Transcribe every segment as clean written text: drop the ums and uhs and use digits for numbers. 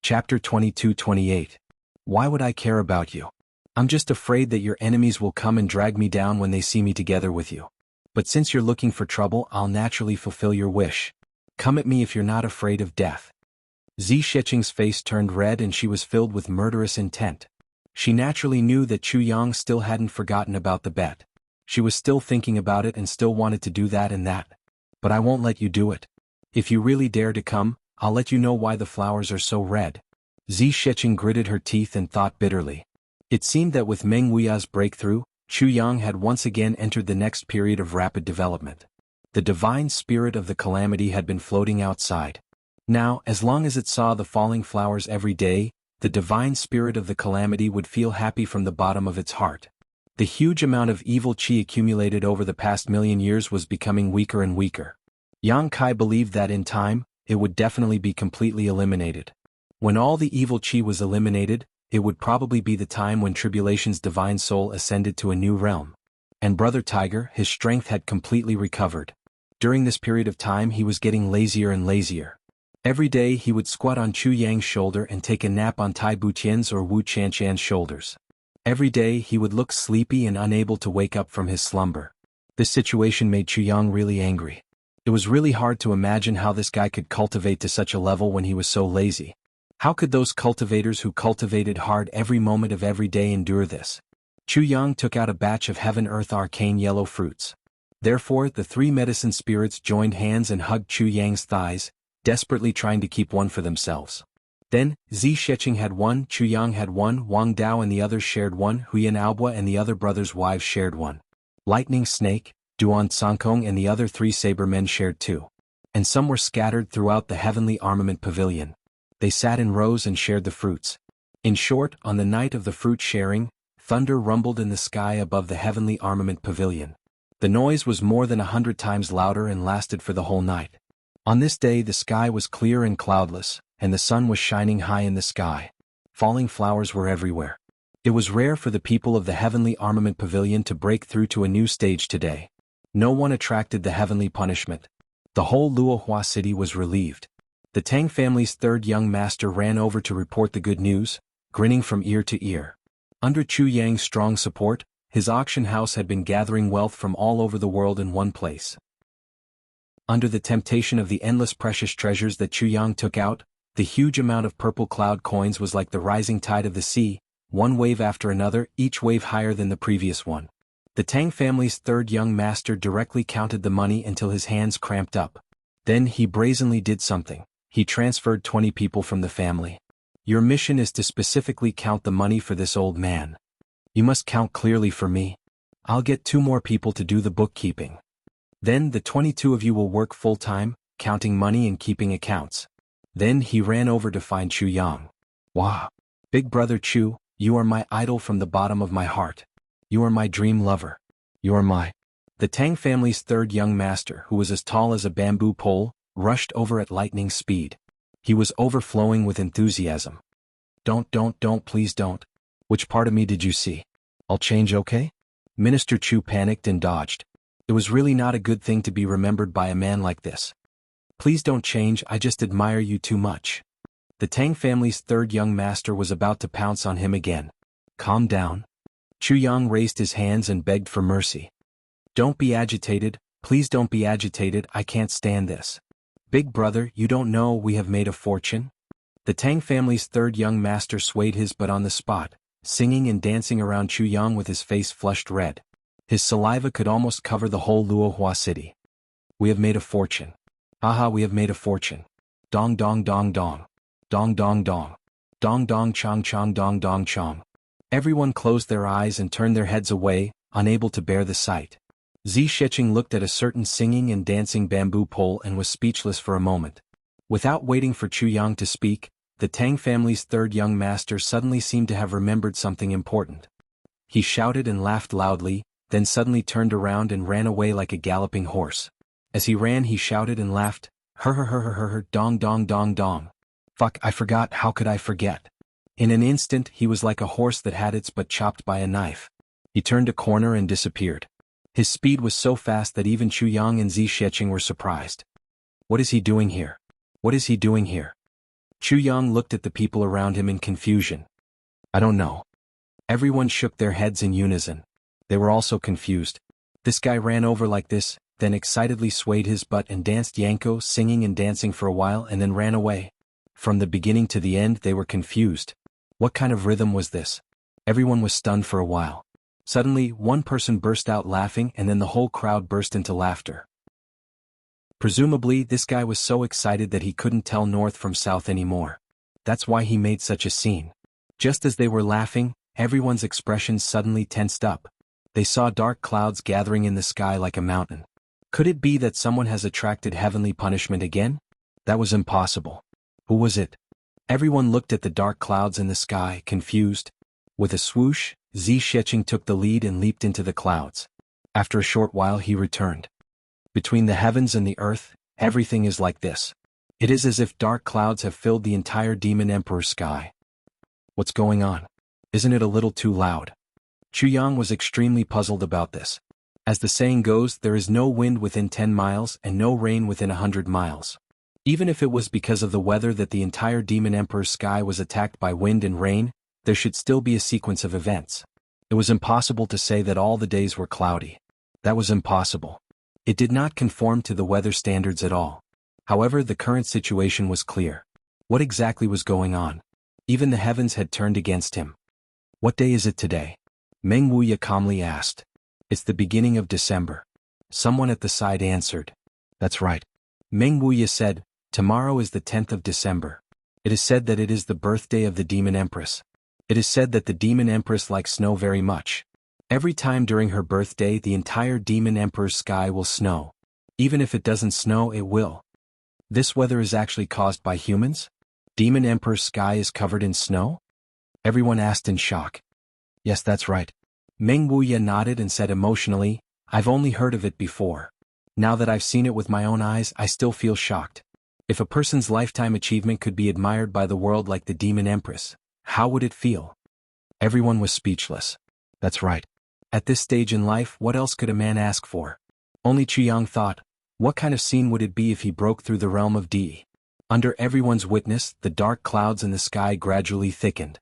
Chapter 22-28. Why would I care about you? I'm just afraid that your enemies will come and drag me down when they see me together with you. But since you're looking for trouble, I'll naturally fulfill your wish. Come at me if you're not afraid of death. Zi Sheqing's face turned red and she was filled with murderous intent. She naturally knew that Chu Yang still hadn't forgotten about the bet. She was still thinking about it and still wanted to do that and that. But I won't let you do it. If you really dare to come, I'll let you know why the flowers are so red. Zi Sheqing gritted her teeth and thought bitterly. It seemed that with Meng Wuya's breakthrough, Chu Yang had once again entered the next period of rapid development. The divine spirit of the calamity had been floating outside. Now, as long as it saw the falling flowers every day, the divine spirit of the calamity would feel happy from the bottom of its heart. The huge amount of evil qi accumulated over the past million years was becoming weaker and weaker. Yang Kai believed that in time, it would definitely be completely eliminated. When all the evil qi was eliminated, it would probably be the time when Tribulation's divine soul ascended to a new realm. And Brother Tiger, his strength had completely recovered. During this period of time he was getting lazier and lazier. Every day he would squat on Chu Yang's shoulder and take a nap on Tai Butian's or Wu Qianqian's shoulders. Every day he would look sleepy and unable to wake up from his slumber. This situation made Chu Yang really angry. It was really hard to imagine how this guy could cultivate to such a level when he was so lazy. How could those cultivators who cultivated hard every moment of every day endure this? Chu Yang took out a batch of heaven-earth arcane yellow fruits. Therefore, the three medicine spirits joined hands and hugged Chu Yang's thighs, desperately trying to keep one for themselves. Then, Zi Sheqing had one, Chu Yang had one, Wang Dao and the others shared one, Huyan Aobua and the other brothers' wives shared one. Lightning Snake, Duan Sankong and the other three saber men shared two. And some were scattered throughout the heavenly armament pavilion. They sat in rows and shared the fruits. In short, on the night of the fruit sharing, thunder rumbled in the sky above the heavenly armament pavilion. The noise was more than 100 times louder and lasted for the whole night. On this day the sky was clear and cloudless, and the sun was shining high in the sky. Falling flowers were everywhere. It was rare for the people of the heavenly armament pavilion to break through to a new stage today. No one attracted the heavenly punishment. The whole Luohua city was relieved. The Tang family's third young master ran over to report the good news, grinning from ear to ear. Under Chu Yang's strong support, his auction house had been gathering wealth from all over the world in one place. Under the temptation of the endless precious treasures that Chu Yang took out, the huge amount of purple cloud coins was like the rising tide of the sea, one wave after another, each wave higher than the previous one. The Tang family's third young master directly counted the money until his hands cramped up. Then he brazenly did something. He transferred 20 people from the family. Your mission is to specifically count the money for this old man. You must count clearly for me. I'll get 2 more people to do the bookkeeping. Then the 22 of you will work full-time, counting money and keeping accounts. Then he ran over to find Chu Yang. Wow! Big brother Chu, you are my idol from the bottom of my heart. You are my dream lover. You are my... The Tang family's third young master, who was as tall as a bamboo pole, rushed over at lightning speed. He was overflowing with enthusiasm. Don't, please don't. Which part of me did you see? I'll change, okay? Minister Chu panicked and dodged. It was really not a good thing to be remembered by a man like this. Please don't change, I just admire you too much. The Tang family's third young master was about to pounce on him again. Calm down. Chu Yang raised his hands and begged for mercy. Don't be agitated, please don't be agitated, I can't stand this. Big brother, you don't know we have made a fortune? The Tang family's third young master swayed his butt on the spot, singing and dancing around Chu Yang with his face flushed red. His saliva could almost cover the whole Luohua city. We have made a fortune. Aha, we have made a fortune. Dong dong dong dong. Dong dong dong. Dong dong chong chong dong dong chong. Everyone closed their eyes and turned their heads away, unable to bear the sight. Zi Sheqing looked at a certain singing and dancing bamboo pole and was speechless for a moment. Without waiting for Chu Yang to speak, the Tang family's third young master suddenly seemed to have remembered something important. He shouted and laughed loudly, then suddenly turned around and ran away like a galloping horse. As he ran he shouted and laughed, her, dong dong dong dong. Fuck, I forgot, how could I forget? In an instant he was like a horse that had its butt chopped by a knife. He turned a corner and disappeared. His speed was so fast that even Chu Yang and Zi Sheqing were surprised. What is he doing here? What is he doing here? Chu Yang looked at the people around him in confusion. I don't know. Everyone shook their heads in unison. They were also confused. This guy ran over like this, then excitedly swayed his butt and danced Jianghu, singing and dancing for a while and then ran away. From the beginning to the end they were confused. What kind of rhythm was this? Everyone was stunned for a while. Suddenly, one person burst out laughing and then the whole crowd burst into laughter. Presumably, this guy was so excited that he couldn't tell north from south anymore. That's why he made such a scene. Just as they were laughing, everyone's expressions suddenly tensed up. They saw dark clouds gathering in the sky like a mountain. Could it be that someone has attracted heavenly punishment again? That was impossible. Who was it? Everyone looked at the dark clouds in the sky, confused. With a swoosh, Zi Sheqing took the lead and leaped into the clouds. After a short while he returned. Between the heavens and the earth, everything is like this. It is as if dark clouds have filled the entire Demon Emperor's sky. What's going on? Isn't it a little too loud? Chu Yang was extremely puzzled about this. As the saying goes, there is no wind within 10 miles and no rain within 100 miles. Even if it was because of the weather that the entire Demon Emperor's sky was attacked by wind and rain, there should still be a sequence of events. It was impossible to say that all the days were cloudy. That was impossible. It did not conform to the weather standards at all. However, the current situation was clear. What exactly was going on? Even the heavens had turned against him. What day is it today? Meng Wuya calmly asked. It's the beginning of December. Someone at the side answered. That's right. Meng Wuya said, tomorrow is the 10th of December. It is said that it is the birthday of the Demon Empress. It is said that the Demon Empress likes snow very much. Every time during her birthday the entire Demon Emperor's sky will snow. Even if it doesn't snow, it will. This weather is actually caused by humans? Demon Emperor's sky is covered in snow? Everyone asked in shock. Yes, that's right. Meng Wuya nodded and said emotionally, I've only heard of it before. Now that I've seen it with my own eyes, I still feel shocked. If a person's lifetime achievement could be admired by the world like the Demon Empress, how would it feel? Everyone was speechless. That's right. At this stage in life, what else could a man ask for? Only Chu Yang thought, what kind of scene would it be if he broke through the realm of D? Under everyone's witness, the dark clouds in the sky gradually thickened.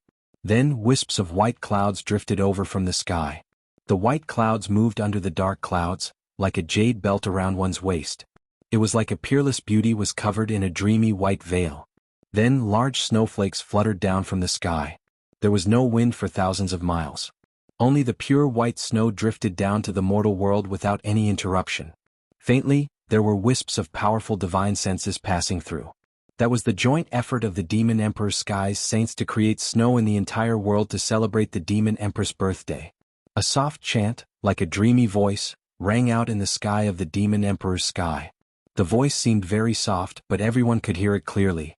Then, wisps of white clouds drifted over from the sky. The white clouds moved under the dark clouds, like a jade belt around one's waist. It was like a peerless beauty was covered in a dreamy white veil. Then, large snowflakes fluttered down from the sky. There was no wind for thousands of miles. Only the pure white snow drifted down to the mortal world without any interruption. Faintly, there were wisps of powerful divine senses passing through. That was the joint effort of the Demon Emperor's sky's saints to create snow in the entire world to celebrate the Demon Empress' birthday. A soft chant, like a dreamy voice, rang out in the sky of the Demon Emperor's sky. The voice seemed very soft, but everyone could hear it clearly.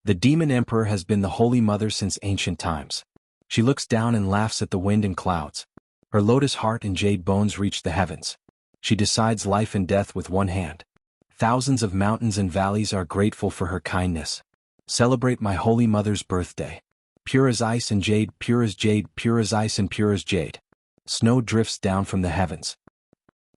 The Demon Emperor has been the Holy Mother since ancient times. She looks down and laughs at the wind and clouds. Her lotus heart and jade bones reach the heavens. She decides life and death with one hand. Thousands of mountains and valleys are grateful for her kindness. Celebrate my Holy Mother's birthday. Pure as ice and jade, pure as jade, pure as ice and pure as jade. Snow drifts down from the heavens.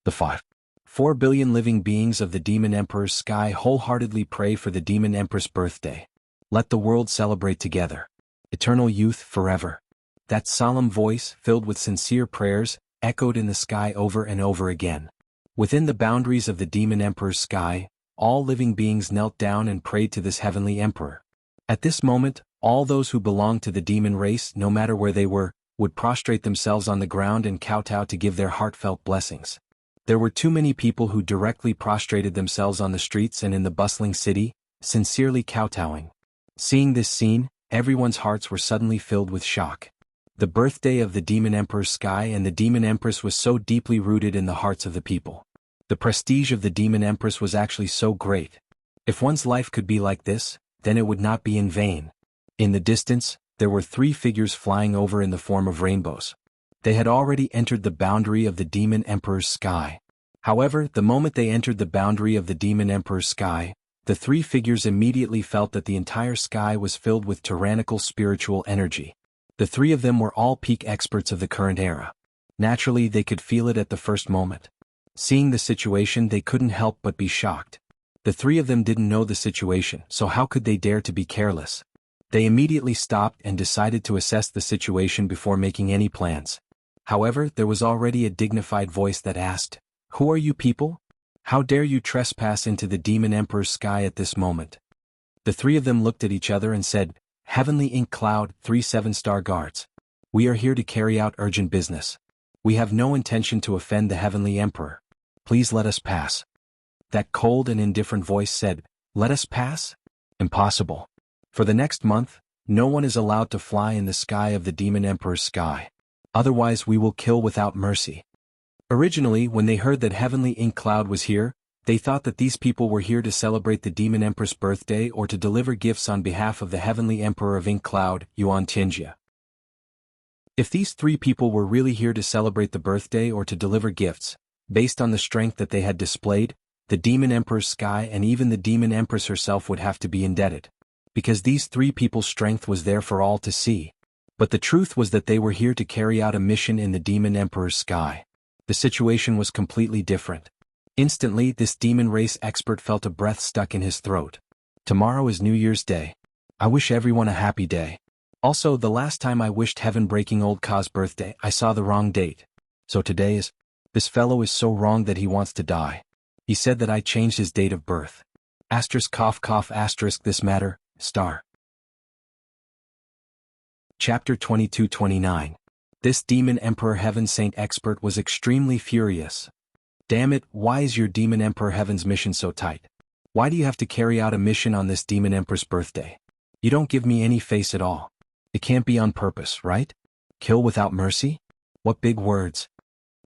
The 4 billion living beings of the Demon Emperor's sky wholeheartedly pray for the Demon Empress' birthday. Let the world celebrate together. Eternal youth forever. That solemn voice, filled with sincere prayers, echoed in the sky over and over again. Within the boundaries of the Demon Emperor's sky, all living beings knelt down and prayed to this heavenly emperor. At this moment, all those who belonged to the demon race, no matter where they were, would prostrate themselves on the ground and kowtow to give their heartfelt blessings. There were too many people who directly prostrated themselves on the streets and in the bustling city, sincerely kowtowing. Seeing this scene, everyone's hearts were suddenly filled with shock. The birthday of the Demon Emperor's sky and the Demon Empress was so deeply rooted in the hearts of the people. The prestige of the Demon Empress was actually so great. If one's life could be like this, then it would not be in vain. In the distance, there were 3 figures flying over in the form of rainbows. They had already entered the boundary of the Demon Emperor's sky. However, the moment they entered the boundary of the Demon Emperor's sky, the 3 figures immediately felt that the entire sky was filled with tyrannical spiritual energy. The 3 of them were all peak experts of the current era. Naturally, they could feel it at the first moment. Seeing the situation, they couldn't help but be shocked. The three of them didn't know the situation, so how could they dare to be careless? They immediately stopped and decided to assess the situation before making any plans. However, there was already a dignified voice that asked, "Who are you people? How dare you trespass into the Demon Emperor's sky at this moment?" The three of them looked at each other and said, "Heavenly Ink Cloud, 3 7-star guards. We are here to carry out urgent business. We have no intention to offend the Heavenly Emperor. Please let us pass." That cold and indifferent voice said, "Let us pass? Impossible. For the next month, no one is allowed to fly in the sky of the Demon Emperor's sky. Otherwise we will kill without mercy." Originally, when they heard that Heavenly Ink Cloud was here, they thought that these people were here to celebrate the Demon Empress' birthday or to deliver gifts on behalf of the Heavenly Emperor of Ink Cloud, Yuan Tianjia. If these three people were really here to celebrate the birthday or to deliver gifts, based on the strength that they had displayed, the Demon Emperor's sky and even the Demon Empress herself would have to be indebted. Because these three people's strength was there for all to see. But the truth was that they were here to carry out a mission in the Demon Emperor's sky. The situation was completely different. Instantly, this demon race expert felt a breath stuck in his throat. Tomorrow is New Year's Day. I wish everyone a happy day. Also, the last time I wished heaven-breaking old Ka's birthday, I saw the wrong date. So today is... This fellow is so wrong that he wants to die. He said that I changed his date of birth. Asterisk cough cough asterisk this matter, star. Chapter 22-29. This Demon Emperor Heaven Saint expert was extremely furious. Damn it, why is your Demon Emperor Heaven's mission so tight? Why do you have to carry out a mission on this Demon Emperor's birthday? You don't give me any face at all. It can't be on purpose, right? Kill without mercy? What big words.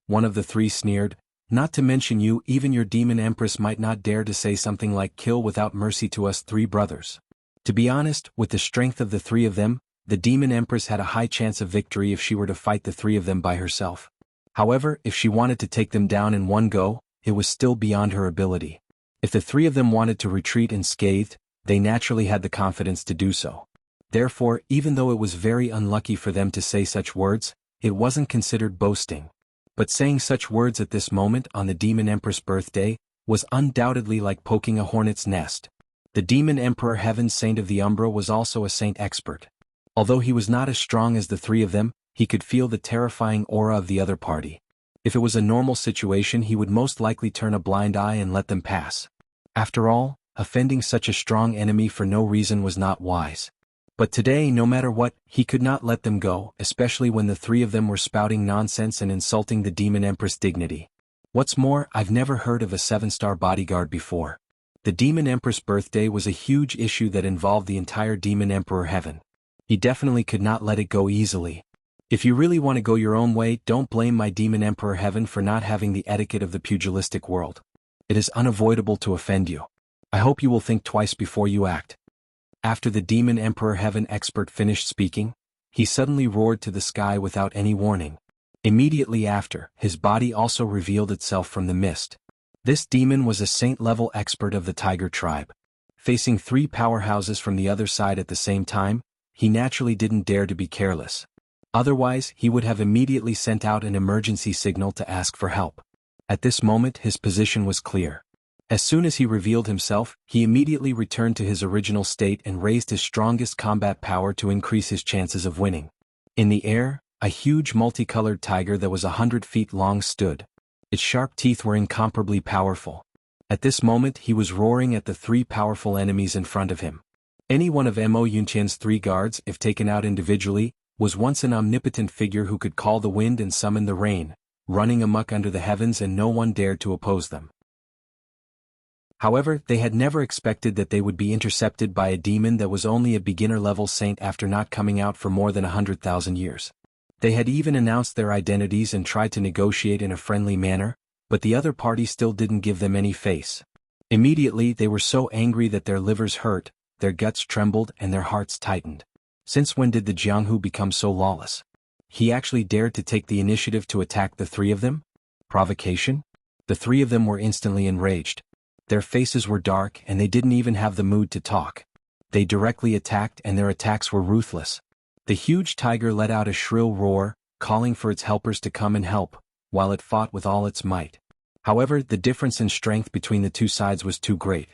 One of the three sneered, not to mention you, even your Demon Empress might not dare to say something like kill without mercy to us three brothers. To be honest, with the strength of the three of them, the Demon Empress had a high chance of victory if she were to fight the three of them by herself. However, if she wanted to take them down in one go, it was still beyond her ability. If the three of them wanted to retreat unscathed, they naturally had the confidence to do so. Therefore, even though it was very unlucky for them to say such words, it wasn't considered boasting. But saying such words at this moment on the Demon Empress' birthday was undoubtedly like poking a hornet's nest. The Demon Emperor Heaven Saint of the Umbra was also a saint expert. Although he was not as strong as the three of them, he could feel the terrifying aura of the other party. If it was a normal situation, he would most likely turn a blind eye and let them pass. After all, offending such a strong enemy for no reason was not wise. But today, no matter what, he could not let them go, especially when the three of them were spouting nonsense and insulting the Demon Empress' dignity. What's more, I've never heard of a 7-star bodyguard before. The Demon Empress' birthday was a huge issue that involved the entire Demon Emperor Heaven. He definitely could not let it go easily. If you really want to go your own way, don't blame my Demon Emperor Heaven for not having the etiquette of the pugilistic world. It is unavoidable to offend you. I hope you will think twice before you act. After the Demon Emperor Heaven expert finished speaking, he suddenly roared to the sky without any warning. Immediately after, his body also revealed itself from the mist. This demon was a saint-level expert of the Tiger tribe. Facing three powerhouses from the other side at the same time, he naturally didn't dare to be careless. Otherwise, he would have immediately sent out an emergency signal to ask for help. At this moment, his position was clear. As soon as he revealed himself, he immediately returned to his original state and raised his strongest combat power to increase his chances of winning. In the air, a huge multicolored tiger that was 100 feet long stood. Its sharp teeth were incomparably powerful. At this moment, he was roaring at the three powerful enemies in front of him. Any one of Mo Yunqian's three guards, if taken out individually, was once an omnipotent figure who could call the wind and summon the rain, running amok under the heavens, and no one dared to oppose them. However, they had never expected that they would be intercepted by a demon that was only a beginner-level saint after not coming out for more than 100,000 years. They had even announced their identities and tried to negotiate in a friendly manner, but the other party still didn't give them any face. Immediately, they were so angry that their livers hurt, their guts trembled, and their hearts tightened. Since when did the Jianghu become so lawless? He actually dared to take the initiative to attack the three of them? Provocation? The three of them were instantly enraged. Their faces were dark and they didn't even have the mood to talk. They directly attacked, and their attacks were ruthless. The huge tiger let out a shrill roar, calling for its helpers to come and help, while it fought with all its might. However, the difference in strength between the two sides was too great.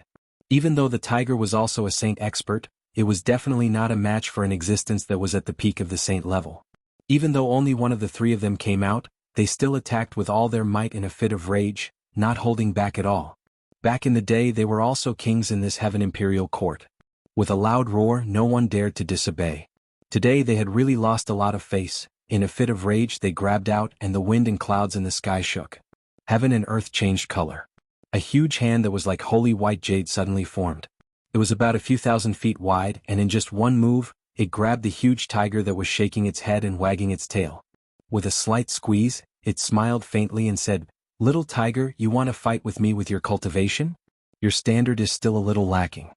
Even though the tiger was also a saint expert, it was definitely not a match for an existence that was at the peak of the saint level. Even though only one of the three of them came out, they still attacked with all their might in a fit of rage, not holding back at all. Back in the day they were also kings in this heaven imperial court. With a loud roar no one dared to disobey. Today they had really lost a lot of face. In a fit of rage they grabbed out and the wind and clouds in the sky shook. Heaven and earth changed color. A huge hand that was like holy white jade suddenly formed. It was about a few thousand feet wide and in just one move, it grabbed the huge tiger that was shaking its head and wagging its tail. With a slight squeeze, it smiled faintly and said, "Little tiger, you want to fight with me with your cultivation? Your standard is still a little lacking.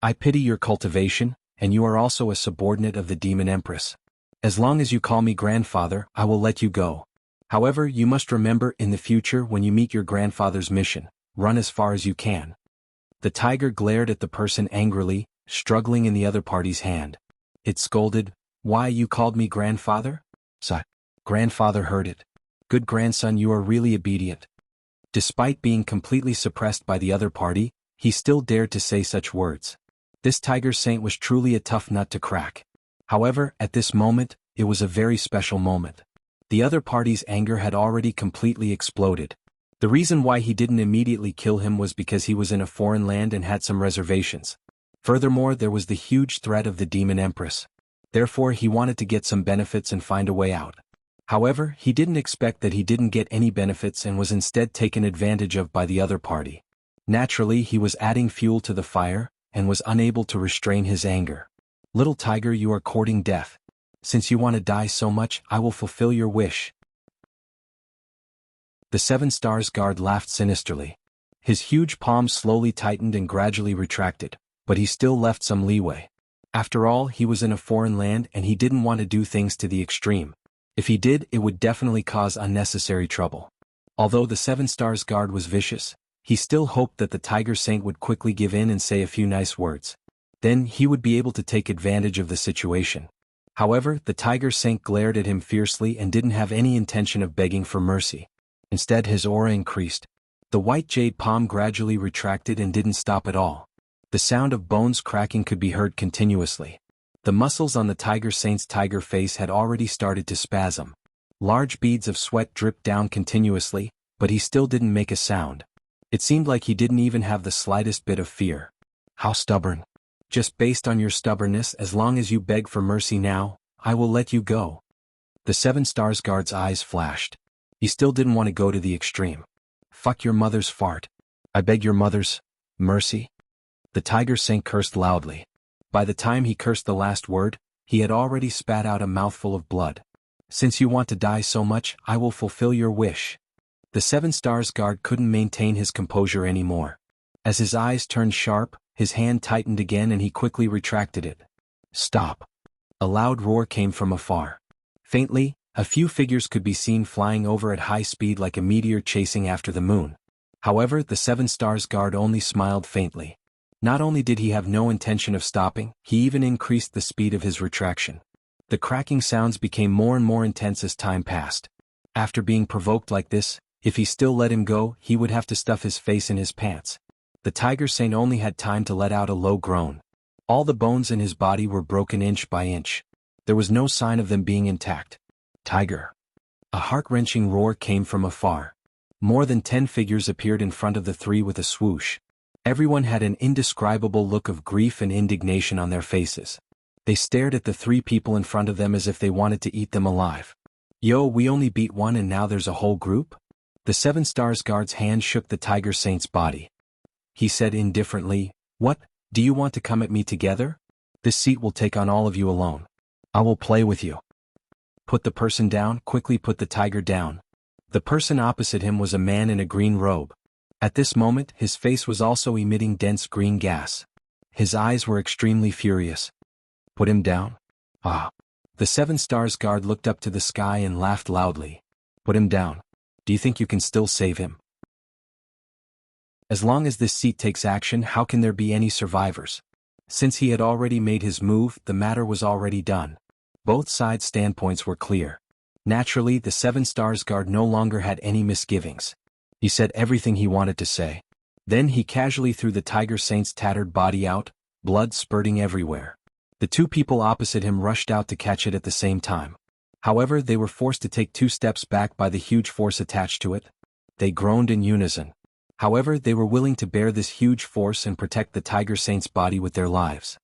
I pity your cultivation, and you are also a subordinate of the demon empress. As long as you call me grandfather, I will let you go. However, you must remember in the future when you meet your grandfather's mission, run as far as you can." The tiger glared at the person angrily, struggling in the other party's hand. It scolded, "Why you called me grandfather?" Grandfather heard it. "Good grandson, you are really obedient." Despite being completely suppressed by the other party, he still dared to say such words. This tiger saint was truly a tough nut to crack. However, at this moment, it was a very special moment. The other party's anger had already completely exploded. The reason why he didn't immediately kill him was because he was in a foreign land and had some reservations. Furthermore, there was the huge threat of the demon empress. Therefore, he wanted to get some benefits and find a way out. However, he didn't expect that he didn't get any benefits and was instead taken advantage of by the other party. Naturally, he was adding fuel to the fire, and was unable to restrain his anger. "Little tiger, you are courting death. Since you want to die so much, I will fulfill your wish." The Seven Stars guard laughed sinisterly. His huge palms slowly tightened and gradually retracted, but he still left some leeway. After all, he was in a foreign land and he didn't want to do things to the extreme. If he did, it would definitely cause unnecessary trouble. Although the Seven Stars guard was vicious, he still hoped that the Tiger Saint would quickly give in and say a few nice words. Then he would be able to take advantage of the situation. However, the Tiger Saint glared at him fiercely and didn't have any intention of begging for mercy. Instead, his aura increased. The white jade palm gradually retracted and didn't stop at all. The sound of bones cracking could be heard continuously. The muscles on the Tiger Saint's tiger face had already started to spasm. Large beads of sweat dripped down continuously, but he still didn't make a sound. It seemed like he didn't even have the slightest bit of fear. "How stubborn. Just based on your stubbornness, as long as you beg for mercy now, I will let you go." The Seven Stars guard's eyes flashed. He still didn't want to go to the extreme. "Fuck your mother's fart. I beg your mother's mercy." The Tiger Saint cursed loudly. By the time he cursed the last word, he had already spat out a mouthful of blood. "Since you want to die so much, I will fulfill your wish." The Seven Stars guard couldn't maintain his composure anymore. As his eyes turned sharp, his hand tightened again and he quickly retracted it. "Stop." A loud roar came from afar. Faintly, a few figures could be seen flying over at high speed like a meteor chasing after the moon. However, the Seven Stars guard only smiled faintly. Not only did he have no intention of stopping, he even increased the speed of his retraction. The cracking sounds became more and more intense as time passed. After being provoked like this, if he still let him go, he would have to stuff his face in his pants. The Tiger Saint only had time to let out a low groan. All the bones in his body were broken inch by inch. There was no sign of them being intact. "Tiger." A heart-wrenching roar came from afar. More than 10 figures appeared in front of the three with a swoosh. Everyone had an indescribable look of grief and indignation on their faces. They stared at the three people in front of them as if they wanted to eat them alive. "Yo, we only beat one and now there's a whole group?" The Seven Stars guard's hand shook the Tiger Saint's body. He said indifferently, "What, do you want to come at me together? This seat will take on all of you alone. I will play with you." "Put the person down, quickly put the tiger down." The person opposite him was a man in a green robe. At this moment, his face was also emitting dense green gas. His eyes were extremely furious. "Put him down?" "Ah." The Seven Stars guard looked up to the sky and laughed loudly. "Put him down. Do you think you can still save him? As long as this seat takes action, how can there be any survivors?" Since he had already made his move, the matter was already done. Both sides' standpoints were clear. Naturally, the Seven Stars guard no longer had any misgivings. He said everything he wanted to say. Then he casually threw the Tiger Saint's tattered body out, blood spurting everywhere. The two people opposite him rushed out to catch it at the same time. However, they were forced to take 2 steps back by the huge force attached to it. They groaned in unison. However, they were willing to bear this huge force and protect the Tiger Saint's body with their lives.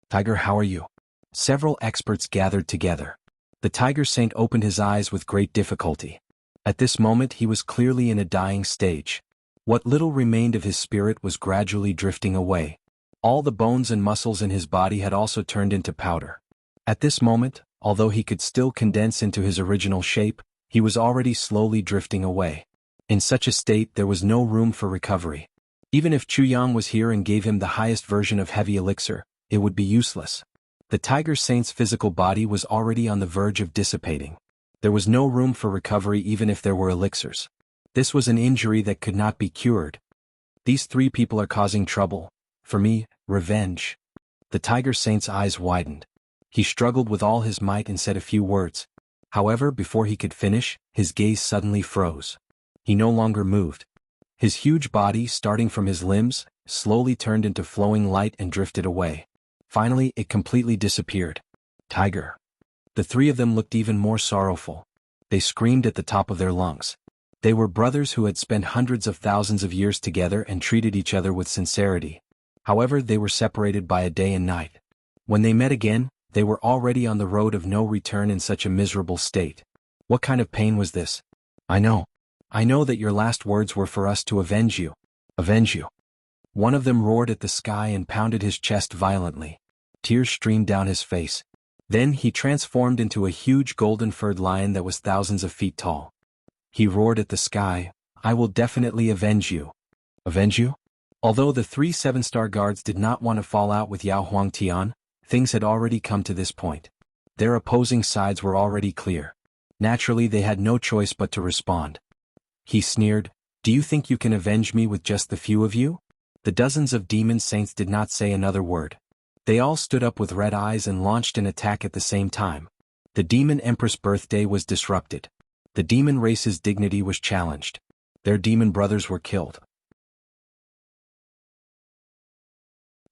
"Tiger, how are you?" Several experts gathered together. The Tiger Saint opened his eyes with great difficulty. At this moment he was clearly in a dying stage. What little remained of his spirit was gradually drifting away. All the bones and muscles in his body had also turned into powder. At this moment, although he could still condense into his original shape, he was already slowly drifting away. In such a state there was no room for recovery. Even if Chuyang was here and gave him the highest version of heavy elixir, it would be useless. The Tiger Saint's physical body was already on the verge of dissipating. There was no room for recovery even if there were elixirs. This was an injury that could not be cured. These 3 people are causing trouble. For me, revenge. The Tiger Saint's eyes widened. He struggled with all his might and said a few words. However, before he could finish, his gaze suddenly froze. He no longer moved. His huge body, starting from his limbs, slowly turned into flowing light and drifted away. Finally, it completely disappeared. "Tiger." The 3 of them looked even more sorrowful. They screamed at the top of their lungs. They were brothers who had spent hundreds of thousands of years together and treated each other with sincerity. However, they were separated by a day and night. When they met again, they were already on the road of no return in such a miserable state. What kind of pain was this? I know that your last words were for us to avenge you. Avenge you. One of them roared at the sky and pounded his chest violently. Tears streamed down his face. Then he transformed into a huge golden-furred lion that was thousands of feet tall. He roared at the sky, "I will definitely avenge you." Avenge you? Although the 3 7-star guards did not want to fall out with Yao Huangtian, things had already come to this point. Their opposing sides were already clear. Naturally, they had no choice but to respond. He sneered, "Do you think you can avenge me with just the few of you?" The dozens of demon saints did not say another word. They all stood up with red eyes and launched an attack at the same time. The demon empress' birthday was disrupted. The demon race's dignity was challenged. Their demon brothers were killed.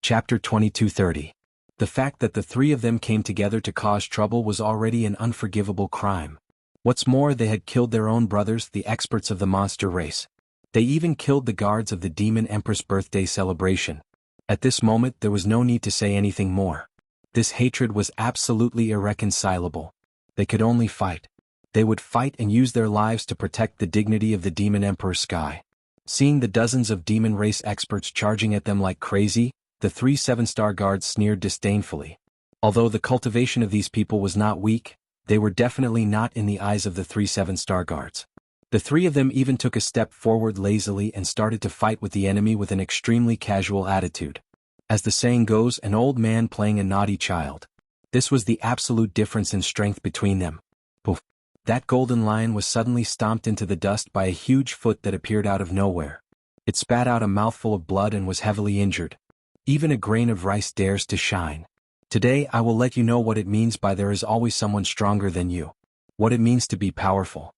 Chapter 2230. The fact that the 3 of them came together to cause trouble was already an unforgivable crime. What's more, they had killed their own brothers, the experts of the monster race. They even killed the guards of the demon empress' birthday celebration. At this moment there was no need to say anything more. This hatred was absolutely irreconcilable. They could only fight. They would fight and use their lives to protect the dignity of the demon emperor sky. Seeing the dozens of demon race experts charging at them like crazy, the 3 7-star guards sneered disdainfully. Although the cultivation of these people was not weak, they were definitely not in the eyes of the 3 7-star guards. The 3 of them even took a step forward lazily and started to fight with the enemy with an extremely casual attitude. As the saying goes, an old man playing a naughty child. This was the absolute difference in strength between them. Poof! That golden lion was suddenly stomped into the dust by a huge foot that appeared out of nowhere. It spat out a mouthful of blood and was heavily injured. Even a grain of rice dares to shine. Today I will let you know what it means by there is always someone stronger than you. What it means to be powerful.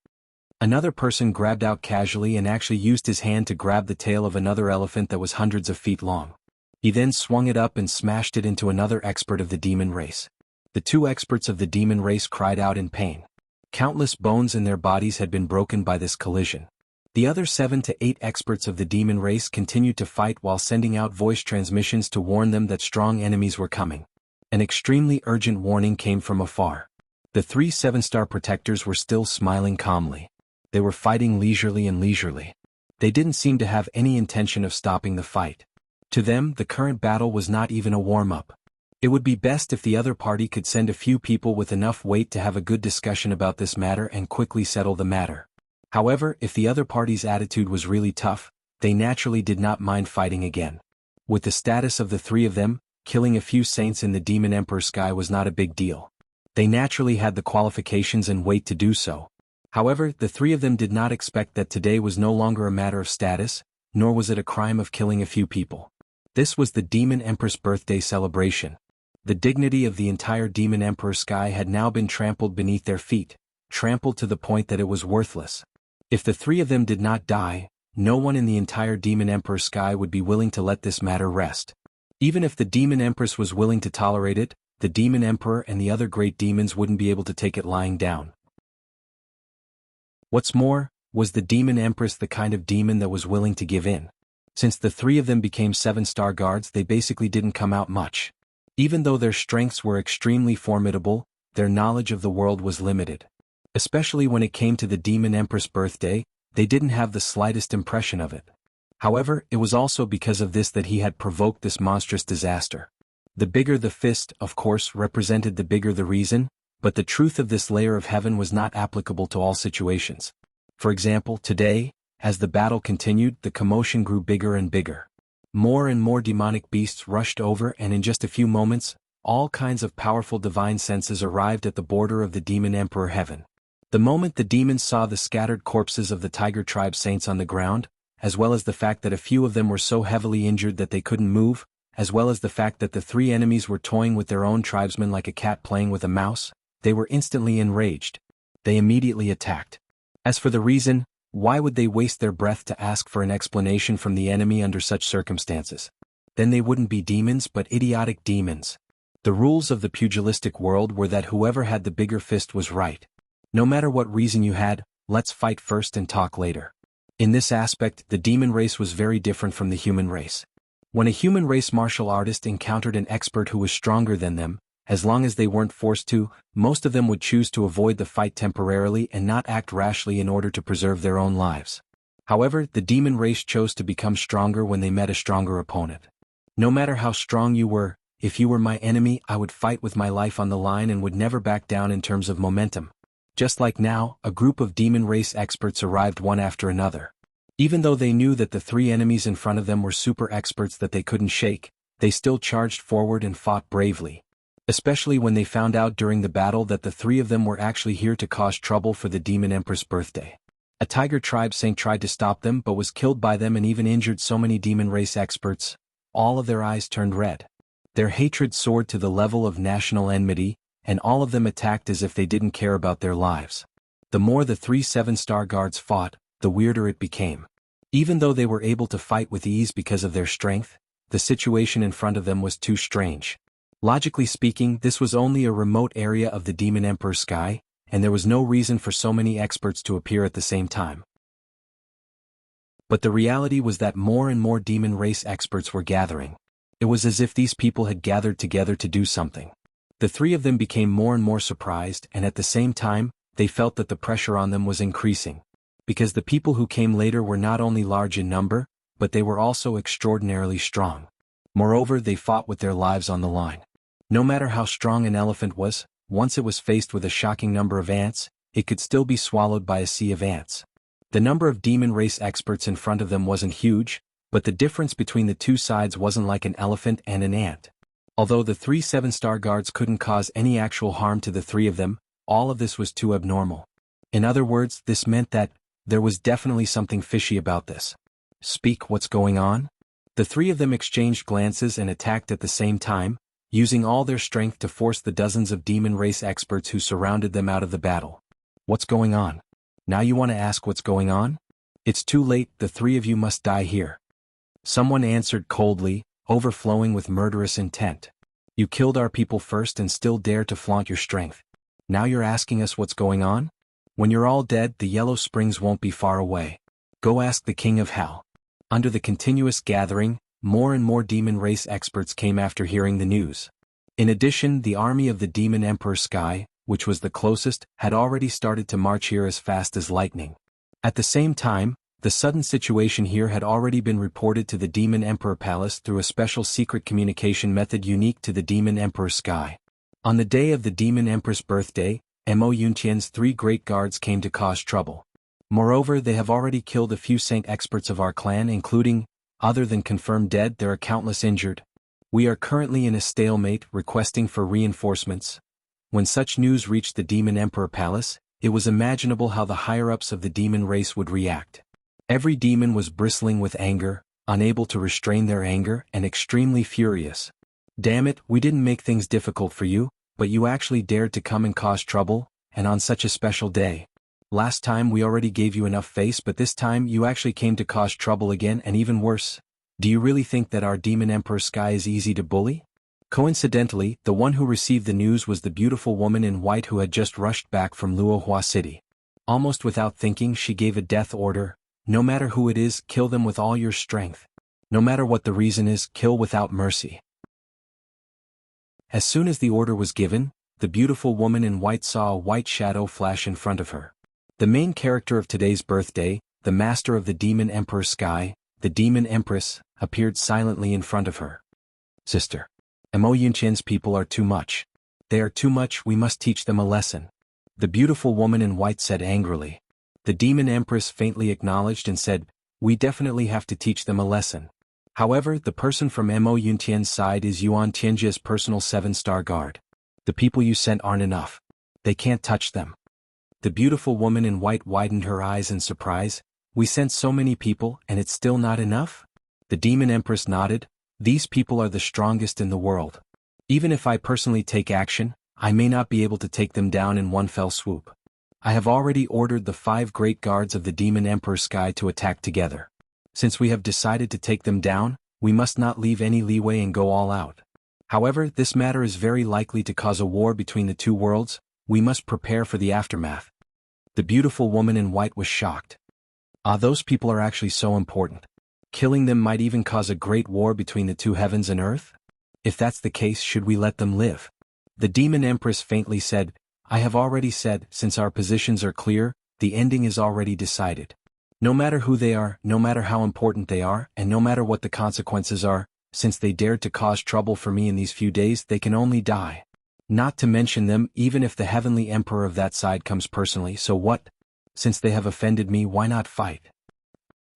Another person grabbed out casually and actually used his hand to grab the tail of another elephant that was hundreds of feet long. He then swung it up and smashed it into another expert of the demon race. The 2 experts of the demon race cried out in pain. Countless bones in their bodies had been broken by this collision. The other 7 to 8 experts of the demon race continued to fight while sending out voice transmissions to warn them that strong enemies were coming. An extremely urgent warning came from afar. The 3 7-star protectors were still smiling calmly. They were fighting leisurely. They didn't seem to have any intention of stopping the fight. To them, the current battle was not even a warm-up. It would be best if the other party could send a few people with enough weight to have a good discussion about this matter and quickly settle the matter. However, if the other party's attitude was really tough, they naturally did not mind fighting again. With the status of the 3 of them, killing a few saints in the Demon Emperor sky was not a big deal. They naturally had the qualifications and weight to do so. However, the 3 of them did not expect that today was no longer a matter of status, nor was it a crime of killing a few people. This was the Demon Empress birthday celebration. The dignity of the entire Demon Emperor sky had now been trampled beneath their feet, trampled to the point that it was worthless. If the 3 of them did not die, no one in the entire Demon Emperor sky would be willing to let this matter rest. Even if the Demon Empress was willing to tolerate it, the Demon Emperor and the other great demons wouldn't be able to take it lying down. What's more, was the Demon Empress the kind of demon that was willing to give in? Since the three of them became 7-star guards, they basically didn't come out much. Even though their strengths were extremely formidable, their knowledge of the world was limited. Especially when it came to the Demon Empress' birthday, they didn't have the slightest impression of it. However, it was also because of this that he had provoked this monstrous disaster. The bigger the fist, of course, represented the bigger the reason, but the truth of this layer of heaven was not applicable to all situations. For example, today, as the battle continued, the commotion grew bigger and bigger. More and more demonic beasts rushed over, and in just a few moments, all kinds of powerful divine senses arrived at the border of the Demon Emperor heaven. The moment the demons saw the scattered corpses of the Tiger Tribe saints on the ground, as well as the fact that a few of them were so heavily injured that they couldn't move, as well as the fact that the three enemies were toying with their own tribesmen like a cat playing with a mouse, they were instantly enraged. They immediately attacked. As for the reason, why would they waste their breath to ask for an explanation from the enemy under such circumstances? Then they wouldn't be demons but idiotic demons. The rules of the pugilistic world were that whoever had the bigger fist was right. No matter what reason you had, let's fight first and talk later. In this aspect, the demon race was very different from the human race. When a human race martial artist encountered an expert who was stronger than them, as long as they weren't forced to, most of them would choose to avoid the fight temporarily and not act rashly in order to preserve their own lives. However, the demon race chose to become stronger when they met a stronger opponent. No matter how strong you were, if you were my enemy, I would fight with my life on the line and would never back down in terms of momentum. Just like now, a group of demon race experts arrived one after another. Even though they knew that the three enemies in front of them were super experts that they couldn't shake, they still charged forward and fought bravely. Especially when they found out during the battle that the three of them were actually here to cause trouble for the Demon Empress' birthday. A Tiger Tribe saint tried to stop them but was killed by them and even injured so many demon race experts. All of their eyes turned red. Their hatred soared to the level of national enmity, and all of them attacked as if they didn't care about their lives. The more the 3 7-star guards fought, the weirder it became. Even though they were able to fight with ease because of their strength, the situation in front of them was too strange. Logically speaking, this was only a remote area of the Demon Emperor's sky, and there was no reason for so many experts to appear at the same time. But the reality was that more and more demon race experts were gathering. It was as if these people had gathered together to do something. The three of them became more and more surprised, and at the same time, they felt that the pressure on them was increasing. Because the people who came later were not only large in number, but they were also extraordinarily strong. Moreover, they fought with their lives on the line. No matter how strong an elephant was, once it was faced with a shocking number of ants, it could still be swallowed by a sea of ants. The number of demon race experts in front of them wasn't huge, but the difference between the two sides wasn't like an elephant and an ant. Although the 3 7-star guards couldn't cause any actual harm to the three of them, all of this was too abnormal. In other words, this meant that there was definitely something fishy about this. Speak, what's going on? The three of them exchanged glances and attacked at the same time, using all their strength to force the dozens of demon race experts who surrounded them out of the battle. What's going on? Now you want to ask what's going on? It's too late, the three of you must die here. Someone answered coldly, overflowing with murderous intent. You killed our people first and still dare to flaunt your strength. Now you're asking us what's going on? When you're all dead, the Yellow Springs won't be far away. Go ask the King of Hell. Under the continuous gathering, more and more demon race experts came after hearing the news. In addition, the army of the Demon Emperor Sky, which was the closest, had already started to march here as fast as lightning. At the same time, the sudden situation here had already been reported to the Demon Emperor Palace through a special secret communication method unique to the Demon Emperor Sky. On the day of the Demon Empress' birthday, Mo Yunqian's 3 great guards came to cause trouble. Moreover, they have already killed a few saint experts of our clan, including, other than confirmed dead, there are countless injured. We are currently in a stalemate, requesting for reinforcements. When such news reached the Demon Emperor Palace, it was imaginable how the higher-ups of the demon race would react. Every demon was bristling with anger, unable to restrain their anger, and extremely furious. Damn it, we didn't make things difficult for you, but you actually dared to come and cause trouble, and on such a special day. Last time we already gave you enough face, but this time you actually came to cause trouble again, and even worse. Do you really think that our demon emperor Sky is easy to bully? Coincidentally, the one who received the news was the beautiful woman in white who had just rushed back from Luohua City. Almost without thinking, she gave a death order. No matter who it is, kill them with all your strength. No matter what the reason is, kill without mercy. As soon as the order was given, the beautiful woman in white saw a white shadow flash in front of her. The main character of today's birthday, the master of the demon emperor Sky, the demon empress, appeared silently in front of her. Sister, Mo Yunqian's people are too much. They are too much, we must teach them a lesson. The beautiful woman in white said angrily. The demon empress faintly acknowledged and said, we definitely have to teach them a lesson. However, the person from Mo Yunqian's side is Yuan Tianjia's personal 7-star guard. The people you sent aren't enough. They can't touch them. The beautiful woman in white widened her eyes in surprise. We sent so many people, and it's still not enough? The demon empress nodded. These people are the strongest in the world. Even if I personally take action, I may not be able to take them down in one fell swoop. I have already ordered the 5 great guards of the demon emperor Sky to attack together. Since we have decided to take them down, we must not leave any leeway and go all out. However, this matter is very likely to cause a war between the two worlds. We must prepare for the aftermath. The beautiful woman in white was shocked. Those people are actually so important. Killing them might even cause a great war between the two heavens and earth? If that's the case, should we let them live? The demon empress faintly said, I have already said, since our positions are clear, the ending is already decided. No matter who they are, no matter how important they are, and no matter what the consequences are, since they dared to cause trouble for me in these few days, they can only die. Not to mention them, even if the heavenly emperor of that side comes personally, so what? Since they have offended me, why not fight?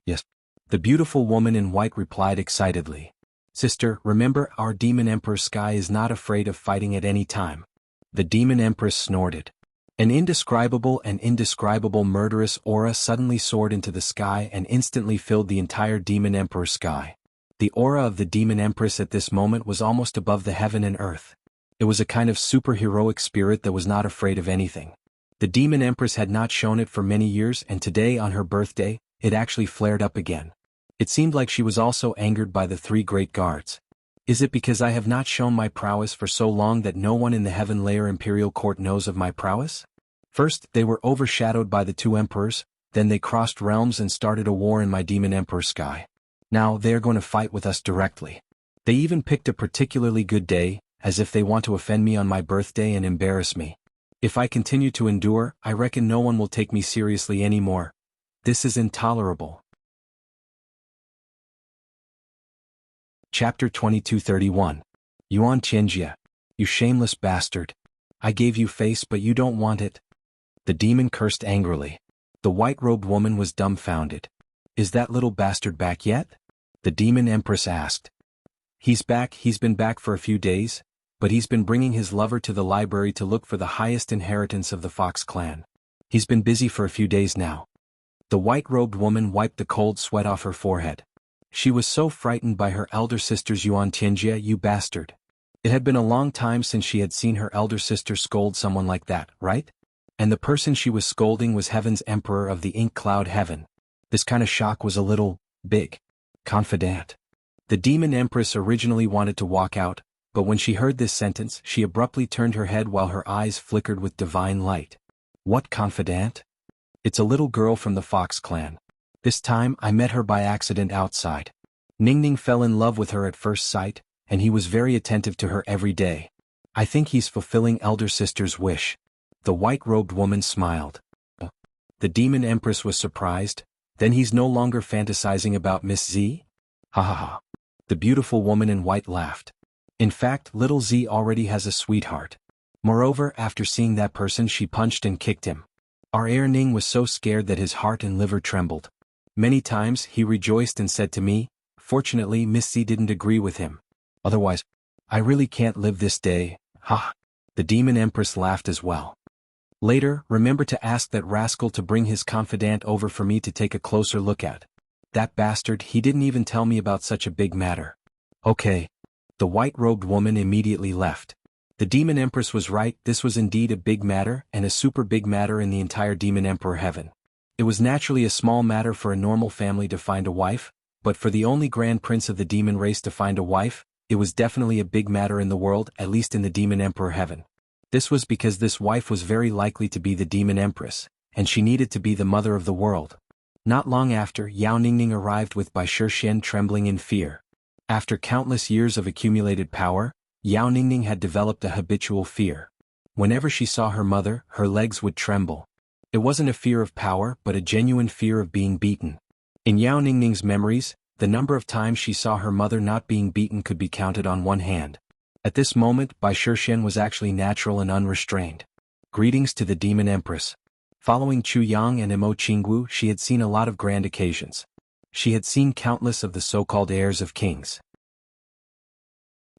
Yes. The beautiful woman in white replied excitedly. Sister, remember, our demon emperor Sky is not afraid of fighting at any time. The demon empress snorted. An indescribable and indescribable murderous aura suddenly soared into the sky and instantly filled the entire demon emperor Sky. The aura of the demon empress at this moment was almost above the heaven and earth. It was a kind of superheroic spirit that was not afraid of anything. The demon empress had not shown it for many years, and today on her birthday, it actually flared up again. It seemed like she was also angered by the 3 great guards. Is it because I have not shown my prowess for so long that no one in the Heaven Layer Imperial Court knows of my prowess? First, they were overshadowed by the 2 emperors, then they crossed realms and started a war in my demon emperor Sky. Now they are going to fight with us directly. They even picked a particularly good day, as if they want to offend me on my birthday and embarrass me. If I continue to endure, I reckon no one will take me seriously anymore. This is intolerable. Chapter 2231. Yuan Tianjia. You shameless bastard. I gave you face but you don't want it. The demon cursed angrily. The white-robed woman was dumbfounded. Is that little bastard back yet? The demon empress asked. He's back, he's been back for a few days, but he's been bringing his lover to the library to look for the highest inheritance of the Fox clan. He's been busy for a few days now. The white-robed woman wiped the cold sweat off her forehead. She was so frightened by her elder sister's Yuan Tianjia, you bastard. It had been a long time since she had seen her elder sister scold someone like that, right? And the person she was scolding was Heaven's Emperor of the Ink Cloud Heaven. This kind of shock was a little big. Confidant. The demon empress originally wanted to walk out, but when she heard this sentence, she abruptly turned her head while her eyes flickered with divine light. What confidant? It's a little girl from the Fox clan. This time I met her by accident outside. Ningning fell in love with her at first sight, and he was very attentive to her every day. I think he's fulfilling elder sister's wish. The white-robed woman smiled. The demon empress was surprised. Then he's no longer fantasizing about Miss Z? Ha ha ha. The beautiful woman in white laughed. In fact, little Z already has a sweetheart. Moreover, after seeing that person, she punched and kicked him. Our heir Ning was so scared that his heart and liver trembled. Many times he rejoiced and said to me, fortunately Miss Z didn't agree with him. Otherwise, I really can't live this day. Ha! The demon empress laughed as well. Later, remember to ask that rascal to bring his confidant over for me to take a closer look at. That bastard, he didn't even tell me about such a big matter. Okay. The white-robed woman immediately left. The Demon Empress was right, this was indeed a big matter, and a super big matter in the entire Demon Emperor heaven. It was naturally a small matter for a normal family to find a wife, but for the only Grand Prince of the demon race to find a wife, it was definitely a big matter in the world, at least in the Demon Emperor heaven. This was because this wife was very likely to be the Demon Empress, and she needed to be the mother of the world. Not long after, Yao Ningning arrived with Bai Shixian trembling in fear. After countless years of accumulated power, Yao Ningning had developed a habitual fear. Whenever she saw her mother, her legs would tremble. It wasn't a fear of power, but a genuine fear of being beaten. In Yao Ningning's memories, the number of times she saw her mother not being beaten could be counted on one hand. At this moment, Bai Shixian was actually natural and unrestrained. Greetings to the Demon Empress. Following Chu Yang and Imo Qinggu, she had seen a lot of grand occasions. She had seen countless of the so-called heirs of kings.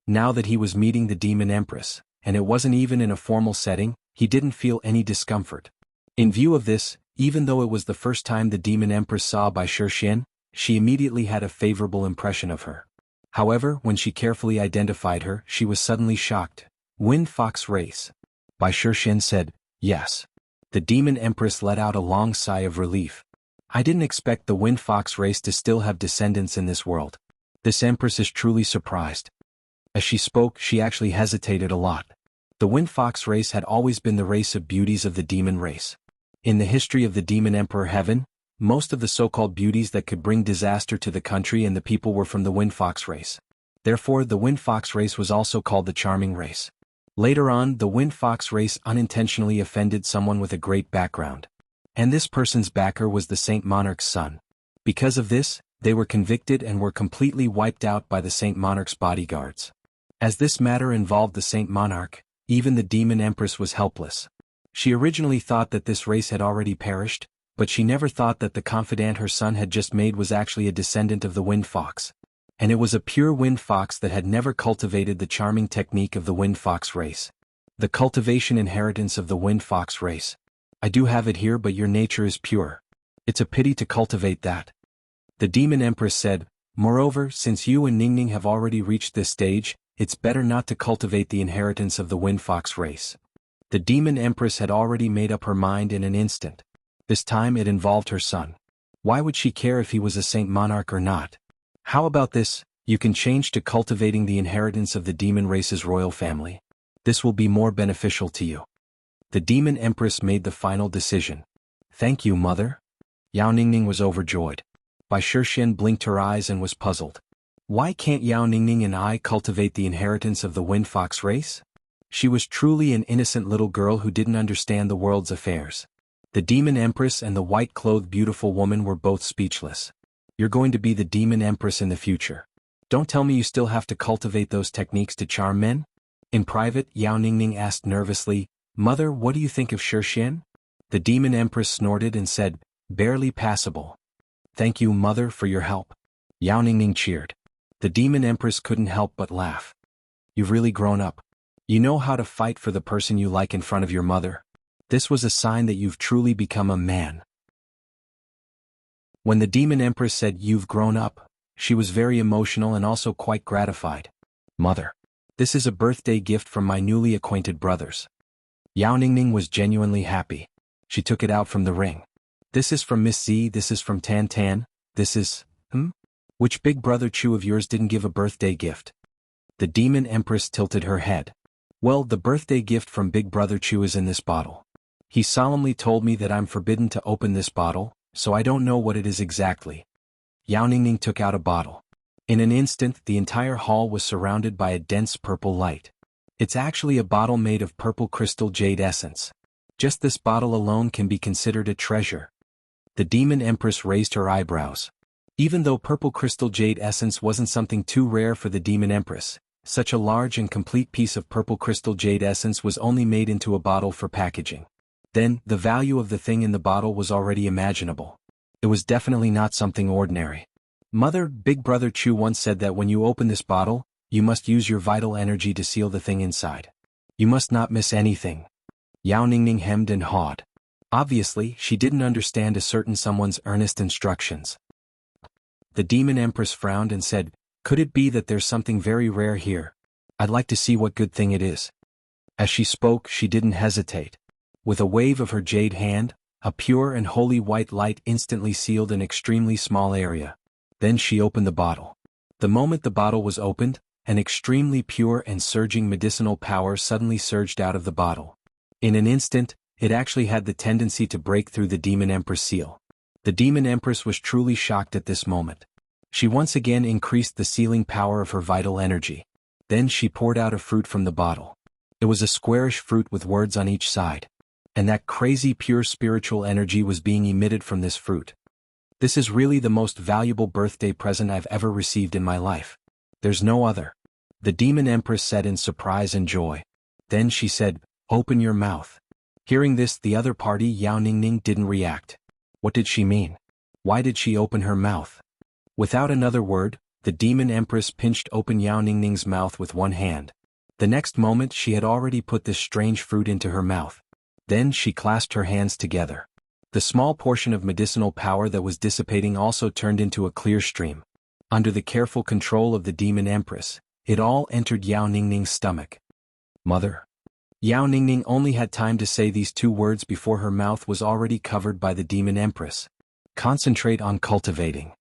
Now that he was meeting the Demon Empress, and it wasn't even in a formal setting, he didn't feel any discomfort. In view of this, even though it was the first time the Demon Empress saw Bai Shixian, she immediately had a favorable impression of her. However, when she carefully identified her, she was suddenly shocked. Wind Fox race. Bai Shixian said, yes. The Demon Empress let out a long sigh of relief. I didn't expect the Wind Fox race to still have descendants in this world. This Empress is truly surprised. As she spoke, she actually hesitated a lot. The Wind Fox race had always been the race of beauties of the demon race. In the history of the Demon Emperor heaven, most of the so-called beauties that could bring disaster to the country and the people were from the Wind Fox race. Therefore, the Wind Fox race was also called the charming race. Later on, the Wind Fox race unintentionally offended someone with a great background. And this person's backer was the Saint Monarch's son. Because of this, they were convicted and were completely wiped out by the Saint Monarch's bodyguards. As this matter involved the Saint Monarch, even the Demon Empress was helpless. She originally thought that this race had already perished, but she never thought that the confidant her son had just made was actually a descendant of the Wind Fox. And it was a pure Wind Fox that had never cultivated the charming technique of the Wind Fox race. The cultivation inheritance of the Wind Fox race. I do have it here, but your nature is pure. It's a pity to cultivate that. The Demon Empress said, moreover, since you and Ningning have already reached this stage, it's better not to cultivate the inheritance of the Wind Fox race. The Demon Empress had already made up her mind in an instant. This time it involved her son. Why would she care if he was a Saint Monarch or not? How about this, you can change to cultivating the inheritance of the demon race's royal family. This will be more beneficial to you. The Demon Empress made the final decision. Thank you, mother. Yao Ningning was overjoyed. Bai Shixian blinked her eyes and was puzzled. Why can't Yao Ningning and I cultivate the inheritance of the Wind Fox race? She was truly an innocent little girl who didn't understand the world's affairs. The Demon Empress and the white-clothed beautiful woman were both speechless. You're going to be the Demon Empress in the future. Don't tell me you still have to cultivate those techniques to charm men? In private, Yao Ningning asked nervously, Mother, what do you think of Shixian? The Demon Empress snorted and said, barely passable. Thank you, Mother, for your help. Yao Ningning cheered. The Demon Empress couldn't help but laugh. You've really grown up. You know how to fight for the person you like in front of your mother. This was a sign that you've truly become a man. When the Demon Empress said you've grown up, she was very emotional and also quite gratified. Mother, this is a birthday gift from my newly acquainted brothers. Yao Ningning was genuinely happy. She took it out from the ring. This is from Miss Z, this is from Tan Tan, this is, Which big brother Chu of yours didn't give a birthday gift? The Demon Empress tilted her head. Well, the birthday gift from Big Brother Chu is in this bottle. He solemnly told me that I'm forbidden to open this bottle, so I don't know what it is exactly. Yao Ningning took out a bottle. In an instant, the entire hall was surrounded by a dense purple light. It's actually a bottle made of purple crystal jade essence. Just this bottle alone can be considered a treasure. The Demon Empress raised her eyebrows. Even though purple crystal jade essence wasn't something too rare for the Demon Empress, such a large and complete piece of purple crystal jade essence was only made into a bottle for packaging. Then, the value of the thing in the bottle was already imaginable. It was definitely not something ordinary. Mother, Big Brother Chu once said that when you open this bottle, you must use your vital energy to seal the thing inside. You must not miss anything. Yao Ningning hemmed and hawed. Obviously, she didn't understand a certain someone's earnest instructions. The Demon Empress frowned and said, could it be that there's something very rare here? I'd like to see what good thing it is. As she spoke, she didn't hesitate. With a wave of her jade hand, a pure and holy white light instantly sealed an extremely small area. Then she opened the bottle. The moment the bottle was opened, an extremely pure and surging medicinal power suddenly surged out of the bottle. In an instant, it actually had the tendency to break through the Demon Empress seal. The Demon Empress was truly shocked at this moment. She once again increased the sealing power of her vital energy. Then she poured out a fruit from the bottle. It was a squarish fruit with words on each side. And that crazy pure spiritual energy was being emitted from this fruit. This is really the most valuable birthday present I've ever received in my life. There's no other. The Demon Empress said in surprise and joy. Then she said, "Open your mouth." Hearing this, the other party, Yao Ningning, didn't react. What did she mean? Why did she open her mouth? Without another word, the Demon Empress pinched open Yao Ningning's mouth with one hand. The next moment she had already put this strange fruit into her mouth. Then she clasped her hands together. The small portion of medicinal power that was dissipating also turned into a clear stream. Under the careful control of the Demon Empress, it all entered Yao Ningning's stomach. "Mother." Yao Ningning only had time to say these two words before her mouth was already covered by the Demon Empress. Concentrate on cultivating.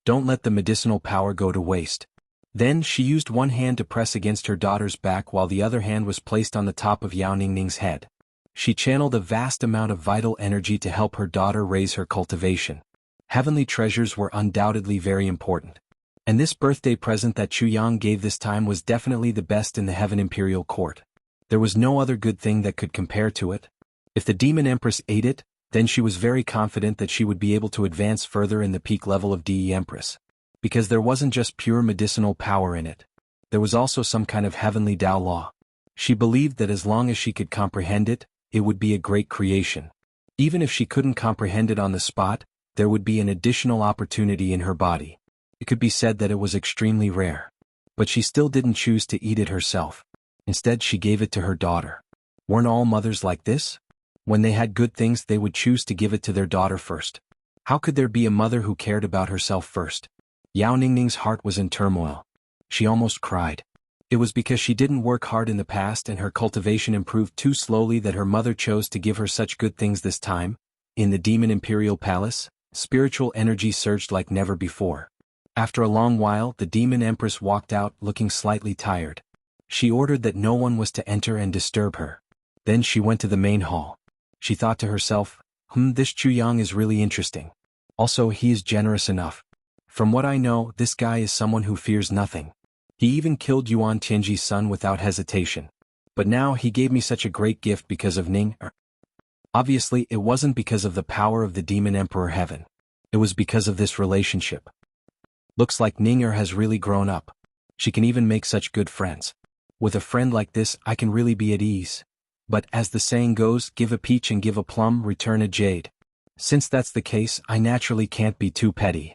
Don't let the medicinal power go to waste. Then she used one hand to press against her daughter's back while the other hand was placed on the top of Yao Ningning's head. She channeled a vast amount of vital energy to help her daughter raise her cultivation. Heavenly treasures were undoubtedly very important. And this birthday present that Chu Yang gave this time was definitely the best in the Heaven Imperial Court. There was no other good thing that could compare to it. If the Demon Empress ate it, then she was very confident that she would be able to advance further in the peak level of DE Empress. Because there wasn't just pure medicinal power in it. There was also some kind of heavenly Tao law. She believed that as long as she could comprehend it, it would be a great creation. Even if she couldn't comprehend it on the spot, there would be an additional opportunity in her body. It could be said that it was extremely rare. But she still didn't choose to eat it herself. Instead, she gave it to her daughter. Weren't all mothers like this? When they had good things, they would choose to give it to their daughter first. How could there be a mother who cared about herself first? Yao Ningning's heart was in turmoil. She almost cried. It was because she didn't work hard in the past and her cultivation improved too slowly that her mother chose to give her such good things this time. In the Demon Imperial Palace, spiritual energy surged like never before. After a long while, the Demon Empress walked out looking slightly tired. She ordered that no one was to enter and disturb her. Then she went to the main hall. She thought to herself, this Chu Yang is really interesting. Also, he is generous enough. From what I know, this guy is someone who fears nothing. He even killed Yuan Tianji's son without hesitation. But now he gave me such a great gift because of Ning. Obviously, it wasn't because of the power of the Demon Emperor Heaven. It was because of this relationship. Looks like Ninger has really grown up. She can even make such good friends. With a friend like this, I can really be at ease. But as the saying goes, give a peach and give a plum, return a jade. Since that's the case, I naturally can't be too petty.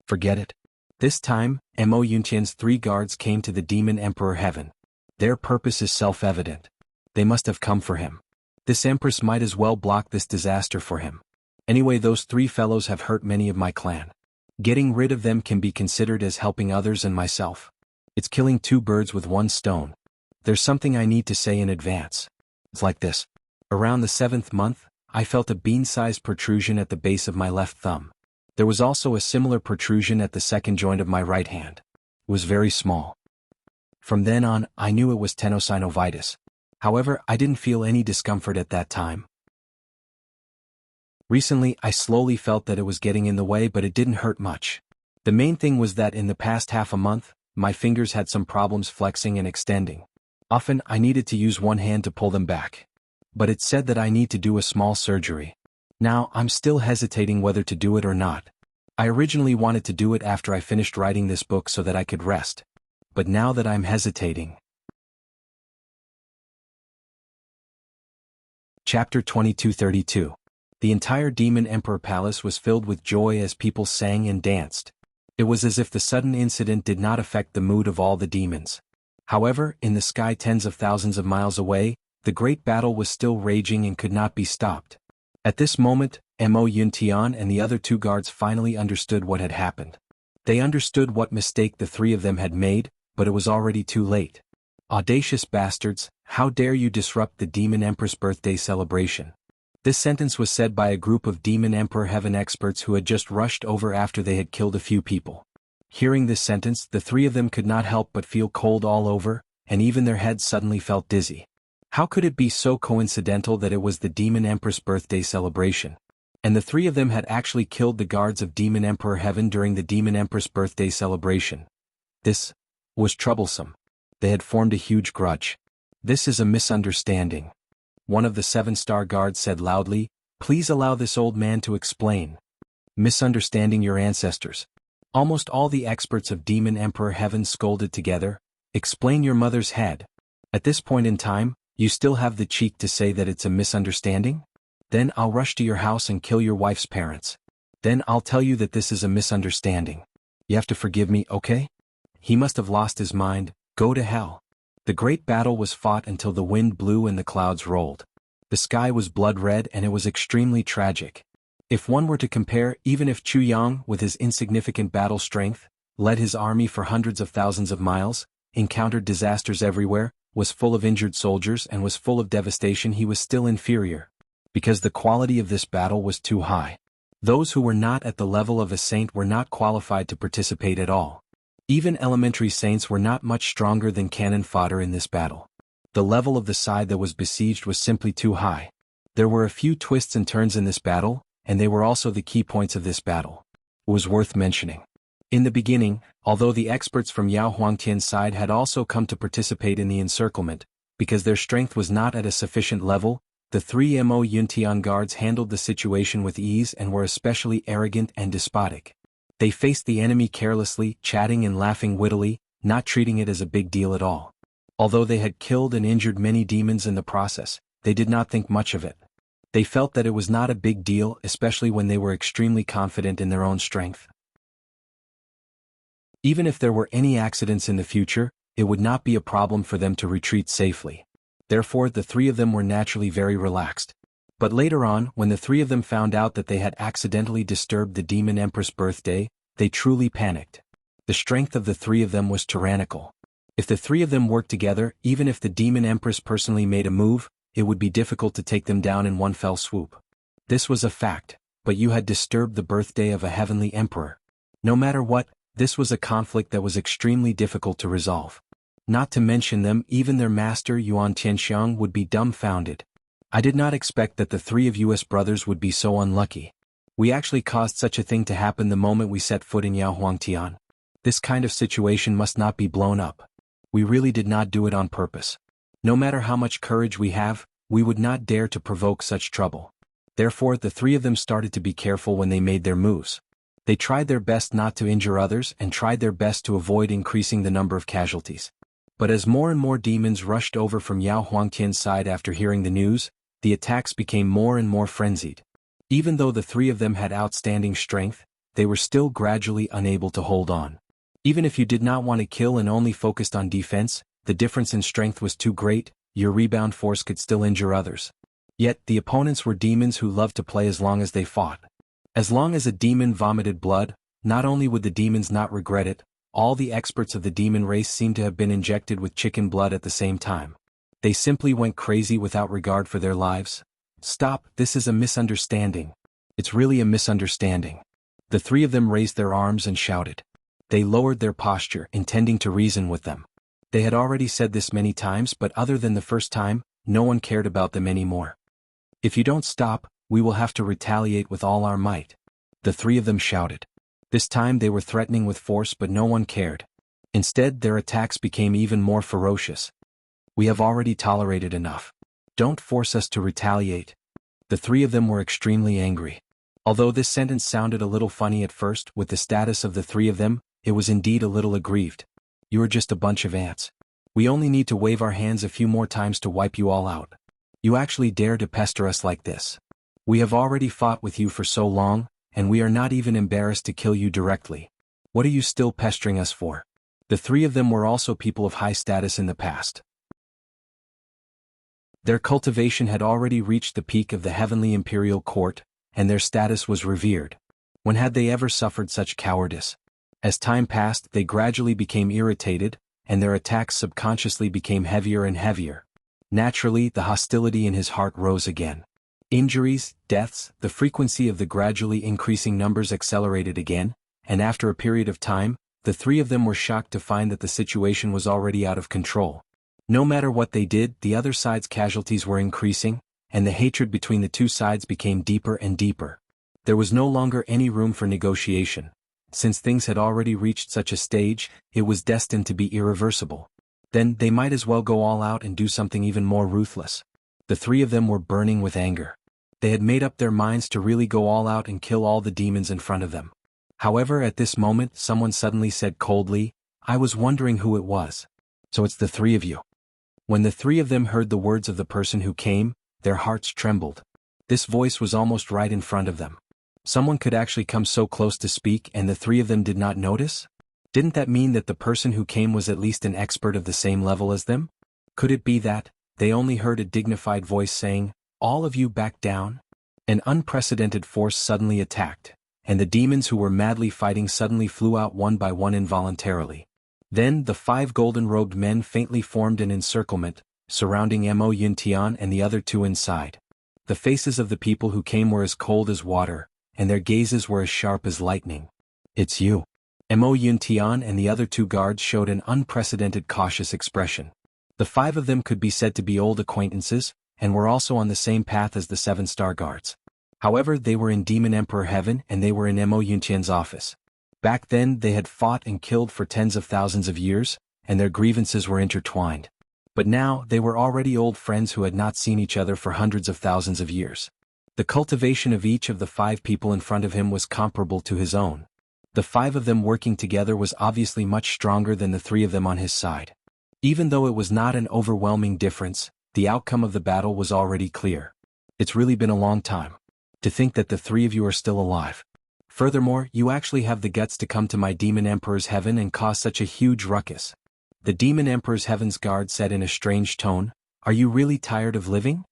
Forget it. This time, Mo Yuntian's 3 guards came to the Demon Emperor Heaven. Their purpose is self-evident. They must have come for him. This empress might as well block this disaster for him. Anyway, those 3 fellows have hurt many of my clan. Getting rid of them can be considered as helping others and myself. It's killing 2 birds with 1 stone. There's something I need to say in advance. It's like this. Around the 7th month, I felt a bean-sized protrusion at the base of my left thumb. There was also a similar protrusion at the 2nd joint of my right hand. It was very small. From then on, I knew it was tenosynovitis. However, I didn't feel any discomfort at that time. Recently, I slowly felt that it was getting in the way, but it didn't hurt much. The main thing was that in the past half a month, my fingers had some problems flexing and extending. Often, I needed to use one hand to pull them back. But it said that I need to do a small surgery. Now, I'm still hesitating whether to do it or not. I originally wanted to do it after I finished writing this book so that I could rest. But now that I'm hesitating. Chapter 2232. The entire Demon Emperor Palace was filled with joy as people sang and danced. It was as if the sudden incident did not affect the mood of all the demons. However, in the sky tens of thousands of miles away, the great battle was still raging and could not be stopped. At this moment, Mo Yuntian and the other 2 guards finally understood what had happened. They understood what mistake the 3 of them had made, but it was already too late. Audacious bastards, how dare you disrupt the Demon Empress birthday celebration? This sentence was said by a group of Demon Emperor Heaven experts who had just rushed over after they had killed a few people. Hearing this sentence, the three of them could not help but feel cold all over, and even their heads suddenly felt dizzy. How could it be so coincidental that it was the Demon Empress birthday celebration? And the three of them had actually killed the guards of Demon Emperor Heaven during the Demon Empress birthday celebration. This was troublesome. They had formed a huge grudge. This is a misunderstanding. One of the 7-star guards said loudly, "Please allow this old man to explain." Misunderstanding your ancestors. Almost all the experts of Demon Emperor Heaven scolded together. Explain your mother's head. At this point in time, you still have the cheek to say that it's a misunderstanding? Then I'll rush to your house and kill your wife's parents. Then I'll tell you that this is a misunderstanding. You have to forgive me, okay? He must have lost his mind. Go to hell. The great battle was fought until the wind blew and the clouds rolled. The sky was blood red and it was extremely tragic. If one were to compare, even if Chu Yang, with his insignificant battle strength, led his army for hundreds of thousands of miles, encountered disasters everywhere, was full of injured soldiers and was full of devastation, he was still inferior. Because the quality of this battle was too high. Those who were not at the level of a saint were not qualified to participate at all. Even elementary saints were not much stronger than cannon fodder in this battle. The level of the side that was besieged was simply too high. There were a few twists and turns in this battle, and they were also the key points of this battle. It was worth mentioning. In the beginning, although the experts from Yao Huangtian's side had also come to participate in the encirclement, because their strength was not at a sufficient level, the 3 Mo Yuntian guards handled the situation with ease and were especially arrogant and despotic. They faced the enemy carelessly, chatting and laughing wittily, not treating it as a big deal at all. Although they had killed and injured many demons in the process, they did not think much of it. They felt that it was not a big deal, especially when they were extremely confident in their own strength. Even if there were any accidents in the future, it would not be a problem for them to retreat safely. Therefore, the three of them were naturally very relaxed. But later on, when the three of them found out that they had accidentally disturbed the Demon Empress birthday, they truly panicked. The strength of the three of them was tyrannical. If the three of them worked together, even if the Demon Empress personally made a move, it would be difficult to take them down in one fell swoop. This was a fact, but you had disturbed the birthday of a heavenly emperor. No matter what, this was a conflict that was extremely difficult to resolve. Not to mention them, even their master Yuan Tianxiang would be dumbfounded. I did not expect that the three of you as brothers would be so unlucky. We actually caused such a thing to happen the moment we set foot in Yao Huangtian. This kind of situation must not be blown up. We really did not do it on purpose. No matter how much courage we have, we would not dare to provoke such trouble. Therefore, the three of them started to be careful when they made their moves. They tried their best not to injure others and tried their best to avoid increasing the number of casualties. But as more and more demons rushed over from Yao Huangtian's side after hearing the news, the attacks became more and more frenzied. Even though the three of them had outstanding strength, they were still gradually unable to hold on. Even if you did not want to kill and only focused on defense, the difference in strength was too great, your rebound force could still injure others. Yet, the opponents were demons who loved to play as long as they fought. As long as a demon vomited blood, not only would the demons not regret it, all the experts of the demon race seemed to have been injected with chicken blood at the same time. They simply went crazy without regard for their lives. Stop, this is a misunderstanding. It's really a misunderstanding. The three of them raised their arms and shouted. They lowered their posture, intending to reason with them. They had already said this many times, but other than the first time, no one cared about them anymore. If you don't stop, we will have to retaliate with all our might. The three of them shouted. This time they were threatening with force, but no one cared. Instead, their attacks became even more ferocious. We have already tolerated enough. Don't force us to retaliate. The three of them were extremely angry. Although this sentence sounded a little funny at first, with the status of the three of them, it was indeed a little aggrieved. You are just a bunch of ants. We only need to wave our hands a few more times to wipe you all out. You actually dare to pester us like this. We have already fought with you for so long, and we are not even embarrassed to kill you directly. What are you still pestering us for? The three of them were also people of high status in the past. Their cultivation had already reached the peak of the heavenly imperial court, and their status was revered. When had they ever suffered such cowardice? As time passed, they gradually became irritated, and their attacks subconsciously became heavier and heavier. Naturally, the hostility in his heart rose again. Injuries, deaths, the frequency of the gradually increasing numbers accelerated again, and after a period of time, the three of them were shocked to find that the situation was already out of control. No matter what they did, the other side's casualties were increasing, and the hatred between the two sides became deeper and deeper. There was no longer any room for negotiation. Since things had already reached such a stage, it was destined to be irreversible. Then they might as well go all out and do something even more ruthless. The three of them were burning with anger. They had made up their minds to really go all out and kill all the demons in front of them. However, at this moment, someone suddenly said coldly, "I was wondering who it was. So it's the three of you." When the three of them heard the words of the person who came, their hearts trembled. This voice was almost right in front of them. Someone could actually come so close to speak and the three of them did not notice? Didn't that mean that the person who came was at least an expert of the same level as them? Could it be that they only heard a dignified voice saying, "All of you back down"? An unprecedented force suddenly attacked, and the demons who were madly fighting suddenly flew out one by one involuntarily. Then the 5 golden-robed men faintly formed an encirclement, surrounding Mo Yuntian and the other two inside. The faces of the people who came were as cold as water, and their gazes were as sharp as lightning. "It's you." Mo Yuntian and the other 2 guards showed an unprecedented cautious expression. The 5 of them could be said to be old acquaintances, and were also on the same path as the 7 star guards. However, they were in Demon Emperor Heaven and they were in Mo Yuntian's office. Back then they had fought and killed for tens of thousands of years, and their grievances were intertwined. But now they were already old friends who had not seen each other for hundreds of thousands of years. The cultivation of each of the 5 people in front of him was comparable to his own. The 5 of them working together was obviously much stronger than the 3 of them on his side. Even though it was not an overwhelming difference, the outcome of the battle was already clear. It's really been a long time. To think that the 3 of you are still alive. Furthermore, you actually have the guts to come to my Demon Emperor's Heaven and cause such a huge ruckus. The Demon Emperor's Heaven's guard said in a strange tone, "Are you really tired of living?"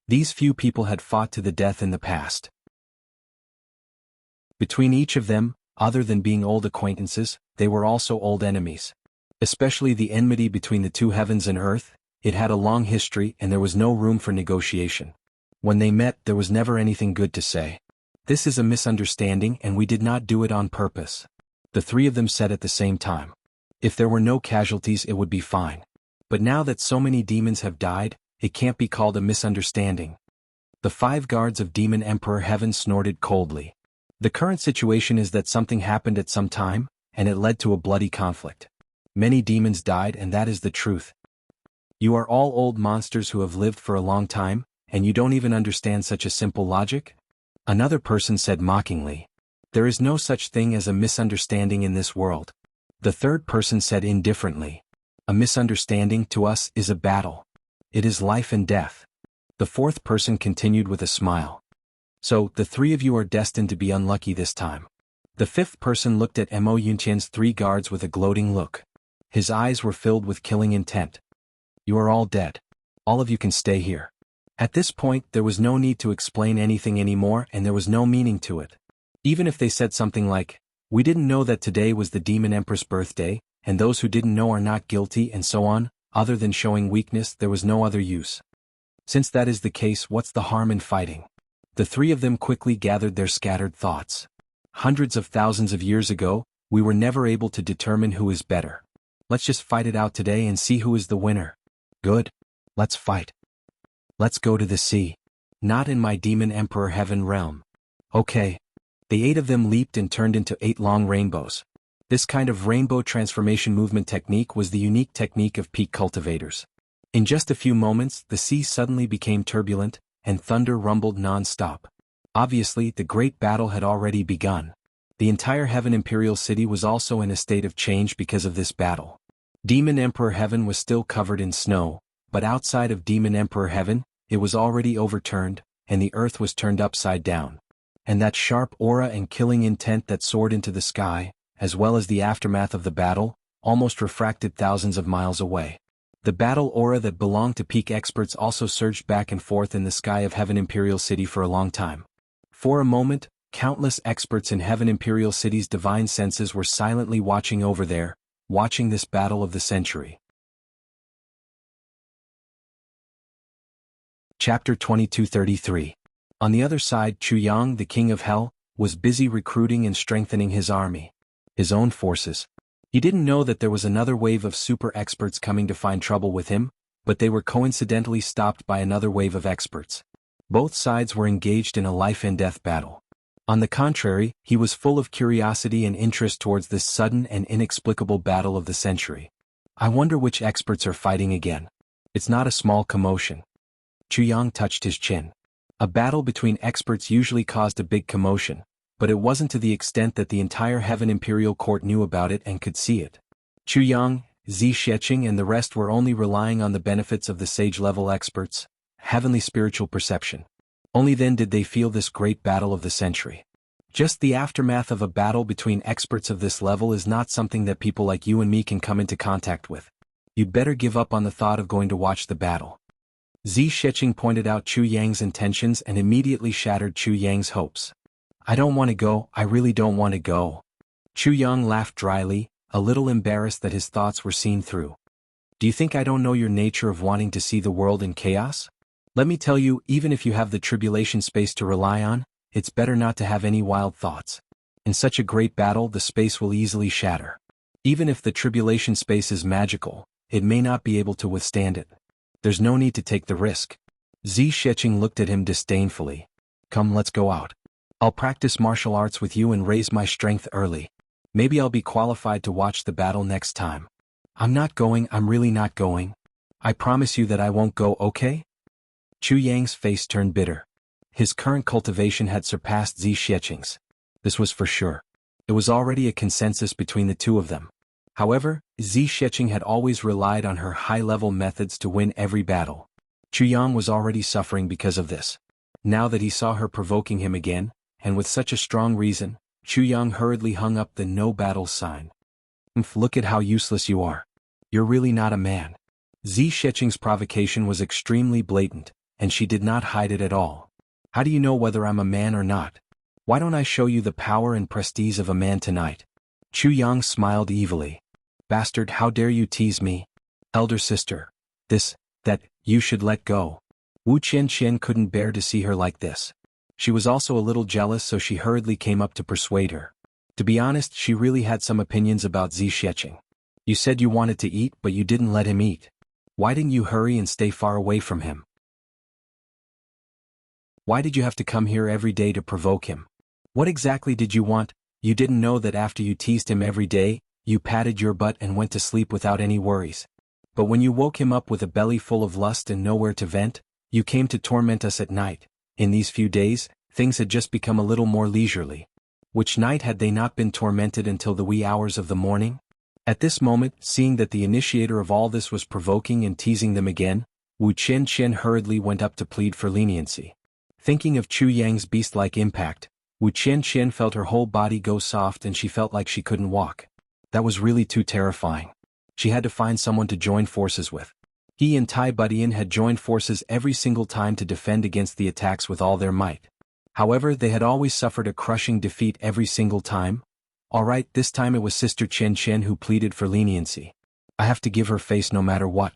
These few people had fought to the death in the past. Between each of them, other than being old acquaintances, they were also old enemies. Especially the enmity between the 2 heavens and earth, it had a long history and there was no room for negotiation. When they met, there was never anything good to say. "This is a misunderstanding and we did not do it on purpose," the 3 of them said at the same time. "If there were no casualties it would be fine. But now that so many demons have died, it can't be called a misunderstanding." The 5 guards of Demon Emperor Heaven snorted coldly. The current situation is that something happened at some time, and it led to a bloody conflict. Many demons died and that is the truth. You are all old monsters who have lived for a long time, and you don't even understand such a simple logic? Another person said mockingly. "There is no such thing as a misunderstanding in this world." The third person said indifferently. "A misunderstanding to us is a battle. It is life and death." The fourth person continued with a smile. "So, the 3 of you are destined to be unlucky this time." The fifth person looked at Mo Yuntian's 3 guards with a gloating look. His eyes were filled with killing intent. "You are all dead. All of you can stay here." At this point, there was no need to explain anything anymore and there was no meaning to it. Even if they said something like, "We didn't know that today was the Demon Empress' birthday, and those who didn't know are not guilty," and so on, other than showing weakness, there was no other use. Since that is the case, what's the harm in fighting? The 3 of them quickly gathered their scattered thoughts. Hundreds of thousands of years ago, we were never able to determine who is better. Let's just fight it out today and see who is the winner. Good. Let's fight. Let's go to the sea. Not in my Demon Emperor Heaven realm. Okay. The 8 of them leaped and turned into 8 long rainbows. This kind of rainbow transformation movement technique was the unique technique of peak cultivators. In just a few moments, the sea suddenly became turbulent, and thunder rumbled non-stop. Obviously, the great battle had already begun. The entire Heaven Imperial City was also in a state of change because of this battle. Demon Emperor Heaven was still covered in snow, but outside of Demon Emperor Heaven, it was already overturned, and the earth was turned upside down. And that sharp aura and killing intent that soared into the sky, as well as the aftermath of the battle, almost refracted thousands of miles away. The battle aura that belonged to peak experts also surged back and forth in the sky of Heaven Imperial City for a long time. For a moment, countless experts in Heaven Imperial City's divine senses were silently watching over there, watching this battle of the century. Chapter 2233. On the other side, Yang, the king of hell, was busy recruiting and strengthening his army. His own forces. He didn't know that there was another wave of super experts coming to find trouble with him, but they were coincidentally stopped by another wave of experts. Both sides were engaged in a life-and-death battle. On the contrary, he was full of curiosity and interest towards this sudden and inexplicable battle of the century. I wonder which experts are fighting again. It's not a small commotion. Yang touched his chin. A battle between experts usually caused a big commotion, but it wasn't to the extent that the entire Heaven Imperial Court knew about it and could see it. Yang, Zi Sheqing and the rest were only relying on the benefits of the sage-level experts, heavenly spiritual perception. Only then did they feel this great battle of the century. Just the aftermath of a battle between experts of this level is not something that people like you and me can come into contact with. You'd better give up on the thought of going to watch the battle. Zi Sheqing pointed out Chu Yang's intentions and immediately shattered Chu Yang's hopes. I don't want to go, I really don't want to go. Chu Yang laughed dryly, a little embarrassed that his thoughts were seen through. Do you think I don't know your nature of wanting to see the world in chaos? Let me tell you, even if you have the tribulation space to rely on, it's better not to have any wild thoughts. In such a great battle, the space will easily shatter. Even if the tribulation space is magical, it may not be able to withstand it. There's no need to take the risk. Zi Sheqing looked at him disdainfully. Come, let's go out. I'll practice martial arts with you and raise my strength early. Maybe I'll be qualified to watch the battle next time. I'm not going, I'm really not going. I promise you that I won't go, okay? Chu Yang's face turned bitter. His current cultivation had surpassed Zi Sheqing's. This was for sure. It was already a consensus between the two of them. However, Zi Sheqing had always relied on her high-level methods to win every battle. Chu Yang was already suffering because of this. Now that he saw her provoking him again, and with such a strong reason, Chu Yang hurriedly hung up the no battle sign. Look at how useless you are. You're really not a man. Zi Sheqing's provocation was extremely blatant, and she did not hide it at all. How do you know whether I'm a man or not? Why don't I show you the power and prestige of a man tonight? Chu Yang smiled evilly. Bastard, how dare you tease me? Elder sister. That, you should let go. Wu Qianqian couldn't bear to see her like this. She was also a little jealous, so she hurriedly came up to persuade her. To be honest, she really had some opinions about Zi Sheqing. You said you wanted to eat, but you didn't let him eat. Why didn't you hurry and stay far away from him? Why did you have to come here every day to provoke him? What exactly did you want? You didn't know that after you teased him every day, you patted your butt and went to sleep without any worries. But when you woke him up with a belly full of lust and nowhere to vent, you came to torment us at night. In these few days, things had just become a little more leisurely. Which night had they not been tormented until the wee hours of the morning? At this moment, seeing that the initiator of all this was provoking and teasing them again, Wu Qianqian hurriedly went up to plead for leniency. Thinking of Chu Yang's beast-like impact, Wu Qianqian felt her whole body go soft and she felt like she couldn't walk. That was really too terrifying. She had to find someone to join forces with. He and Tai Budian had joined forces every single time to defend against the attacks with all their might. However, they had always suffered a crushing defeat every single time. Alright, this time it was Sister Qianqian who pleaded for leniency. I have to give her face no matter what.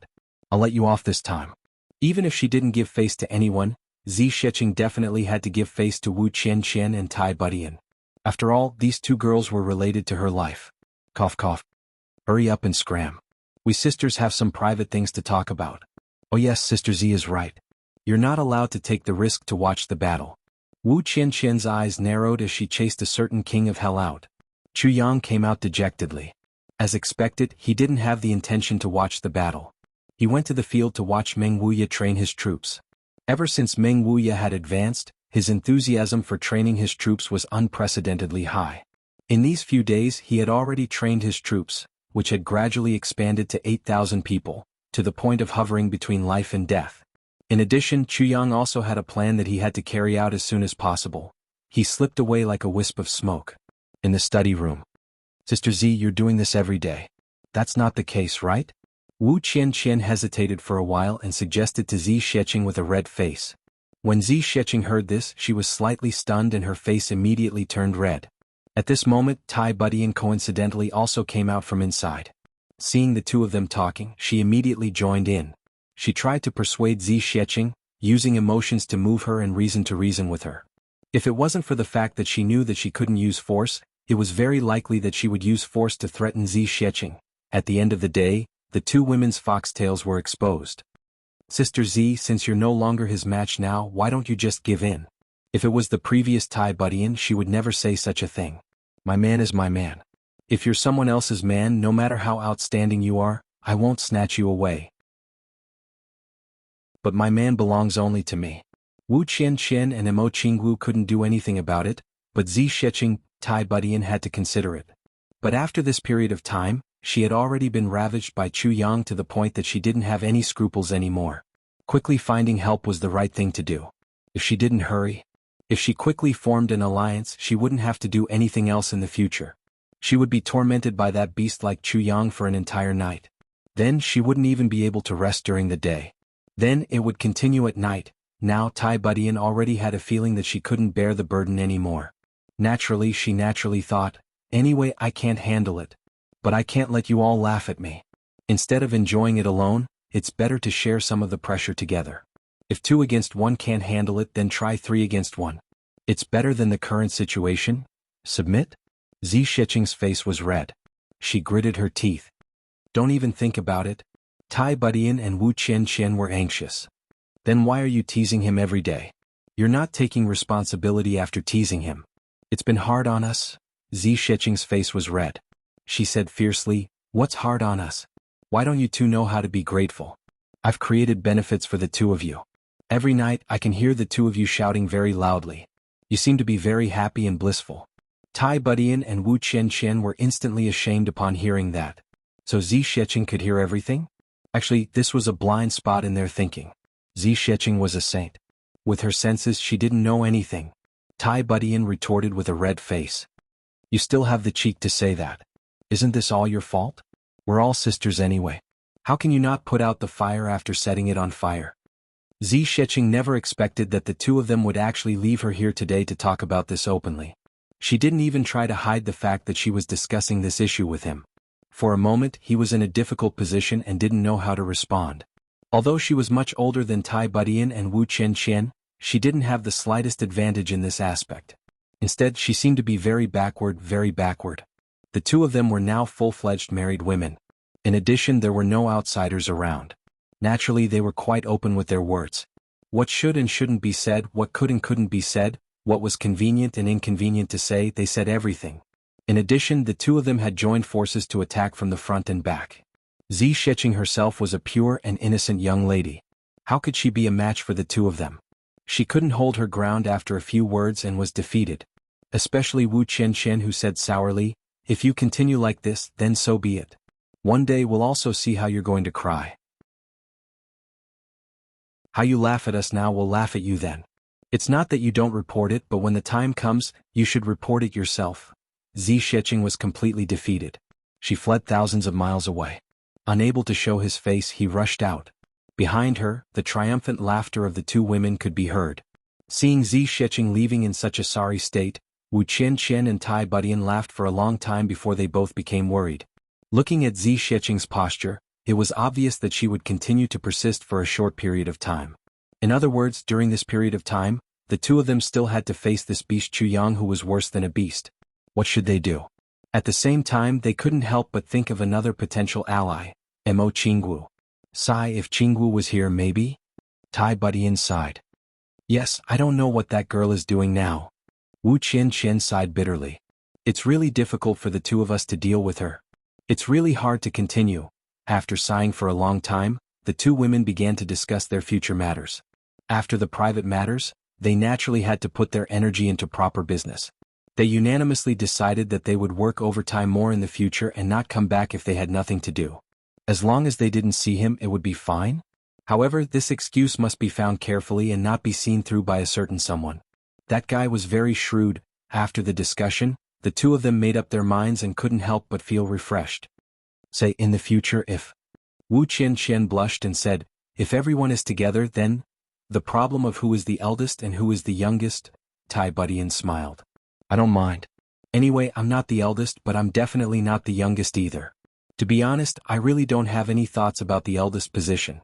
I'll let you off this time. Even if she didn't give face to anyone, Zi Sheqing definitely had to give face to Wu Qianqian and Tai Budian. After all, these two girls were related to her life. Cough cough. Hurry up and scram. We sisters have some private things to talk about. Oh yes, Sister Z is right. You're not allowed to take the risk to watch the battle. Wu Qianqian's eyes narrowed as she chased a certain king of hell out. Chu Yang came out dejectedly. As expected, he didn't have the intention to watch the battle. He went to the field to watch Meng Wuya train his troops. Ever since Meng Wuya had advanced, his enthusiasm for training his troops was unprecedentedly high. In these few days he had already trained his troops, which had gradually expanded to 8,000 people, to the point of hovering between life and death. In addition, Chu Yang also had a plan that he had to carry out as soon as possible. He slipped away like a wisp of smoke. In the study room. Sister Z, you're doing this every day. That's not the case, right? Wu Qianqian hesitated for a while and suggested to Zi Sheqing with a red face. When Zi Sheqing heard this, she was slightly stunned and her face immediately turned red. At this moment, Tai Budian coincidentally also came out from inside. Seeing the two of them talking, she immediately joined in. She tried to persuade Zi Sheqing, using emotions to move her and reason to reason with her. If it wasn't for the fact that she knew that she couldn't use force, it was very likely that she would use force to threaten Zi Sheqing. At the end of the day, the two women's foxtails were exposed. Sister Z, since you're no longer his match now, why don't you just give in? If it was the previous Tai Budian, she would never say such a thing. My man is my man. If you're someone else's man, no matter how outstanding you are, I won't snatch you away. But my man belongs only to me. Wu Qianqian and Mo Qingwu couldn't do anything about it, but Zi Sheqing, Tai Budian had to consider it. But after this period of time, she had already been ravaged by Chu Yang to the point that she didn't have any scruples anymore. Quickly finding help was the right thing to do. If she didn't hurry, if she quickly formed an alliance, she wouldn't have to do anything else in the future. She would be tormented by that beast like Chu Yang for an entire night. Then she wouldn't even be able to rest during the day. Then it would continue at night. Now Tai Budian already had a feeling that she couldn't bear the burden anymore. She naturally thought, anyway, I can't handle it. But I can't let you all laugh at me. Instead of enjoying it alone, it's better to share some of the pressure together. If 2 against 1 can't handle it, then try 3 against 1. It's better than the current situation. Submit? Zi Sheqing's face was red. She gritted her teeth. Don't even think about it. Tai Budian and Wu Qianqian were anxious. Then why are you teasing him every day? You're not taking responsibility after teasing him. It's been hard on us. Zi Sheqing's face was red. She said fiercely, what's hard on us? Why don't you two know how to be grateful? I've created benefits for the two of you. Every night I can hear the two of you shouting very loudly. You seem to be very happy and blissful. Tai Budian and Wu Qianqian were instantly ashamed upon hearing that. So Zi Sheqing could hear everything? Actually, this was a blind spot in their thinking. Zi Sheqing was a saint. With her senses she didn't know anything. Tai Budian retorted with a red face. You still have the cheek to say that. Isn't this all your fault? We're all sisters anyway. How can you not put out the fire after setting it on fire? Zi Sheqing never expected that the two of them would actually leave her here today to talk about this openly. She didn't even try to hide the fact that she was discussing this issue with him. For a moment he was in a difficult position and didn't know how to respond. Although she was much older than Tai Budian and Wu Qianqian, she didn't have the slightest advantage in this aspect. Instead, she seemed to be very backward, very backward. The two of them were now full-fledged married women. In addition, there were no outsiders around. Naturally, they were quite open with their words. What should and shouldn't be said, what could and couldn't be said, what was convenient and inconvenient to say, they said everything. In addition, the two of them had joined forces to attack from the front and back. Zi Sheqing herself was a pure and innocent young lady. How could she be a match for the two of them? She couldn't hold her ground after a few words and was defeated. Especially Wu Qianqian, who said sourly, if you continue like this, then so be it. One day we'll also see how you're going to cry. How you laugh at us now, we'll laugh at you then. It's not that you don't report it, but when the time comes, you should report it yourself. Zi Sheqing was completely defeated. She fled thousands of miles away. Unable to show his face, he rushed out. Behind her, the triumphant laughter of the two women could be heard. Seeing Zi Sheqing leaving in such a sorry state, Wu Qianqian and Tai Budian laughed for a long time before they both became worried. Looking at Zi Sheqing's posture, it was obvious that she would continue to persist for a short period of time. In other words, during this period of time, the two of them still had to face this beast Chu Yang, who was worse than a beast. What should they do? At the same time, they couldn't help but think of another potential ally, Mo Qingwu. Sigh, if Qingwu was here maybe? Tai Budian sighed. Yes, I don't know what that girl is doing now. Wu Qianqian sighed bitterly. It's really difficult for the two of us to deal with her. It's really hard to continue. After sighing for a long time, the two women began to discuss their future matters. After the private matters, they naturally had to put their energy into proper business. They unanimously decided that they would work overtime more in the future and not come back if they had nothing to do. As long as they didn't see him, it would be fine. However, this excuse must be found carefully and not be seen through by a certain someone. That guy was very shrewd. After the discussion, the two of them made up their minds and couldn't help but feel refreshed. Say, in the future, if... Wu Qianqian blushed and said, if everyone is together, then... The problem of who is the eldest and who is the youngest? Tai Budian smiled. I don't mind. Anyway, I'm not the eldest, but I'm definitely not the youngest either. To be honest, I really don't have any thoughts about the eldest position.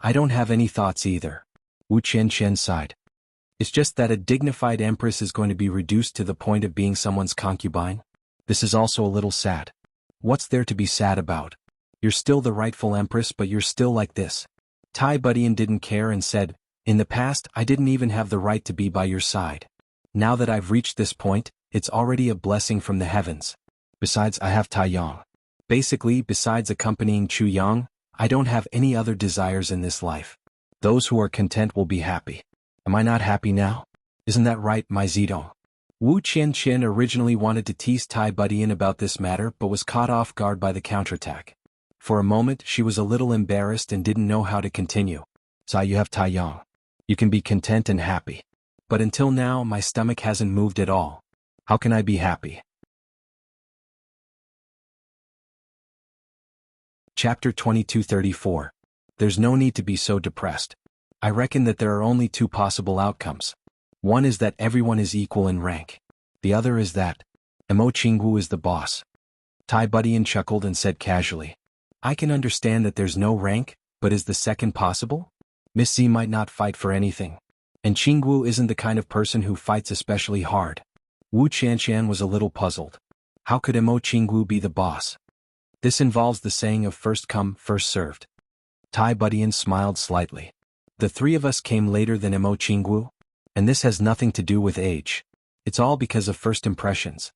I don't have any thoughts either. Wu Qianqian sighed. It's just that a dignified empress is going to be reduced to the point of being someone's concubine. This is also a little sad. What's there to be sad about? You're still the rightful empress, but you're still like this. Tai Budian didn't care and said, in the past I didn't even have the right to be by your side. Now that I've reached this point, it's already a blessing from the heavens. Besides, I have Tai Yang. Basically, besides accompanying Chu Yang, I don't have any other desires in this life. Those who are content will be happy. Am I not happy now? Isn't that right, my Zidong? Wu Qianqian originally wanted to tease Tai Budian about this matter but was caught off guard by the counterattack. For a moment she was a little embarrassed and didn't know how to continue. So you have Tai Yang. You can be content and happy. But until now my stomach hasn't moved at all. How can I be happy? Chapter 2234. There's no need to be so depressed. I reckon that there are only two possible outcomes. One is that everyone is equal in rank. The other is that Mo Qingwu is the boss. Tai Budian chuckled and said casually, I can understand that there's no rank, but is the second possible? Miss Z might not fight for anything. And Qingwu isn't the kind of person who fights especially hard. Wu Qianqian was a little puzzled. How could Mo Qingwu be the boss? This involves the saying of first come, first served. Tai Budian smiled slightly. The three of us came later than Mo Qingwu, and this has nothing to do with age. It's all because of first impressions.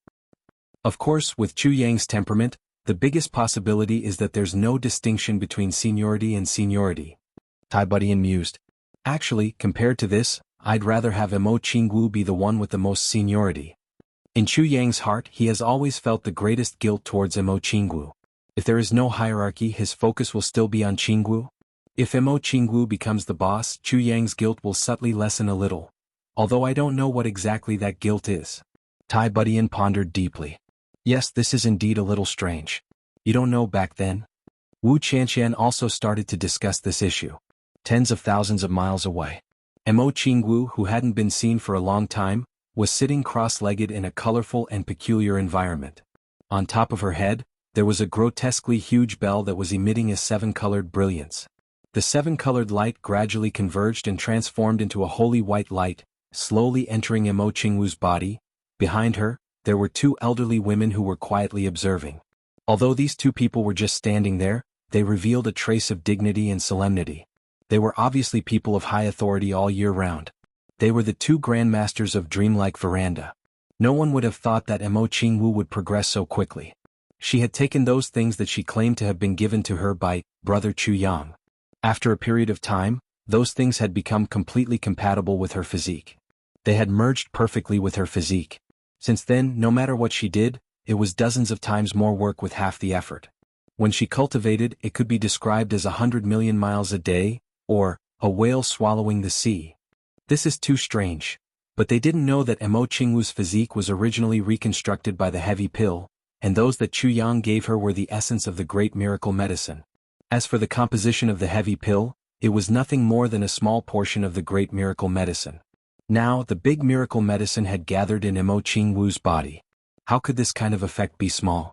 Of course, with Chu Yang's temperament, the biggest possibility is that there's no distinction between seniority and seniority. Tai Budian mused. Actually, compared to this, I'd rather have Mo Qingwu be the one with the most seniority. In Chu Yang's heart, he has always felt the greatest guilt towards Mo Qingwu. If there is no hierarchy, his focus will still be on Qingwu. If Mo Qingwu becomes the boss, Chu Yang's guilt will subtly lessen a little. Although I don't know what exactly that guilt is. Tai Budian pondered deeply. Yes, this is indeed a little strange. You don't know back then? Wu Qianqian also started to discuss this issue. Tens of thousands of miles away. Mo Qingwu, who hadn't been seen for a long time, was sitting cross-legged in a colorful and peculiar environment. On top of her head, there was a grotesquely huge bell that was emitting a seven-colored brilliance. The seven-colored light gradually converged and transformed into a holy white light, slowly entering Mo Qingwu's body. Behind her, there were two elderly women who were quietly observing. Although these two people were just standing there, they revealed a trace of dignity and solemnity. They were obviously people of high authority all year round. They were the two grandmasters of dreamlike veranda. No one would have thought that Mo Qingwu would progress so quickly. She had taken those things that she claimed to have been given to her by brother Chu Yang. After a period of time, those things had become completely compatible with her physique. They had merged perfectly with her physique. Since then, no matter what she did, it was dozens of times more work with half the effort. When she cultivated, it could be described as 100 million miles a day, or a whale swallowing the sea. This is too strange. But they didn't know that Mo Qingwu's physique was originally reconstructed by the heavy pill, and those that Chu Yang gave her were the essence of the great miracle medicine. As for the composition of the heavy pill, it was nothing more than a small portion of the great miracle medicine. Now, the big miracle medicine had gathered in Mo Qingwu's body. How could this kind of effect be small?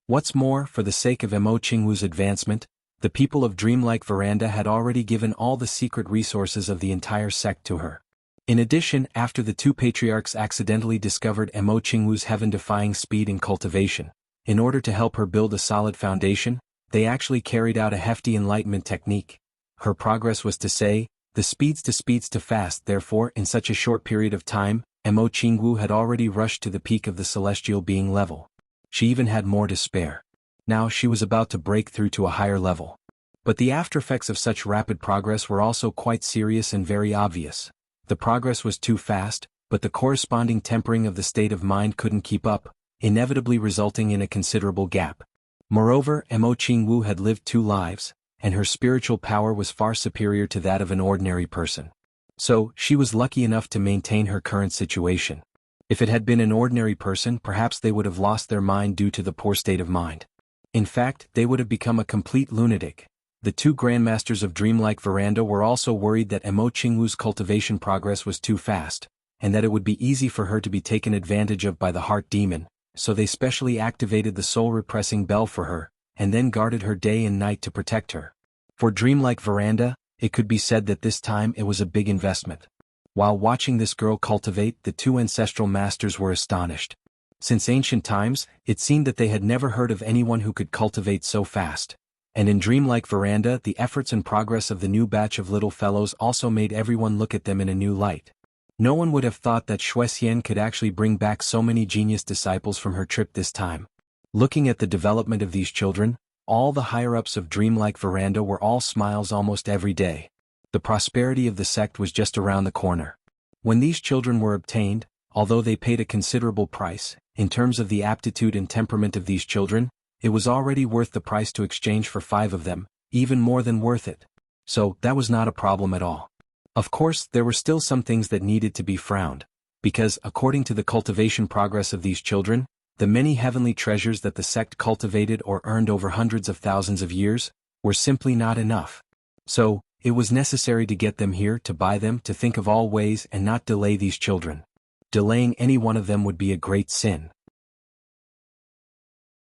What's more, for the sake of Mo Qingwu's advancement, the people of Dreamlike Veranda had already given all the secret resources of the entire sect to her. In addition, after the two patriarchs accidentally discovered Mo Qingwu's heaven-defying speed in cultivation, in order to help her build a solid foundation, they actually carried out a hefty enlightenment technique. Her progress was to say, the speeds to fast. Therefore, in such a short period of time, Mo Qingwu had already rushed to the peak of the celestial being level. She even had more to spare. Now she was about to break through to a higher level. But the aftereffects of such rapid progress were also quite serious and very obvious. The progress was too fast, but the corresponding tempering of the state of mind couldn't keep up, inevitably resulting in a considerable gap. Moreover, Mo Qingwu had lived two lives, and her spiritual power was far superior to that of an ordinary person. So, she was lucky enough to maintain her current situation. If it had been an ordinary person, perhaps they would have lost their mind due to the poor state of mind. In fact, they would have become a complete lunatic. The two grandmasters of Dreamlike Veranda were also worried that Mo Qingwu's cultivation progress was too fast, and that it would be easy for her to be taken advantage of by the heart demon, so they specially activated the soul-repressing bell for her, and then guarded her day and night to protect her. For Dreamlike Veranda, it could be said that this time it was a big investment. While watching this girl cultivate, the two ancestral masters were astonished. Since ancient times, it seemed that they had never heard of anyone who could cultivate so fast. And in Dreamlike Veranda, the efforts and progress of the new batch of little fellows also made everyone look at them in a new light. No one would have thought that Shuexian could actually bring back so many genius disciples from her trip this time. Looking at the development of these children, all the higher-ups of Dreamlike Veranda were all smiles almost every day. The prosperity of the sect was just around the corner. When these children were obtained, although they paid a considerable price, in terms of the aptitude and temperament of these children, it was already worth the price to exchange for 5 of them, even more than worth it. So, that was not a problem at all. Of course, there were still some things that needed to be frowned, because, according to the cultivation progress of these children, the many heavenly treasures that the sect cultivated or earned over hundreds of thousands of years, were simply not enough. So, it was necessary to get them here, to buy them, to think of all ways and not delay these children. Delaying any one of them would be a great sin.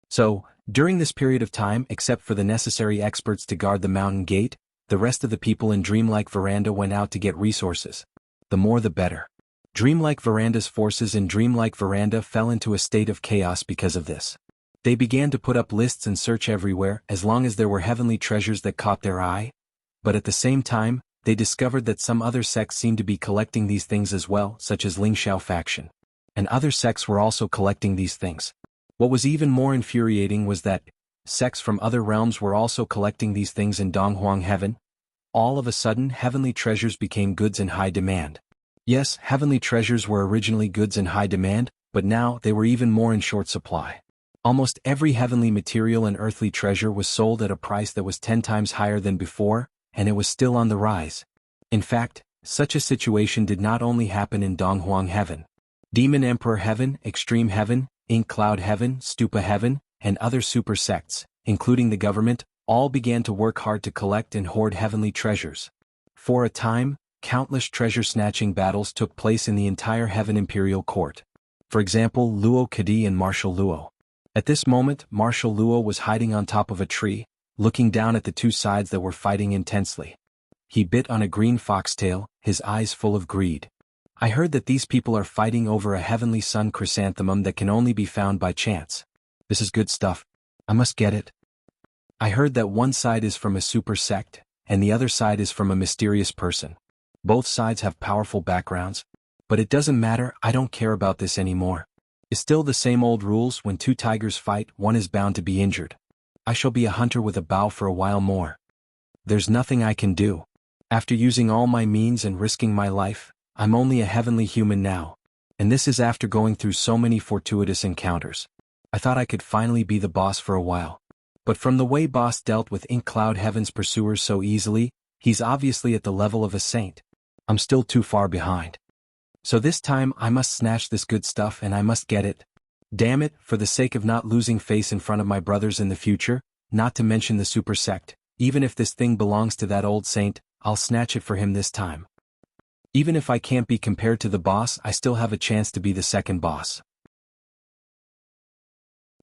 So, during this period of time, except for the necessary experts to guard the mountain gate, the rest of the people in Dreamlike Veranda went out to get resources. The more the better. Dreamlike Veranda's forces in Dreamlike Veranda fell into a state of chaos because of this. They began to put up lists and search everywhere, as long as there were heavenly treasures that caught their eye. But at the same time, they discovered that some other sects seemed to be collecting these things as well, such as Lingxiao faction. And other sects were also collecting these things. What was even more infuriating was that sects from other realms were also collecting these things in Donghuang Heaven. All of a sudden, heavenly treasures became goods in high demand. Yes, heavenly treasures were originally goods in high demand, but now they were even more in short supply. Almost every heavenly material and earthly treasure was sold at a price that was 10 times higher than before, and it was still on the rise. In fact, such a situation did not only happen in Donghuang Heaven. Demon Emperor Heaven, Extreme Heaven, Ink Cloud Heaven, Stupa Heaven, and other super sects, including the government, all began to work hard to collect and hoard heavenly treasures. For a time, countless treasure-snatching battles took place in the entire Heaven Imperial Court. For example, Luo Kadi and Marshal Luo. At this moment, Marshal Luo was hiding on top of a tree, looking down at the two sides that were fighting intensely. He bit on a green foxtail, his eyes full of greed. I heard that these people are fighting over a heavenly sun chrysanthemum that can only be found by chance. This is good stuff. I must get it. I heard that one side is from a super sect, and the other side is from a mysterious person. Both sides have powerful backgrounds. But it doesn't matter, I don't care about this anymore. It's still the same old rules: when two tigers fight, one is bound to be injured. I shall be a hunter with a bow for a while more. There's nothing I can do. After using all my means and risking my life, I'm only a heavenly human now. And this is after going through so many fortuitous encounters. I thought I could finally be the boss for a while. But from the way boss dealt with Ink Cloud Heaven's pursuers so easily, he's obviously at the level of a saint. I'm still too far behind. So this time I must snatch this good stuff and I must get it. Damn it, for the sake of not losing face in front of my brothers in the future, not to mention the super sect, even if this thing belongs to that old saint, I'll snatch it for him this time. Even if I can't be compared to the boss, I still have a chance to be the second boss.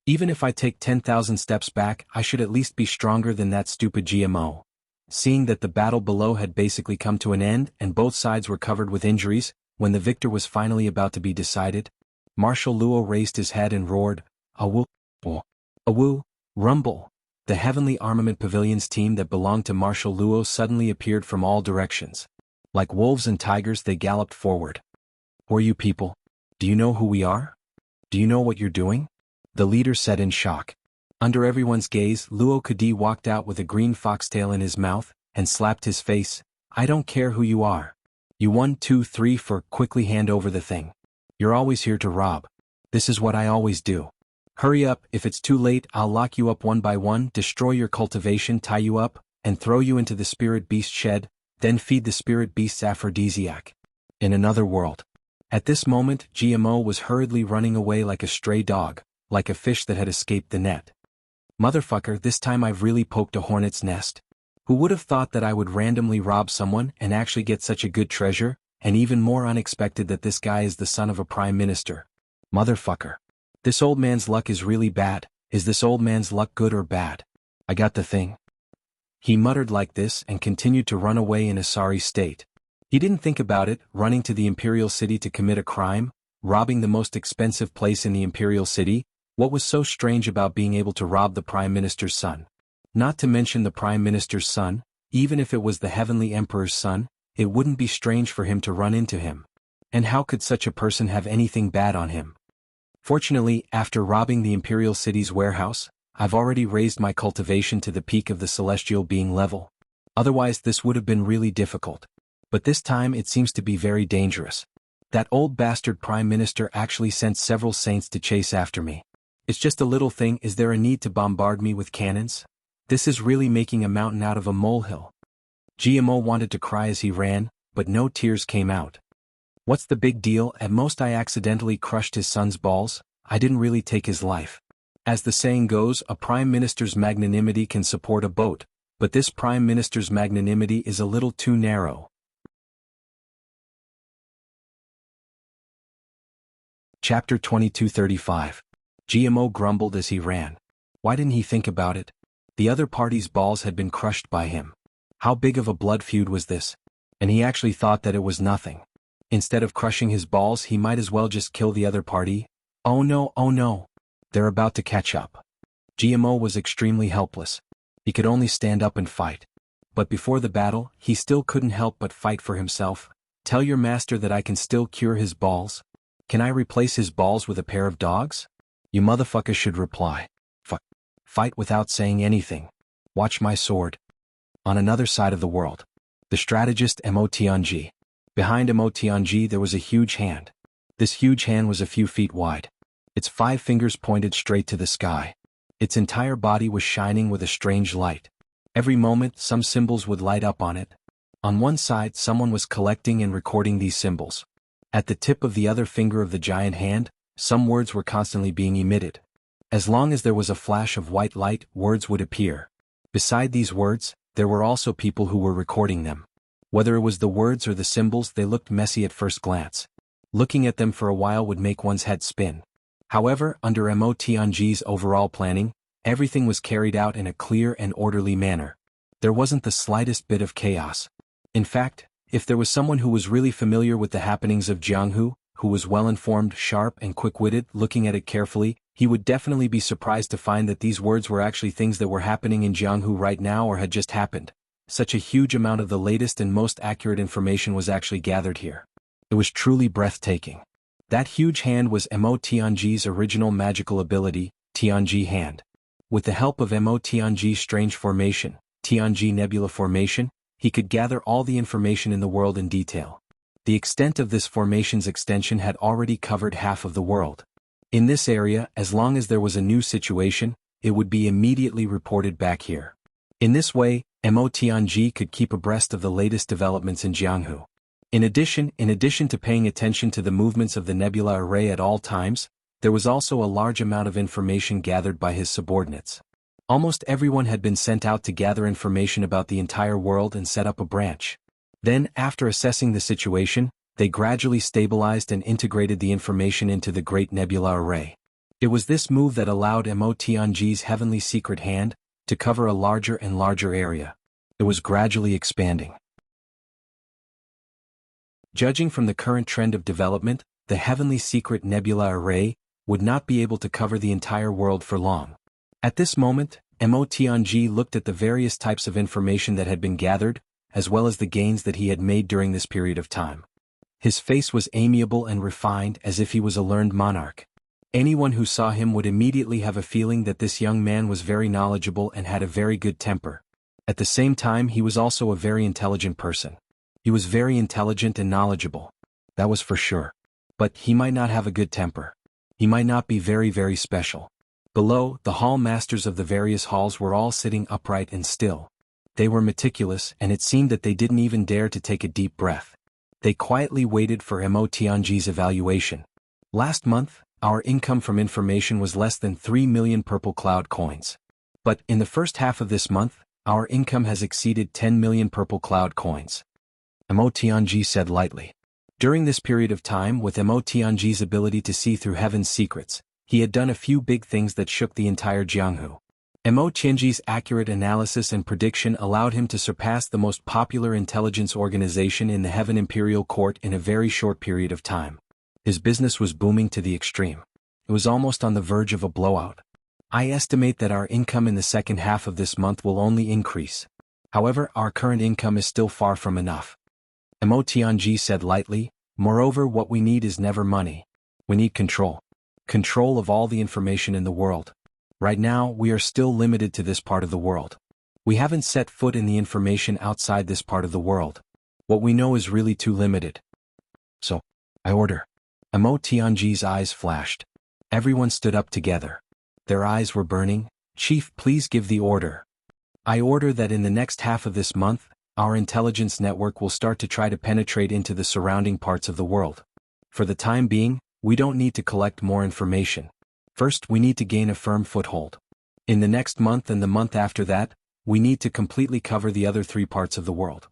Even if I take 10,000 steps back, I should at least be stronger than that stupid GMO. Seeing that the battle below had basically come to an end and both sides were covered with injuries, when the victor was finally about to be decided, Marshal Luo raised his head and roared, "Awu! Awu! Rumble!" The Heavenly Armament Pavilion's team that belonged to Marshal Luo suddenly appeared from all directions. Like wolves and tigers, they galloped forward. "Who are you people? Do you know who we are? Do you know what you're doing?" The leader said in shock. Under everyone's gaze, Luo Kadi walked out with a green foxtail in his mouth, and slapped his face. "I don't care who you are. You 1, 2, 3, 4, quickly hand over the thing. You're always here to rob. This is what I always do. Hurry up, if it's too late I'll lock you up one by one, destroy your cultivation, tie you up, and throw you into the spirit beast shed, then feed the spirit beast's aphrodisiac. In another world." At this moment, GMO was hurriedly running away like a stray dog, like a fish that had escaped the net. Motherfucker, this time I've really poked a hornet's nest. Who would have thought that I would randomly rob someone and actually get such a good treasure, and even more unexpected that this guy is the son of a prime minister. Motherfucker. This old man's luck is really bad. Is this old man's luck good or bad? I got the thing. He muttered like this and continued to run away in a sorry state. He didn't think about it, running to the imperial city to commit a crime, robbing the most expensive place in the imperial city. What was so strange about being able to rob the prime minister's son? Not to mention the prime minister's son, even if it was the heavenly emperor's son, it wouldn't be strange for him to run into him. And how could such a person have anything bad on him? Fortunately, after robbing the imperial city's warehouse, I've already raised my cultivation to the peak of the celestial being level. Otherwise this would have been really difficult. But this time it seems to be very dangerous. That old bastard prime minister actually sent several saints to chase after me. It's just a little thing. Is there a need to bombard me with cannons? This is really making a mountain out of a molehill. GMO wanted to cry as he ran, but no tears came out. What's the big deal? At most I accidentally crushed his son's balls. I didn't really take his life. As the saying goes, a prime minister's magnanimity can support a boat, but this prime minister's magnanimity is a little too narrow. Chapter 2235. GMO grumbled as he ran. Why didn't he think about it? The other party's balls had been crushed by him. How big of a blood feud was this? And he actually thought that it was nothing. Instead of crushing his balls, he might as well just kill the other party. Oh no, oh no. They're about to catch up. GMO was extremely helpless. He could only stand up and fight. But before the battle, he still couldn't help but fight for himself. Tell your master that I can still cure his balls. Can I replace his balls with a pair of dogs? You motherfuckers should reply. Fight without saying anything. Watch my sword. On another side of the world. The strategist Motianji. Behind Motianji there was a huge hand. This huge hand was a few feet wide. Its 5 fingers pointed straight to the sky. Its entire body was shining with a strange light. Every moment some symbols would light up on it. On one side someone was collecting and recording these symbols. At the tip of the other finger of the giant hand, some words were constantly being emitted. As long as there was a flash of white light, words would appear. Beside these words, there were also people who were recording them. Whether it was the words or the symbols, they looked messy at first glance. Looking at them for a while would make one's head spin. However, under Motianji's overall planning, everything was carried out in a clear and orderly manner. There wasn't the slightest bit of chaos. In fact, if there was someone who was really familiar with the happenings of Jianghu, who was well-informed, sharp, and quick-witted, looking at it carefully, he would definitely be surprised to find that these words were actually things that were happening in Jianghu right now or had just happened. Such a huge amount of the latest and most accurate information was actually gathered here. It was truly breathtaking. That huge hand was Motianji's original magical ability, Tianji Hand. With the help of Motianji's strange formation, Tianji Nebula Formation, he could gather all the information in the world in detail. The extent of this formation's extension had already covered half of the world. In this area, as long as there was a new situation, it would be immediately reported back here. In this way, Motianji could keep abreast of the latest developments in Jianghu. In addition to paying attention to the movements of the nebula array at all times, there was also a large amount of information gathered by his subordinates. Almost everyone had been sent out to gather information about the entire world and set up a branch. Then, after assessing the situation, they gradually stabilized and integrated the information into the Great Nebula Array. It was this move that allowed Motianji's heavenly secret hand to cover a larger and larger area. It was gradually expanding. Judging from the current trend of development, the heavenly secret nebula array would not be able to cover the entire world for long. At this moment, Motianji looked at the various types of information that had been gathered, as well as the gains that he had made during this period of time. His face was amiable and refined, as if he was a learned monarch. Anyone who saw him would immediately have a feeling that this young man was very knowledgeable and had a very good temper. At the same time, he was also a very intelligent person. He was very intelligent and knowledgeable. That was for sure. But he might not have a good temper. He might not be very, very special. Below, the hall masters of the various halls were all sitting upright and still. They were meticulous, and it seemed that they didn't even dare to take a deep breath. They quietly waited for Motianji's evaluation. Last month, our income from information was less than 3 million purple cloud coins. But, in the first half of this month, our income has exceeded 10 million purple cloud coins. Motianji said lightly. During this period of time, with Motianji's ability to see through heaven's secrets, He had done a few big things that shook the entire Jianghu. Mo Tianji's accurate analysis and prediction allowed him to surpass the most popular intelligence organization in the Heaven Imperial Court in a very short period of time. His business was booming to the extreme. It was almost on the verge of a blowout. I estimate that our income in the second half of this month will only increase. However, our current income is still far from enough. Mo Tianji said lightly, moreover, what we need is never money. We need control. Control of all the information in the world. Right now, we are still limited to this part of the world. We haven't set foot in the information outside this part of the world. What we know is really too limited. So, I order. Mo Tianji's eyes flashed. Everyone stood up together. Their eyes were burning. Chief, please give the order. I order that in the next half of this month, our intelligence network will start to try to penetrate into the surrounding parts of the world. For the time being, we don't need to collect more information. First, we need to gain a firm foothold. In the next month and the month after that, we need to completely cover the other 3 parts of the world.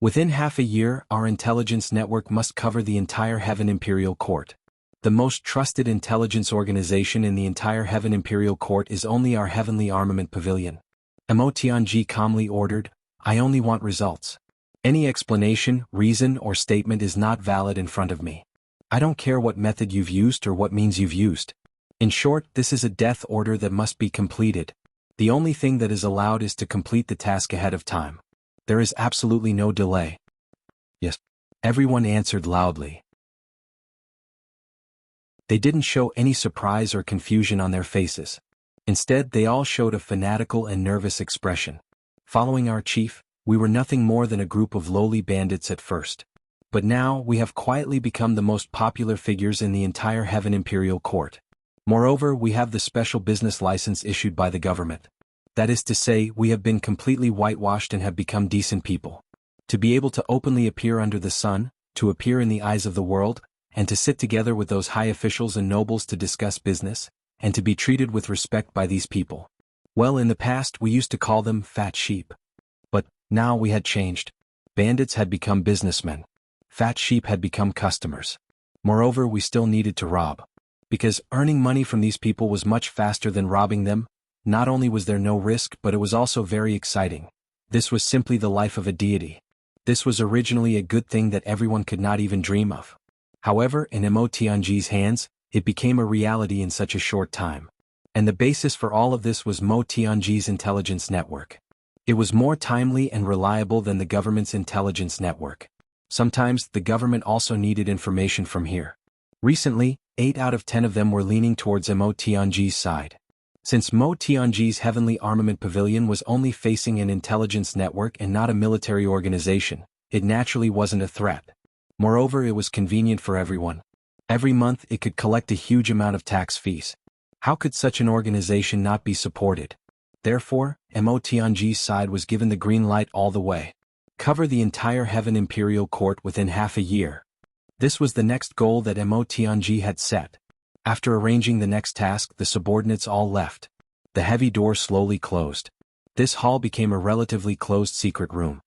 Within half a year, our intelligence network must cover the entire Heaven Imperial Court. The most trusted intelligence organization in the entire Heaven Imperial Court is only our Heavenly Armament Pavilion. Mo Tianji calmly ordered, I only want results. Any explanation, reason, or statement is not valid in front of me. I don't care what method you've used or what means you've used. In short, this is a death order that must be completed. The only thing that is allowed is to complete the task ahead of time. There is absolutely no delay. Yes. Everyone answered loudly. They didn't show any surprise or confusion on their faces. Instead, they all showed a fanatical and nervous expression. Following our chief, we were nothing more than a group of lowly bandits at first. But now, we have quietly become the most popular figures in the entire Heaven Imperial Court. Moreover, we have the special business license issued by the government. That is to say, we have been completely whitewashed and have become decent people. To be able to openly appear under the sun, to appear in the eyes of the world, and to sit together with those high officials and nobles to discuss business, and to be treated with respect by these people. Well, in the past we used to call them fat sheep. But now we had changed. Bandits had become businessmen. Fat sheep had become customers. Moreover, we still needed to rob. Because earning money from these people was much faster than robbing them. Not only was there no risk, but it was also very exciting. This was simply the life of a deity. This was originally a good thing that everyone could not even dream of. However, in Mo Tianji's hands, it became a reality in such a short time. And the basis for all of this was Mo Tianji's intelligence network. It was more timely and reliable than the government's intelligence network. Sometimes, the government also needed information from here. Recently, 8 out of 10 of them were leaning towards Mo Tianji's side. Since Mo Tianji's Heavenly Armament Pavilion was only facing an intelligence network and not a military organization, it naturally wasn't a threat. Moreover, it was convenient for everyone. Every month it could collect a huge amount of tax fees. How could such an organization not be supported? Therefore, Mo Tianji's side was given the green light all the way. Cover the entire Heaven Imperial Court within half a year. This was the next goal that Mo Tianji had set. After arranging the next task, the subordinates all left. The heavy door slowly closed. This hall became a relatively closed secret room.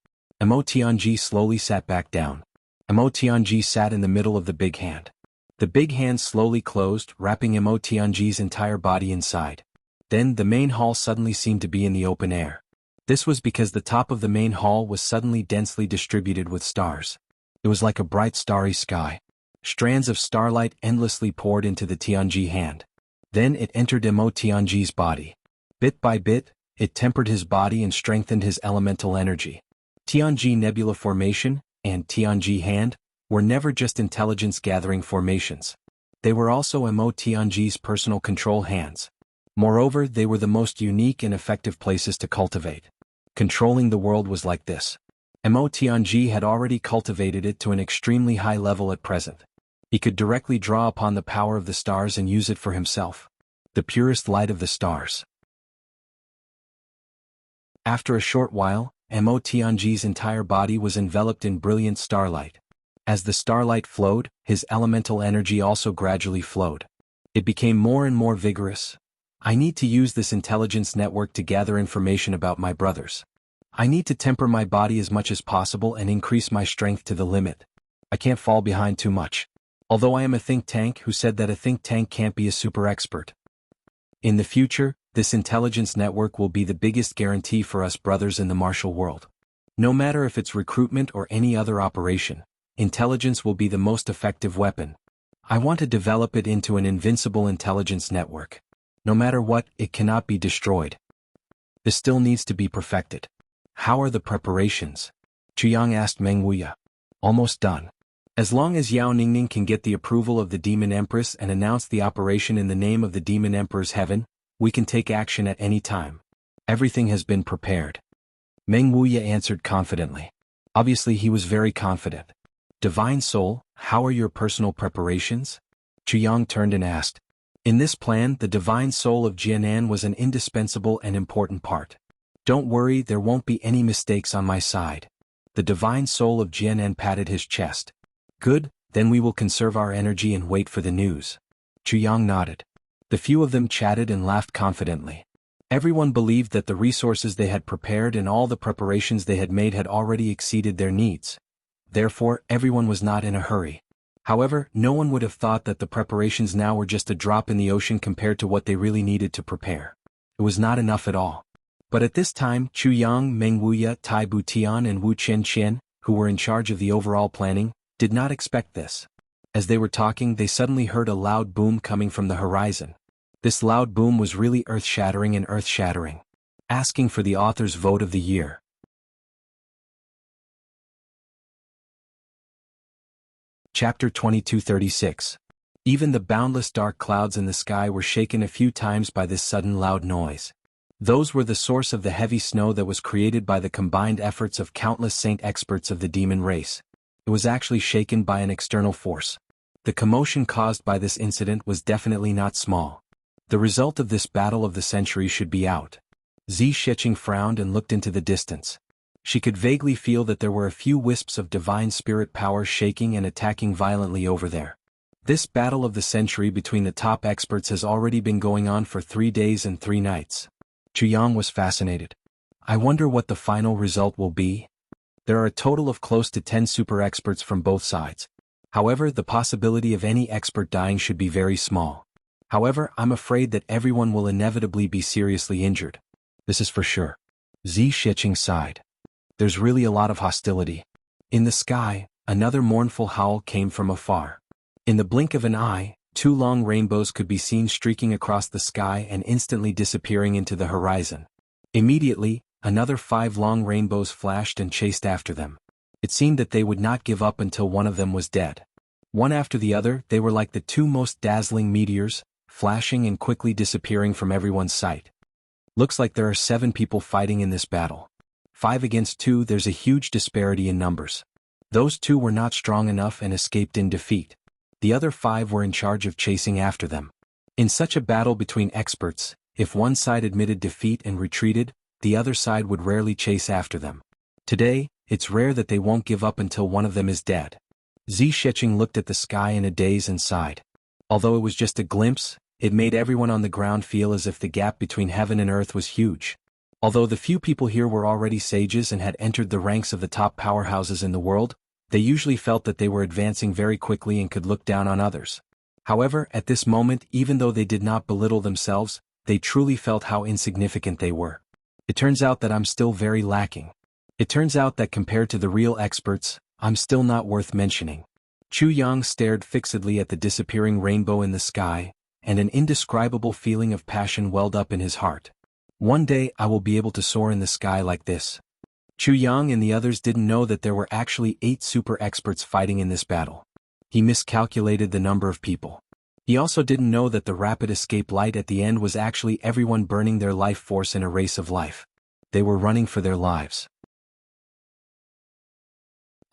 Mo Tianji slowly sat back down. Mo Tianji sat in the middle of the big hand. The big hand slowly closed, wrapping Mo Tianji's entire body inside. Then the main hall suddenly seemed to be in the open air. This was because the top of the main hall was suddenly densely distributed with stars. It was like a bright starry sky. Strands of starlight endlessly poured into the Tianji hand. Then it entered Mo Tianji's body. Bit by bit, it tempered his body and strengthened his elemental energy. Tianji Nebula Formation and Tianji Hand were never just intelligence-gathering formations. They were also Mo Tianji's personal control hands. Moreover, they were the most unique and effective places to cultivate. Controlling the world was like this. Mo Tianji had already cultivated it to an extremely high level at present. He could directly draw upon the power of the stars and use it for himself. The purest light of the stars. After a short while, Mo Tianji's entire body was enveloped in brilliant starlight. As the starlight flowed, his elemental energy also gradually flowed. It became more and more vigorous. I need to use this intelligence network to gather information about my brothers. I need to temper my body as much as possible and increase my strength to the limit. I can't fall behind too much. Although I am a think tank, who said that a think tank can't be a super expert? In the future, this intelligence network will be the biggest guarantee for us brothers in the martial world. No matter if it's recruitment or any other operation, intelligence will be the most effective weapon. I want to develop it into an invincible intelligence network. No matter what, it cannot be destroyed. This still needs to be perfected. How are the preparations? Jianghu asked Meng Wuya. Almost done. As long as Yao Ningning can get the approval of the Demon Empress and announce the operation in the name of the Demon Emperor's heaven, we can take action at any time. Everything has been prepared. Meng Wuya answered confidently. Obviously he was very confident. Divine Soul, how are your personal preparations? Jianghu turned and asked. In this plan, the Divine Soul of Jianan was an indispensable and important part. Don't worry, there won't be any mistakes on my side. The Divine Soul of Jianan patted his chest. Good, then we will conserve our energy and wait for the news. Jianghu nodded. The few of them chatted and laughed confidently. Everyone believed that the resources they had prepared and all the preparations they had made had already exceeded their needs. Therefore, everyone was not in a hurry. However, no one would have thought that the preparations now were just a drop in the ocean compared to what they really needed to prepare. It was not enough at all. But at this time, Chu Yang, Meng Wuya, Tai Butian and Wu Qianqian, who were in charge of the overall planning, did not expect this. As they were talking, they suddenly heard a loud boom coming from the horizon. This loud boom was really earth-shattering and earth-shattering. Asking for the author's vote of the year. Chapter 2236. Even the boundless dark clouds in the sky were shaken a few times by this sudden loud noise. Those were the source of the heavy snow that was created by the combined efforts of countless saint experts of the demon race. It was actually shaken by an external force. The commotion caused by this incident was definitely not small. The result of this battle of the century should be out. Zi Shiqing frowned and looked into the distance. She could vaguely feel that there were a few wisps of divine spirit power shaking and attacking violently over there. This battle of the century between the top experts has already been going on for 3 days and 3 nights. Yang was fascinated. I wonder what the final result will be. There are a total of close to 10 super experts from both sides. However, the possibility of any expert dying should be very small. However, I'm afraid that everyone will inevitably be seriously injured. This is for sure. Zi Shiqing sighed. There's really a lot of hostility. In the sky, another mournful howl came from afar. In the blink of an eye, 2 long rainbows could be seen streaking across the sky and instantly disappearing into the horizon. Immediately, another 5 long rainbows flashed and chased after them. It seemed that they would not give up until one of them was dead. One after the other, they were like the 2 most dazzling meteors, flashing and quickly disappearing from everyone's sight. Looks like there are 7 people fighting in this battle. 5 against 2, there's a huge disparity in numbers. Those 2 were not strong enough and escaped in defeat. The other 5 were in charge of chasing after them. In such a battle between experts, if one side admitted defeat and retreated, the other side would rarely chase after them. Today, it's rare that they won't give up until one of them is dead. Zi Shiqing looked at the sky in a daze and sighed. Although it was just a glimpse, it made everyone on the ground feel as if the gap between heaven and earth was huge. Although the few people here were already sages and had entered the ranks of the top powerhouses in the world, they usually felt that they were advancing very quickly and could look down on others. However, at this moment, even though they did not belittle themselves, they truly felt how insignificant they were. It turns out that I'm still very lacking. It turns out that compared to the real experts, I'm still not worth mentioning. Chu Yang stared fixedly at the disappearing rainbow in the sky, and an indescribable feeling of passion welled up in his heart. One day I will be able to soar in the sky like this. Chu Yang and the others didn't know that there were actually 8 super experts fighting in this battle. He miscalculated the number of people. He also didn't know that the rapid escape light at the end was actually everyone burning their life force in a race of life. They were running for their lives.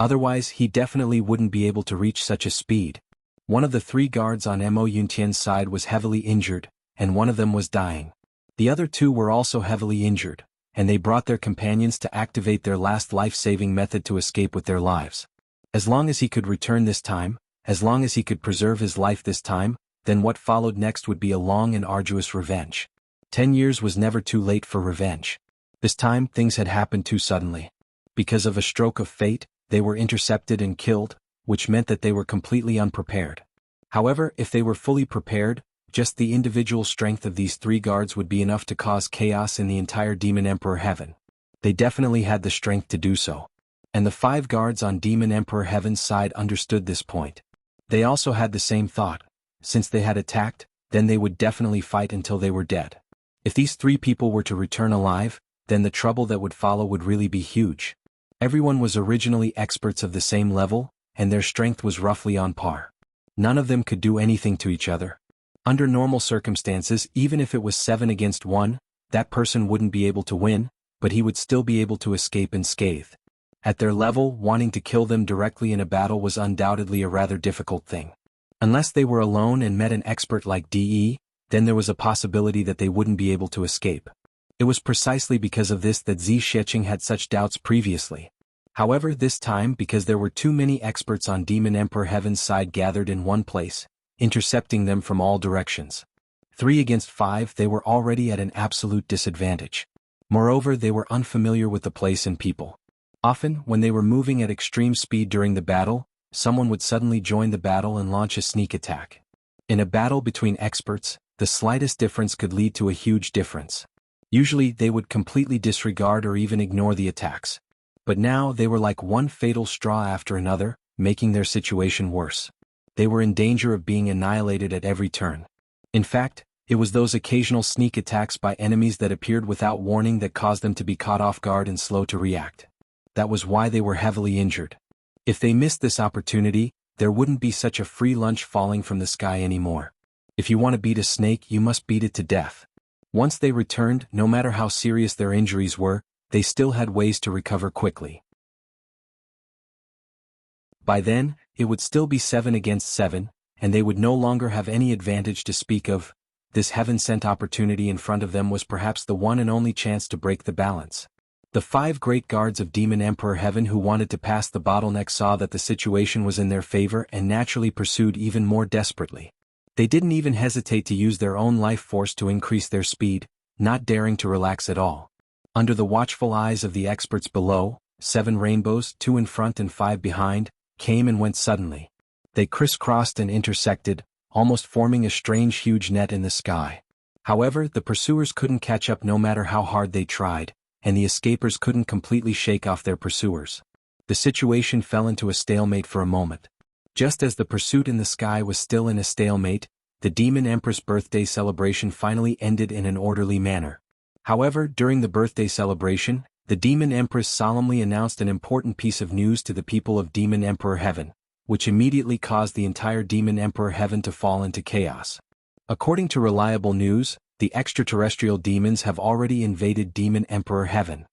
Otherwise, he definitely wouldn't be able to reach such a speed. One of the 3 guards on Mo Yuntian's side was heavily injured, and one of them was dying. The other 2 were also heavily injured, and they brought their companions to activate their last life-saving method to escape with their lives. As long as he could return this time, as long as he could preserve his life this time, then what followed next would be a long and arduous revenge. 10 years was never too late for revenge. This time, things had happened too suddenly. Because of a stroke of fate, they were intercepted and killed, which meant that they were completely unprepared. However, if they were fully prepared, just the individual strength of these 3 guards would be enough to cause chaos in the entire Demon Emperor Heaven. They definitely had the strength to do so. And the 5 guards on Demon Emperor Heaven's side understood this point. They also had the same thought. Since they had attacked, then they would definitely fight until they were dead. If these 3 people were to return alive, then the trouble that would follow would really be huge. Everyone was originally experts of the same level, and their strength was roughly on par. None of them could do anything to each other. Under normal circumstances, even if it was 7 against 1, that person wouldn't be able to win, but he would still be able to escape unscathed. At their level, wanting to kill them directly in a battle was undoubtedly a rather difficult thing. Unless they were alone and met an expert like DE, then there was a possibility that they wouldn't be able to escape. It was precisely because of this that Zi Sheqing had such doubts previously. However, this time, because there were too many experts on Demon Emperor Heaven's side gathered in one place, intercepting them from all directions. 3 against 5, they were already at an absolute disadvantage. Moreover, they were unfamiliar with the place and people. Often, when they were moving at extreme speed during the battle, someone would suddenly join the battle and launch a sneak attack. In a battle between experts, the slightest difference could lead to a huge difference. Usually, they would completely disregard or even ignore the attacks. But now they were like one fatal straw after another, making their situation worse. They were in danger of being annihilated at every turn. In fact, it was those occasional sneak attacks by enemies that appeared without warning that caused them to be caught off guard and slow to react. That was why they were heavily injured. If they missed this opportunity, there wouldn't be such a free lunch falling from the sky anymore. If you want to beat a snake, you must beat it to death. Once they returned, no matter how serious their injuries were, they still had ways to recover quickly. By then, it would still be 7 against 7, and they would no longer have any advantage to speak of. This heaven-sent opportunity in front of them was perhaps the one and only chance to break the balance. The 5 great guards of Demon Emperor Heaven who wanted to pass the bottleneck saw that the situation was in their favor and naturally pursued even more desperately. They didn't even hesitate to use their own life force to increase their speed, not daring to relax at all. Under the watchful eyes of the experts below, 7 rainbows, 2 in front and 5 behind, came and went suddenly. They crisscrossed and intersected, almost forming a strange huge net in the sky. However, the pursuers couldn't catch up no matter how hard they tried, and the escapers couldn't completely shake off their pursuers. The situation fell into a stalemate for a moment. Just as the pursuit in the sky was still in a stalemate, the Demon Empress' birthday celebration finally ended in an orderly manner. However, during the birthday celebration, the Demon Empress solemnly announced an important piece of news to the people of Demon Emperor Heaven, which immediately caused the entire Demon Emperor Heaven to fall into chaos. According to reliable news, the extraterrestrial demons have already invaded Demon Emperor Heaven.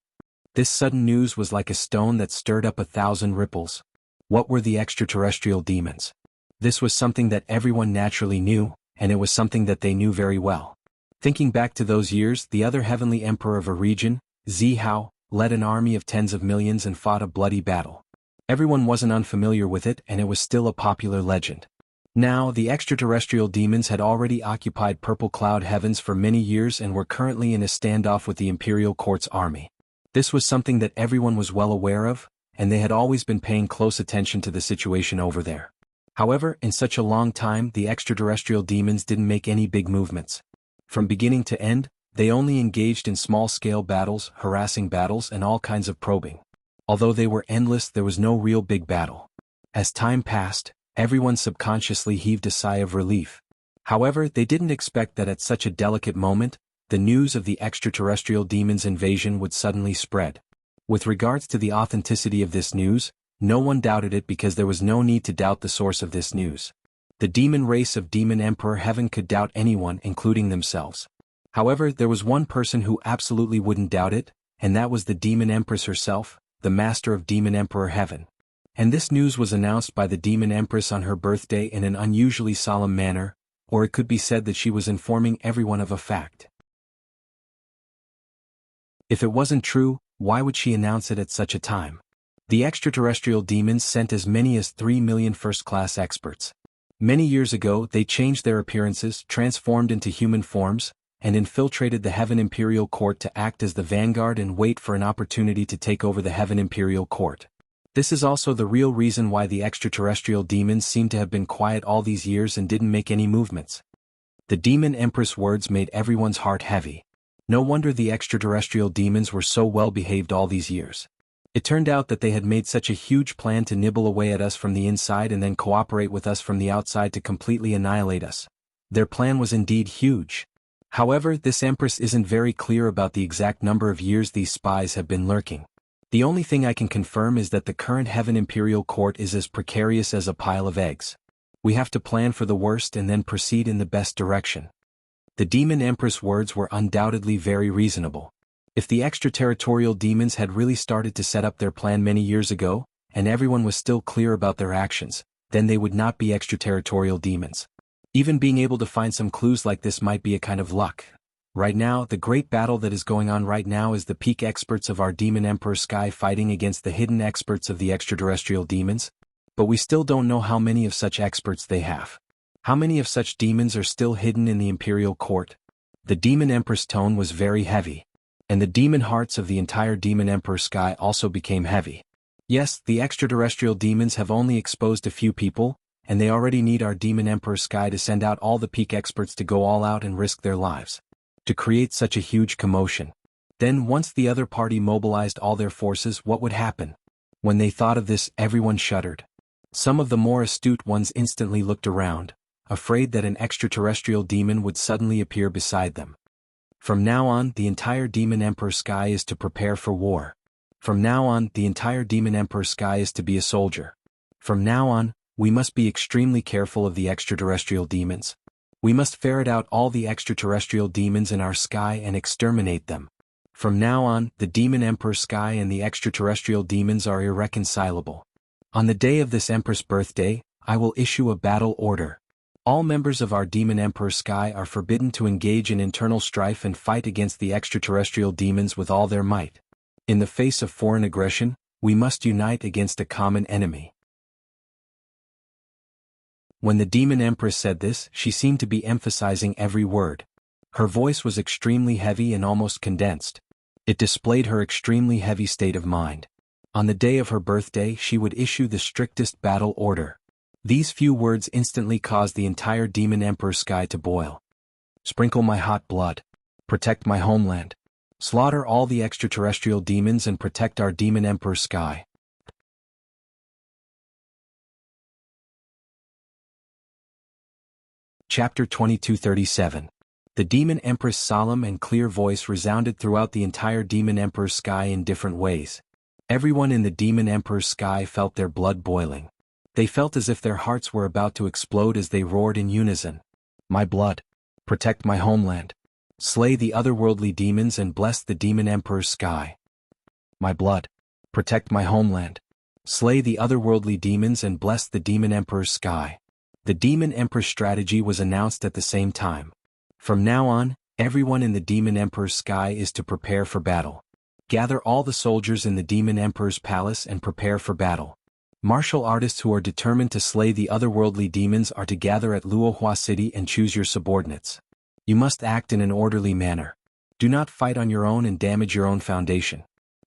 This sudden news was like a stone that stirred up 1,000 ripples. What were the extraterrestrial demons? This was something that everyone naturally knew, and it was something that they knew very well. Thinking back to those years, the other heavenly emperor of a region, Zihao, led an army of tens of millions and fought a bloody battle. Everyone wasn't unfamiliar with it, and it was still a popular legend. Now, the extraterrestrial demons had already occupied Purple Cloud Heavens for many years and were currently in a standoff with the Imperial Court's army. This was something that everyone was well aware of, and they had always been paying close attention to the situation over there. However, in such a long time, the extraterrestrial demons didn't make any big movements. From beginning to end, they only engaged in small-scale battles, harassing battles, and all kinds of probing. Although they were endless, there was no real big battle. As time passed, everyone subconsciously heaved a sigh of relief. However, they didn't expect that at such a delicate moment, the news of the extraterrestrial demons' invasion would suddenly spread. With regards to the authenticity of this news, no one doubted it because there was no need to doubt the source of this news. The demon race of Demon Emperor Heaven could doubt anyone, including themselves. However, there was one person who absolutely wouldn't doubt it, and that was the Demon Empress herself, the Master of Demon Emperor Heaven. And this news was announced by the Demon Empress on her birthday in an unusually solemn manner, or it could be said that she was informing everyone of a fact. If it wasn't true, why would she announce it at such a time? The extraterrestrial demons sent as many as 3 million first-class experts. Many years ago, they changed their appearances, transformed into human forms, and infiltrated the Heaven Imperial Court to act as the vanguard and wait for an opportunity to take over the Heaven Imperial Court. This is also the real reason why the extraterrestrial demons seem to have been quiet all these years and didn't make any movements. The demon empress words made everyone's heart heavy. No wonder the extraterrestrial demons were so well behaved all these years. It turned out that they had made such a huge plan to nibble away at us from the inside and then cooperate with us from the outside to completely annihilate us. Their plan was indeed huge. However, this empress isn't very clear about the exact number of years these spies have been lurking. The only thing I can confirm is that the current Heaven Imperial Court is as precarious as a pile of eggs. We have to plan for the worst and then proceed in the best direction. The demon empress words were undoubtedly very reasonable. If the extraterritorial demons had really started to set up their plan many years ago, and everyone was still clear about their actions, then they would not be extraterritorial demons. Even being able to find some clues like this might be a kind of luck. Right now, the great battle that is going on right now is the peak experts of our demon emperor Sky fighting against the hidden experts of the extraterrestrial demons, but we still don't know how many of such experts they have. How many of such demons are still hidden in the imperial court? The demon empress tone was very heavy. And the demon hearts of the entire demon emperor Sky also became heavy. Yes, the extraterrestrial demons have only exposed a few people, and they already need our demon emperor Sky to send out all the peak experts to go all out and risk their lives. To create such a huge commotion. Then once the other party mobilized all their forces, what would happen? When they thought of this, everyone shuddered. Some of the more astute ones instantly looked around, afraid that an extraterrestrial demon would suddenly appear beside them. From now on, the entire demon emperor Sky is to prepare for war. From now on, the entire demon emperor Sky is to be a soldier. From now on, we must be extremely careful of the extraterrestrial demons. We must ferret out all the extraterrestrial demons in our sky and exterminate them. From now on, the demon emperor Sky and the extraterrestrial demons are irreconcilable. On the day of this empress' birthday, I will issue a battle order. All members of our demon emperor Sky are forbidden to engage in internal strife and fight against the extraterrestrial demons with all their might. In the face of foreign aggression, we must unite against a common enemy. When the demon empress said this, she seemed to be emphasizing every word. Her voice was extremely heavy and almost condensed. It displayed her extremely heavy state of mind. On the day of her birthday, she would issue the strictest battle order. These few words instantly caused the entire demon emperor Sky to boil. Sprinkle my hot blood. Protect my homeland. Slaughter all the extraterrestrial demons and protect our demon emperor Sky. Chapter 2237. The demon empress' solemn and clear voice resounded throughout the entire demon emperor Sky in different ways. Everyone in the demon emperor Sky felt their blood boiling. They felt as if their hearts were about to explode as they roared in unison. My blood. Protect my homeland. Slay the otherworldly demons and bless the demon emperor Sky. My blood. Protect my homeland. Slay the otherworldly demons and bless the demon emperor Sky. The demon emperor's strategy was announced at the same time. From now on, everyone in the demon emperor's Sky is to prepare for battle. Gather all the soldiers in the demon emperor's palace and prepare for battle. Martial artists who are determined to slay the otherworldly demons are to gather at Luohua City and choose your subordinates. You must act in an orderly manner. Do not fight on your own and damage your own foundation.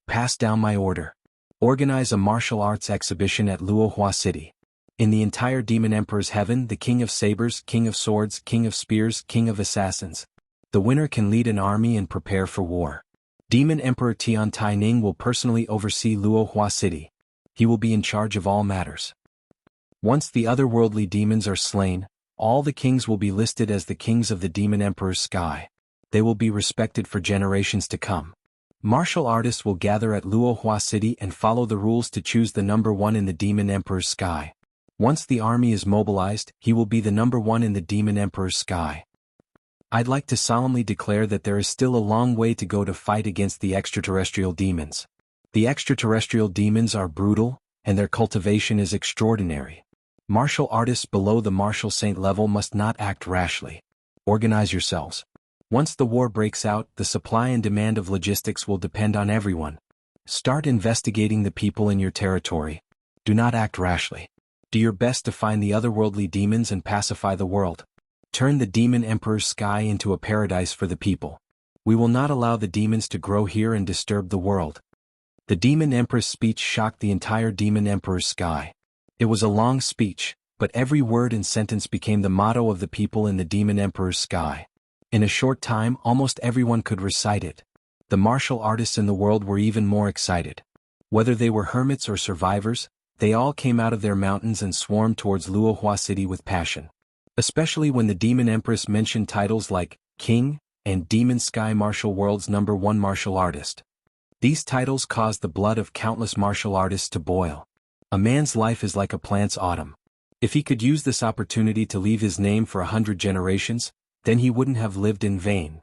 Pass down my order. Organize a martial arts exhibition at Luohua City. In the entire demon emperor's heaven, the king of sabers, king of swords, king of spears, king of assassins. The winner can lead an army and prepare for war. Demon Emperor Tian Taining will personally oversee Luohua City. He will be in charge of all matters. Once the otherworldly demons are slain, all the kings will be listed as the kings of the demon emperor's Sky. They will be respected for generations to come. Martial artists will gather at Luohua City and follow the rules to choose the number one in the demon emperor's Sky. Once the army is mobilized, he will be the number one in the demon emperor's Sky. I'd like to solemnly declare that there is still a long way to go to fight against the extraterrestrial demons. The extraterrestrial demons are brutal, and their cultivation is extraordinary. Martial artists below the martial saint level must not act rashly. Organize yourselves. Once the war breaks out, the supply and demand of logistics will depend on everyone. Start investigating the people in your territory. Do not act rashly. Do your best to find the otherworldly demons and pacify the world. Turn the demon emperor's Sky into a paradise for the people. We will not allow the demons to grow here and disturb the world. The Demon Empress' speech shocked the entire Demon Emperor's sky. It was a long speech, but every word and sentence became the motto of the people in the Demon Emperor's sky. In a short time, almost everyone could recite it. The martial artists in the world were even more excited. Whether they were hermits or survivors, they all came out of their mountains and swarmed towards Luohua City with passion. Especially when the Demon Empress mentioned titles like King and Demon Sky Martial World's #1 martial artist. These titles caused the blood of countless martial artists to boil. A man's life is like a plant's autumn. If he could use this opportunity to leave his name for 100 generations, then he wouldn't have lived in vain.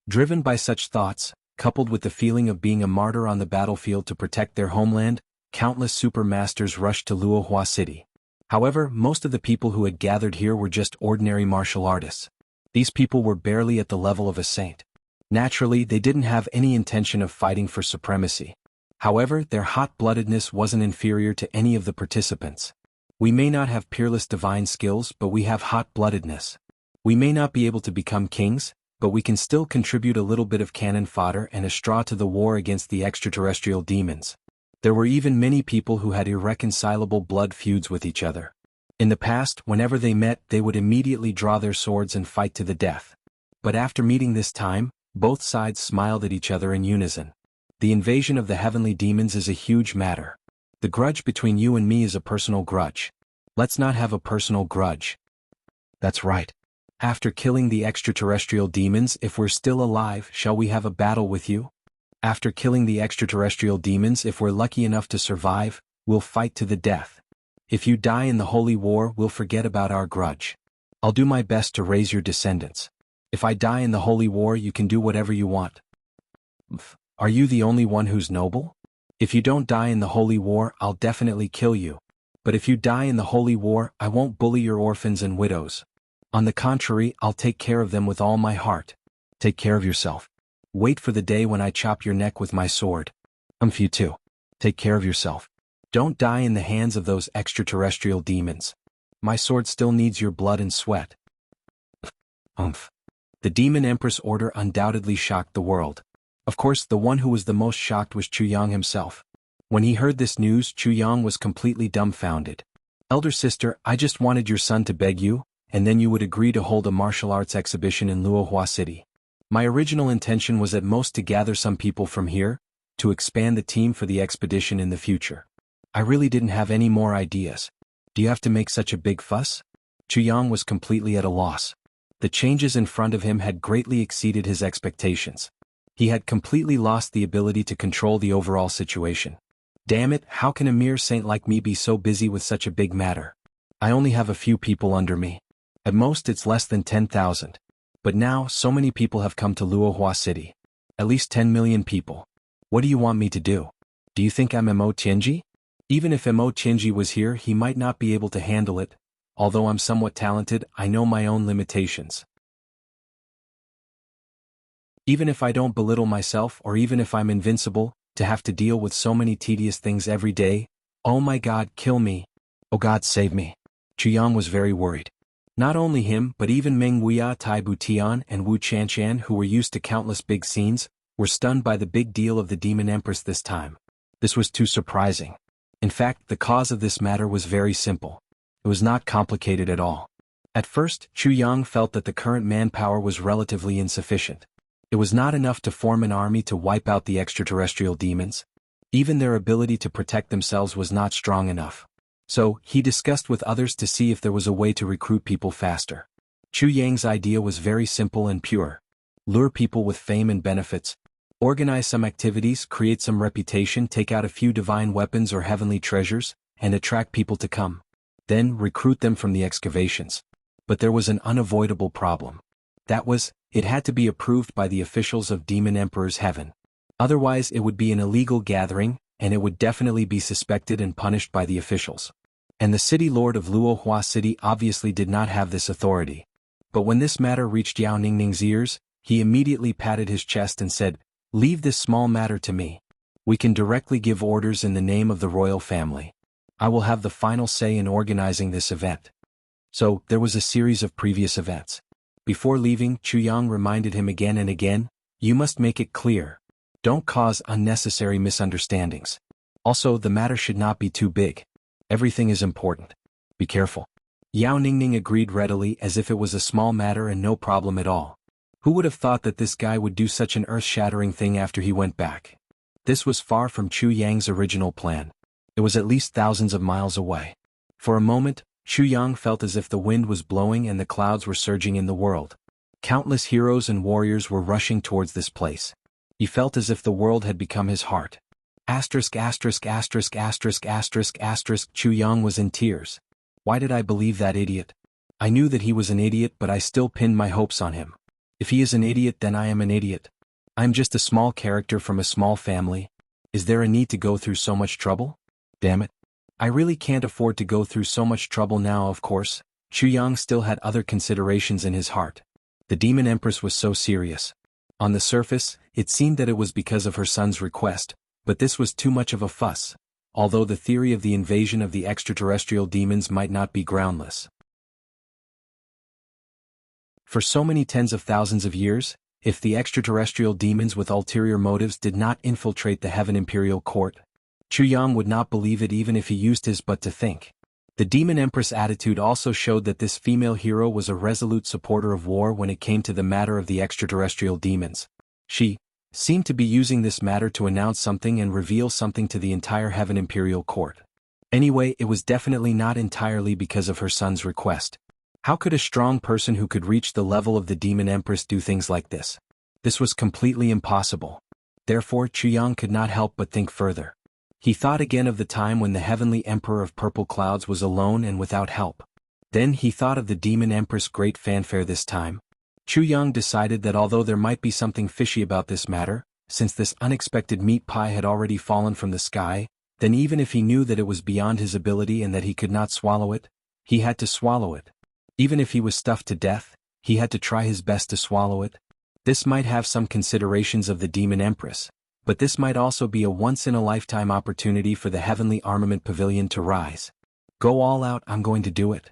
Driven by such thoughts, coupled with the feeling of being a martyr on the battlefield to protect their homeland, countless super masters rushed to Luohua City. However, most of the people who had gathered here were just ordinary martial artists. These people were barely at the level of a saint. Naturally, they didn't have any intention of fighting for supremacy. However, their hot-bloodedness wasn't inferior to any of the participants. We may not have peerless divine skills, but we have hot-bloodedness. We may not be able to become kings, but we can still contribute a little bit of cannon fodder and a straw to the war against the extraterrestrial demons. There were even many people who had irreconcilable blood feuds with each other. In the past, whenever they met, they would immediately draw their swords and fight to the death. But after meeting this time, both sides smiled at each other in unison. The invasion of the heavenly demons is a huge matter. The grudge between you and me is a personal grudge. Let's not have a personal grudge. That's right. After killing the extraterrestrial demons, if we're still alive, shall we have a battle with you? After killing the extraterrestrial demons, if we're lucky enough to survive, we'll fight to the death. If you die in the holy war, we'll forget about our grudge. I'll do my best to raise your descendants. If I die in the holy war, you can do whatever you want. Are you the only one who's noble? If you don't die in the holy war, I'll definitely kill you. But if you die in the holy war, I won't bully your orphans and widows. On the contrary, I'll take care of them with all my heart. Take care of yourself. Wait for the day when I chop your neck with my sword. You too. Take care of yourself. Don't die in the hands of those extraterrestrial demons. My sword still needs your blood and sweat. The Demon Empress order undoubtedly shocked the world. Of course, the one who was the most shocked was Chuyang himself. When he heard this news, Chuyang was completely dumbfounded. Elder sister, I just wanted your son to beg you, and then you would agree to hold a martial arts exhibition in Luohua City. My original intention was at most to gather some people from here, to expand the team for the expedition in the future. I really didn't have any more ideas. Do you have to make such a big fuss? Chuyang was completely at a loss. The changes in front of him had greatly exceeded his expectations. He had completely lost the ability to control the overall situation. Damn it, how can a mere saint like me be so busy with such a big matter? I only have a few people under me. At most it's less than 10,000. But now, so many people have come to Luohua City. At least 10 million people. What do you want me to do? Do you think I'm Mo Tianji? Even if Mo Tianji was here, he might not be able to handle it. Although I'm somewhat talented, I know my own limitations. Even if I don't belittle myself, or even if I'm invincible, to have to deal with so many tedious things every day, oh my God, kill me. Oh God, save me. Chuyang was very worried. Not only him, but even Meng Wuya, Tai Butian, and Wu Chanshan, who were used to countless big scenes, were stunned by the big deal of the Demon Empress this time. This was too surprising. In fact, the cause of this matter was very simple. It was not complicated at all. At first, Chuyang felt that the current manpower was relatively insufficient. It was not enough to form an army to wipe out the extraterrestrial demons. Even their ability to protect themselves was not strong enough. So, he discussed with others to see if there was a way to recruit people faster. Chuyang's idea was very simple and pure. Lure people with fame and benefits. Organize some activities, create some reputation, take out a few divine weapons or heavenly treasures, and attract people to come. Then, recruit them from the excavations. But there was an unavoidable problem. That was, it had to be approved by the officials of Demon Emperor's Heaven. Otherwise it would be an illegal gathering, and it would definitely be suspected and punished by the officials. And the city lord of Luohua City obviously did not have this authority. But when this matter reached Yao Ningning's ears, he immediately patted his chest and said, "Leave this small matter to me. We can directly give orders in the name of the royal family. I will have the final say in organizing this event." So, there was a series of previous events. Before leaving, Chuyang reminded him again and again, "You must make it clear. Don't cause unnecessary misunderstandings. Also, the matter should not be too big. Everything is important. Be careful. Yao Ningning agreed readily as if it was a small matter and no problem at all. Who would have thought that this guy would do such an earth-shattering thing after he went back? This was far from Chu Yang's original plan. It was at least thousands of miles away. For a moment, Chu Yang felt as if the wind was blowing and the clouds were surging in the world. Countless heroes and warriors were rushing towards this place. He felt as if the world had become his heart. Chu Yang was in tears. Why did I believe that idiot? I knew that he was an idiot, but I still pinned my hopes on him. If he is an idiot, then I am an idiot. I am just a small character from a small family. Is there a need to go through so much trouble? Damn it. I really can't afford to go through so much trouble now. Of course, Chu Yang still had other considerations in his heart. The Demon Empress was so serious. On the surface, it seemed that it was because of her son's request, but this was too much of a fuss, although the theory of the invasion of the extraterrestrial demons might not be groundless. For so many tens of thousands of years, if the extraterrestrial demons with ulterior motives did not infiltrate the Heaven Imperial Court, Chu Yang would not believe it even if he used his butt to think. The Demon Empress attitude also showed that this female hero was a resolute supporter of war when it came to the matter of the extraterrestrial demons. She seemed to be using this matter to announce something and reveal something to the entire Heaven Imperial Court. Anyway, it was definitely not entirely because of her son's request. How could a strong person who could reach the level of the Demon Empress do things like this? This was completely impossible. Therefore, Chu Yang could not help but think further. He thought again of the time when the Heavenly Emperor of Purple Clouds was alone and without help. Then he thought of the Demon Empress' great fanfare this time. Chu Yang decided that although there might be something fishy about this matter, since this unexpected meat pie had already fallen from the sky, then even if he knew that it was beyond his ability and that he could not swallow it, he had to swallow it. Even if he was stuffed to death, he had to try his best to swallow it. This might have some considerations of the Demon Empress, but this might also be a once-in-a-lifetime opportunity for the Heavenly Armament Pavilion to rise. Go all out, I'm going to do it.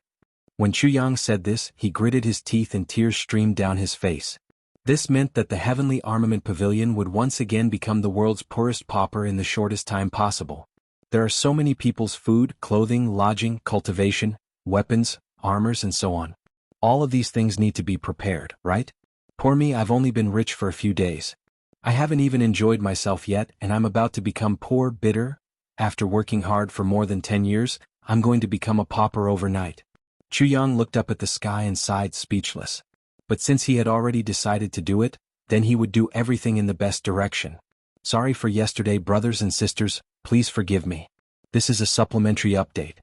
When Chu Yang said this, he gritted his teeth and tears streamed down his face. This meant that the Heavenly Armament Pavilion would once again become the world's poorest pauper in the shortest time possible. There are so many people's food, clothing, lodging, cultivation, weapons, armors and so on. All of these things need to be prepared, right? Poor me, I've only been rich for a few days. I haven't even enjoyed myself yet and I'm about to become poor, bitter. After working hard for more than 10 years, I'm going to become a pauper overnight. Chu Yang looked up at the sky and sighed, speechless. But since he had already decided to do it, then he would do everything in the best direction. Sorry for yesterday, brothers and sisters, please forgive me. This is a supplementary update.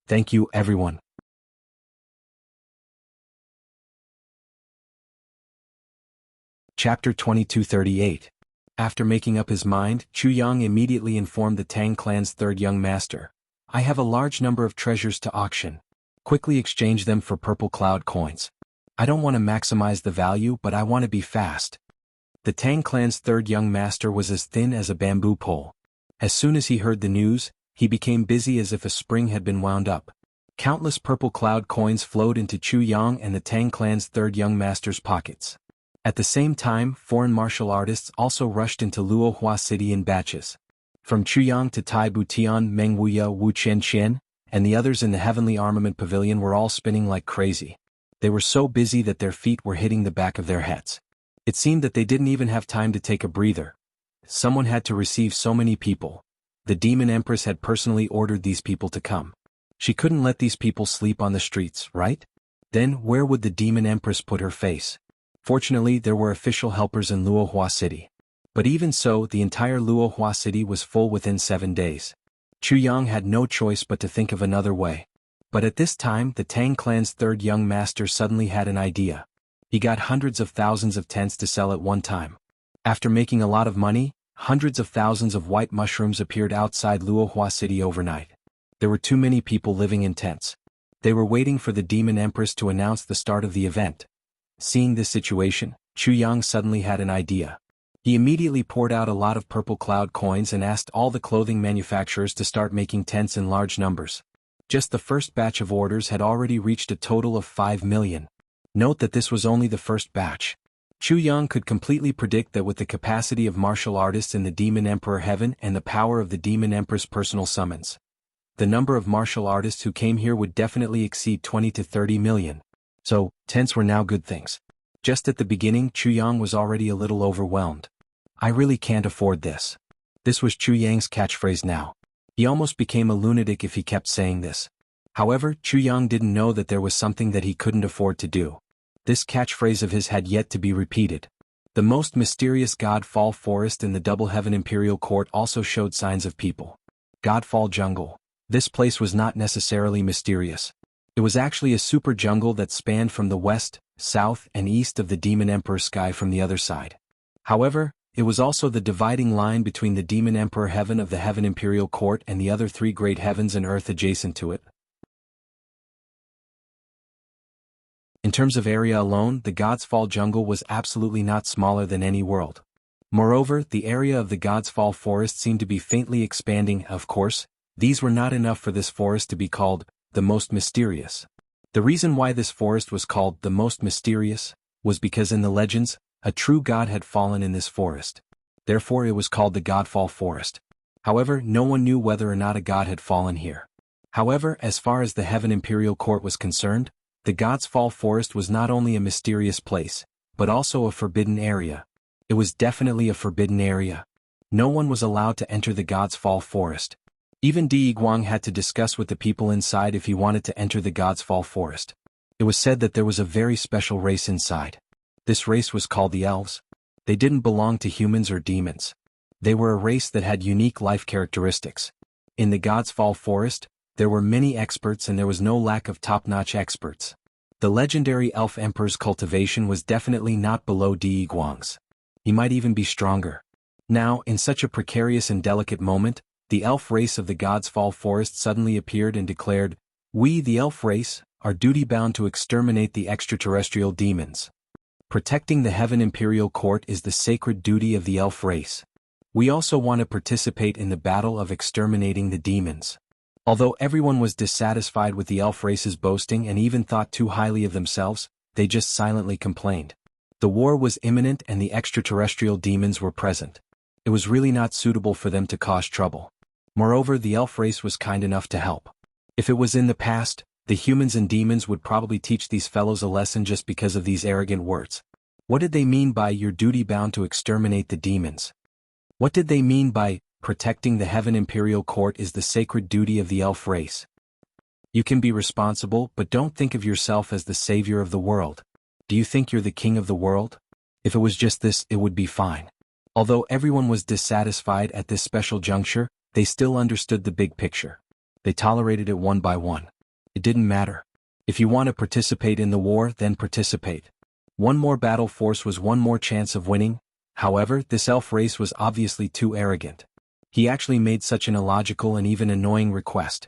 Thank you, everyone. Chapter 2238. After making up his mind, Chu Yang immediately informed the Tang clan's third young master. I have a large number of treasures to auction. Quickly exchange them for purple cloud coins. I don't want to maximize the value, but I want to be fast. The Tang clan's third young master was as thin as a bamboo pole. As soon as he heard the news, he became busy as if a spring had been wound up. Countless purple cloud coins flowed into Chu Yang and the Tang clan's third young master's pockets. At the same time, foreign martial artists also rushed into Luohua City in batches. From Chuyang to Tai Butian, Meng Wuya, Wu Qian, and the others in the Heavenly Armament Pavilion were all spinning like crazy. They were so busy that their feet were hitting the back of their heads. It seemed that they didn't even have time to take a breather. Someone had to receive so many people. The Demon Empress had personally ordered these people to come. She couldn't let these people sleep on the streets, right? Then, where would the Demon Empress put her face? Fortunately, there were official helpers in Luohua City. But even so, the entire Luohua City was full within 7 days. Chu Yang had no choice but to think of another way. But at this time, the Tang clan's third young master suddenly had an idea. He got hundreds of thousands of tents to sell at one time. After making a lot of money, hundreds of thousands of white mushrooms appeared outside Luohua City overnight. There were too many people living in tents. They were waiting for the Demon Empress to announce the start of the event. Seeing this situation, Chu Yang suddenly had an idea. He immediately poured out a lot of purple cloud coins and asked all the clothing manufacturers to start making tents in large numbers. Just the first batch of orders had already reached a total of 5 million. Note that this was only the first batch. Chu Yang could completely predict that with the capacity of martial artists in the Demon Emperor Heaven and the power of the Demon Emperor's personal summons, the number of martial artists who came here would definitely exceed 20 to 30 million. So, tents were now good things. Just at the beginning, Chu Yang was already a little overwhelmed. I really can't afford this. This was Chu Yang's catchphrase now. He almost became a lunatic if he kept saying this. However, Chu Yang didn't know that there was something that he couldn't afford to do. This catchphrase of his had yet to be repeated. The most mysterious Godfall forest in the Double Heaven Imperial Court also showed signs of people. Godfall Jungle. This place was not necessarily mysterious. It was actually a super jungle that spanned from the west, south, and east of the Demon Emperor sky from the other side. However, it was also the dividing line between the Demon Emperor Heaven of the Heaven Imperial Court and the other three great heavens and earth adjacent to it. In terms of area alone, the God's Fall jungle was absolutely not smaller than any world. Moreover, the area of the God's Fall forest seemed to be faintly expanding. Of course, these were not enough for this forest to be called the most mysterious. The reason why this forest was called the most mysterious was because in the legends, a true god had fallen in this forest. Therefore it was called the Godfall Forest. However, no one knew whether or not a god had fallen here. However, as far as the Heaven Imperial Court was concerned, the God's Fall Forest was not only a mysterious place, but also a forbidden area. It was definitely a forbidden area. No one was allowed to enter the God's Fall Forest. Even Di Guang had to discuss with the people inside if he wanted to enter the God's Fall Forest. It was said that there was a very special race inside. This race was called the Elves. They didn't belong to humans or demons. They were a race that had unique life characteristics. In the God's Fall Forest, there were many experts and there was no lack of top-notch experts. The legendary Elf Emperor's cultivation was definitely not below Di Guang's. He might even be stronger. Now, in such a precarious and delicate moment, the elf race of the God's Fall Forest suddenly appeared and declared, "We, the elf race, are duty-bound to exterminate the extraterrestrial demons. Protecting the Heaven Imperial Court is the sacred duty of the elf race. We also want to participate in the battle of exterminating the demons." Although everyone was dissatisfied with the elf race's boasting and even thought too highly of themselves, they just silently complained. The war was imminent and the extraterrestrial demons were present. It was really not suitable for them to cause trouble. Moreover, the elf race was kind enough to help. If it was in the past, the humans and demons would probably teach these fellows a lesson just because of these arrogant words. What did they mean by "your duty bound to exterminate the demons"? What did they mean by "protecting the Heaven Imperial Court is the sacred duty of the elf race"? You can be responsible, but don't think of yourself as the savior of the world. Do you think you're the king of the world? If it was just this, it would be fine. Although everyone was dissatisfied at this special juncture, they still understood the big picture. They tolerated it one by one. It didn't matter. If you want to participate in the war, then participate. One more battle force was one more chance of winning. However, this elf race was obviously too arrogant. He actually made such an illogical and even annoying request.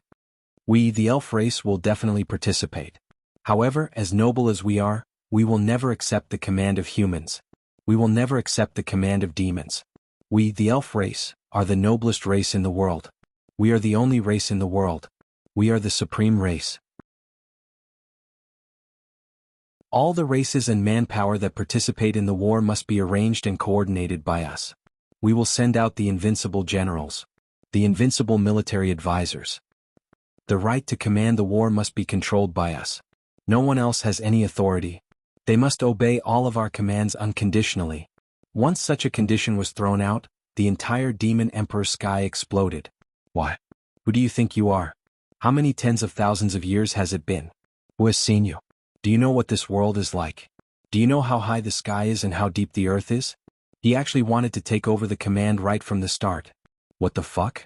We, the elf race, will definitely participate. However, as noble as we are, we will never accept the command of humans. We will never accept the command of demons. We, the elf race, are the noblest race in the world. We are the only race in the world. We are the supreme race. All the races and manpower that participate in the war must be arranged and coordinated by us. We will send out the invincible generals, the invincible military advisors. The right to command the war must be controlled by us. No one else has any authority. They must obey all of our commands unconditionally. Once such a condition was thrown out, the entire Demon Emperor sky exploded. Why? Who do you think you are? How many tens of thousands of years has it been? Who has seen you? Do you know what this world is like? Do you know how high the sky is and how deep the earth is? He actually wanted to take over the command right from the start. What the fuck?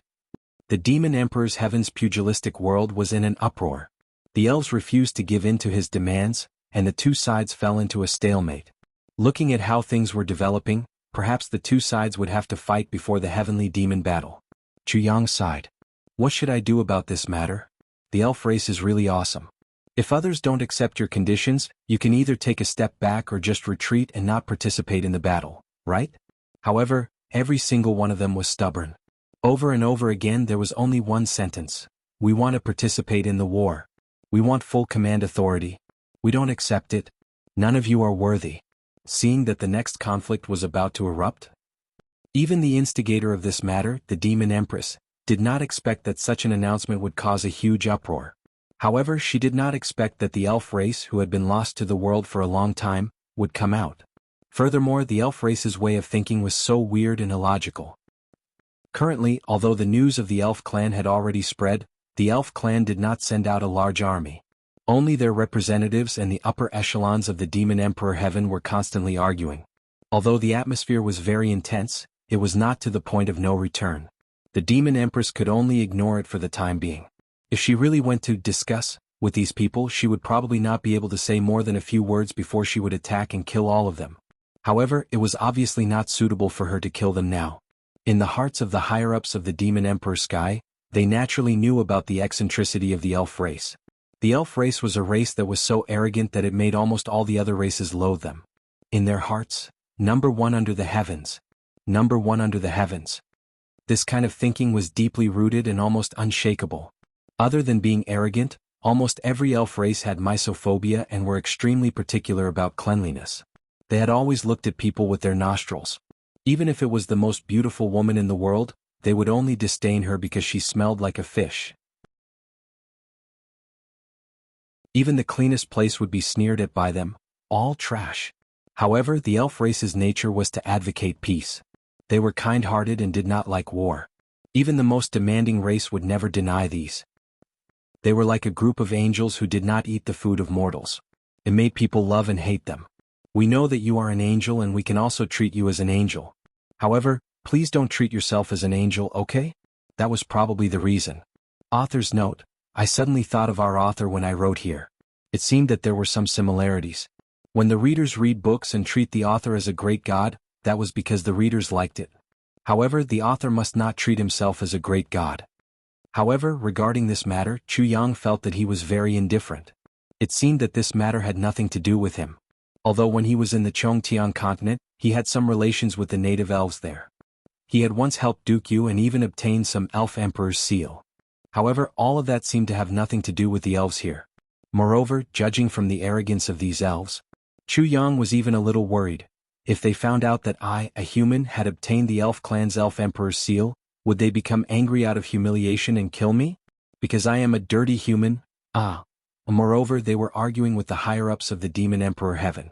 The Demon Emperor's heaven's pugilistic world was in an uproar. The elves refused to give in to his demands, and the two sides fell into a stalemate. Looking at how things were developing, perhaps the two sides would have to fight before the heavenly demon battle. Chu Yang sighed. What should I do about this matter? The elf race is really awesome. If others don't accept your conditions, you can either take a step back or just retreat and not participate in the battle, right? However, every single one of them was stubborn. Over and over again there was only one sentence. We want to participate in the war. We want full command authority. We don't accept it. None of you are worthy. seeing that the next conflict was about to erupt? Even the instigator of this matter, the Demon Empress, did not expect that such an announcement would cause a huge uproar. However, she did not expect that the elf race, who had been lost to the world for a long time, would come out. Furthermore, the elf race's way of thinking was so weird and illogical. Currently, although the news of the elf clan had already spread, the elf clan did not send out a large army. Only their representatives and the upper echelons of the Demon Emperor Heaven were constantly arguing. Although the atmosphere was very intense, it was not to the point of no return. The Demon Empress could only ignore it for the time being. If she really went to discuss with these people, she would probably not be able to say more than a few words before she would attack and kill all of them. However, it was obviously not suitable for her to kill them now. In the hearts of the higher-ups of the Demon Emperor Sky, they naturally knew about the eccentricity of the elf race. The elf race was a race that was so arrogant that it made almost all the other races loathe them. In their hearts, number one under the heavens. Number one under the heavens. This kind of thinking was deeply rooted and almost unshakable. Other than being arrogant, almost every elf race had misophobia and were extremely particular about cleanliness. They had always looked at people with their nostrils. Even if it was the most beautiful woman in the world, they would only disdain her because she smelled like a fish. Even the cleanest place would be sneered at by them, all trash. However, the elf race's nature was to advocate peace. They were kind-hearted and did not like war. Even the most demanding race would never deny these. They were like a group of angels who did not eat the food of mortals. It made people love and hate them. We know that you are an angel and we can also treat you as an angel. However, please don't treat yourself as an angel, okay? That was probably the reason. Author's note: I suddenly thought of our author when I wrote here. It seemed that there were some similarities. When the readers read books and treat the author as a great god, that was because the readers liked it. However, the author must not treat himself as a great god. However, regarding this matter, Chu Yang felt that he was very indifferent. It seemed that this matter had nothing to do with him. Although when he was in the Chongtian continent, he had some relations with the native elves there. He had once helped Dukyu and even obtained some elf emperor's seal. However, all of that seemed to have nothing to do with the elves here. Moreover, judging from the arrogance of these elves, Chu Yang was even a little worried. If they found out that I, a human, had obtained the elf clan's elf emperor's seal, would they become angry out of humiliation and kill me? Because I am a dirty human? Moreover, they were arguing with the higher-ups of the Demon Emperor Heaven.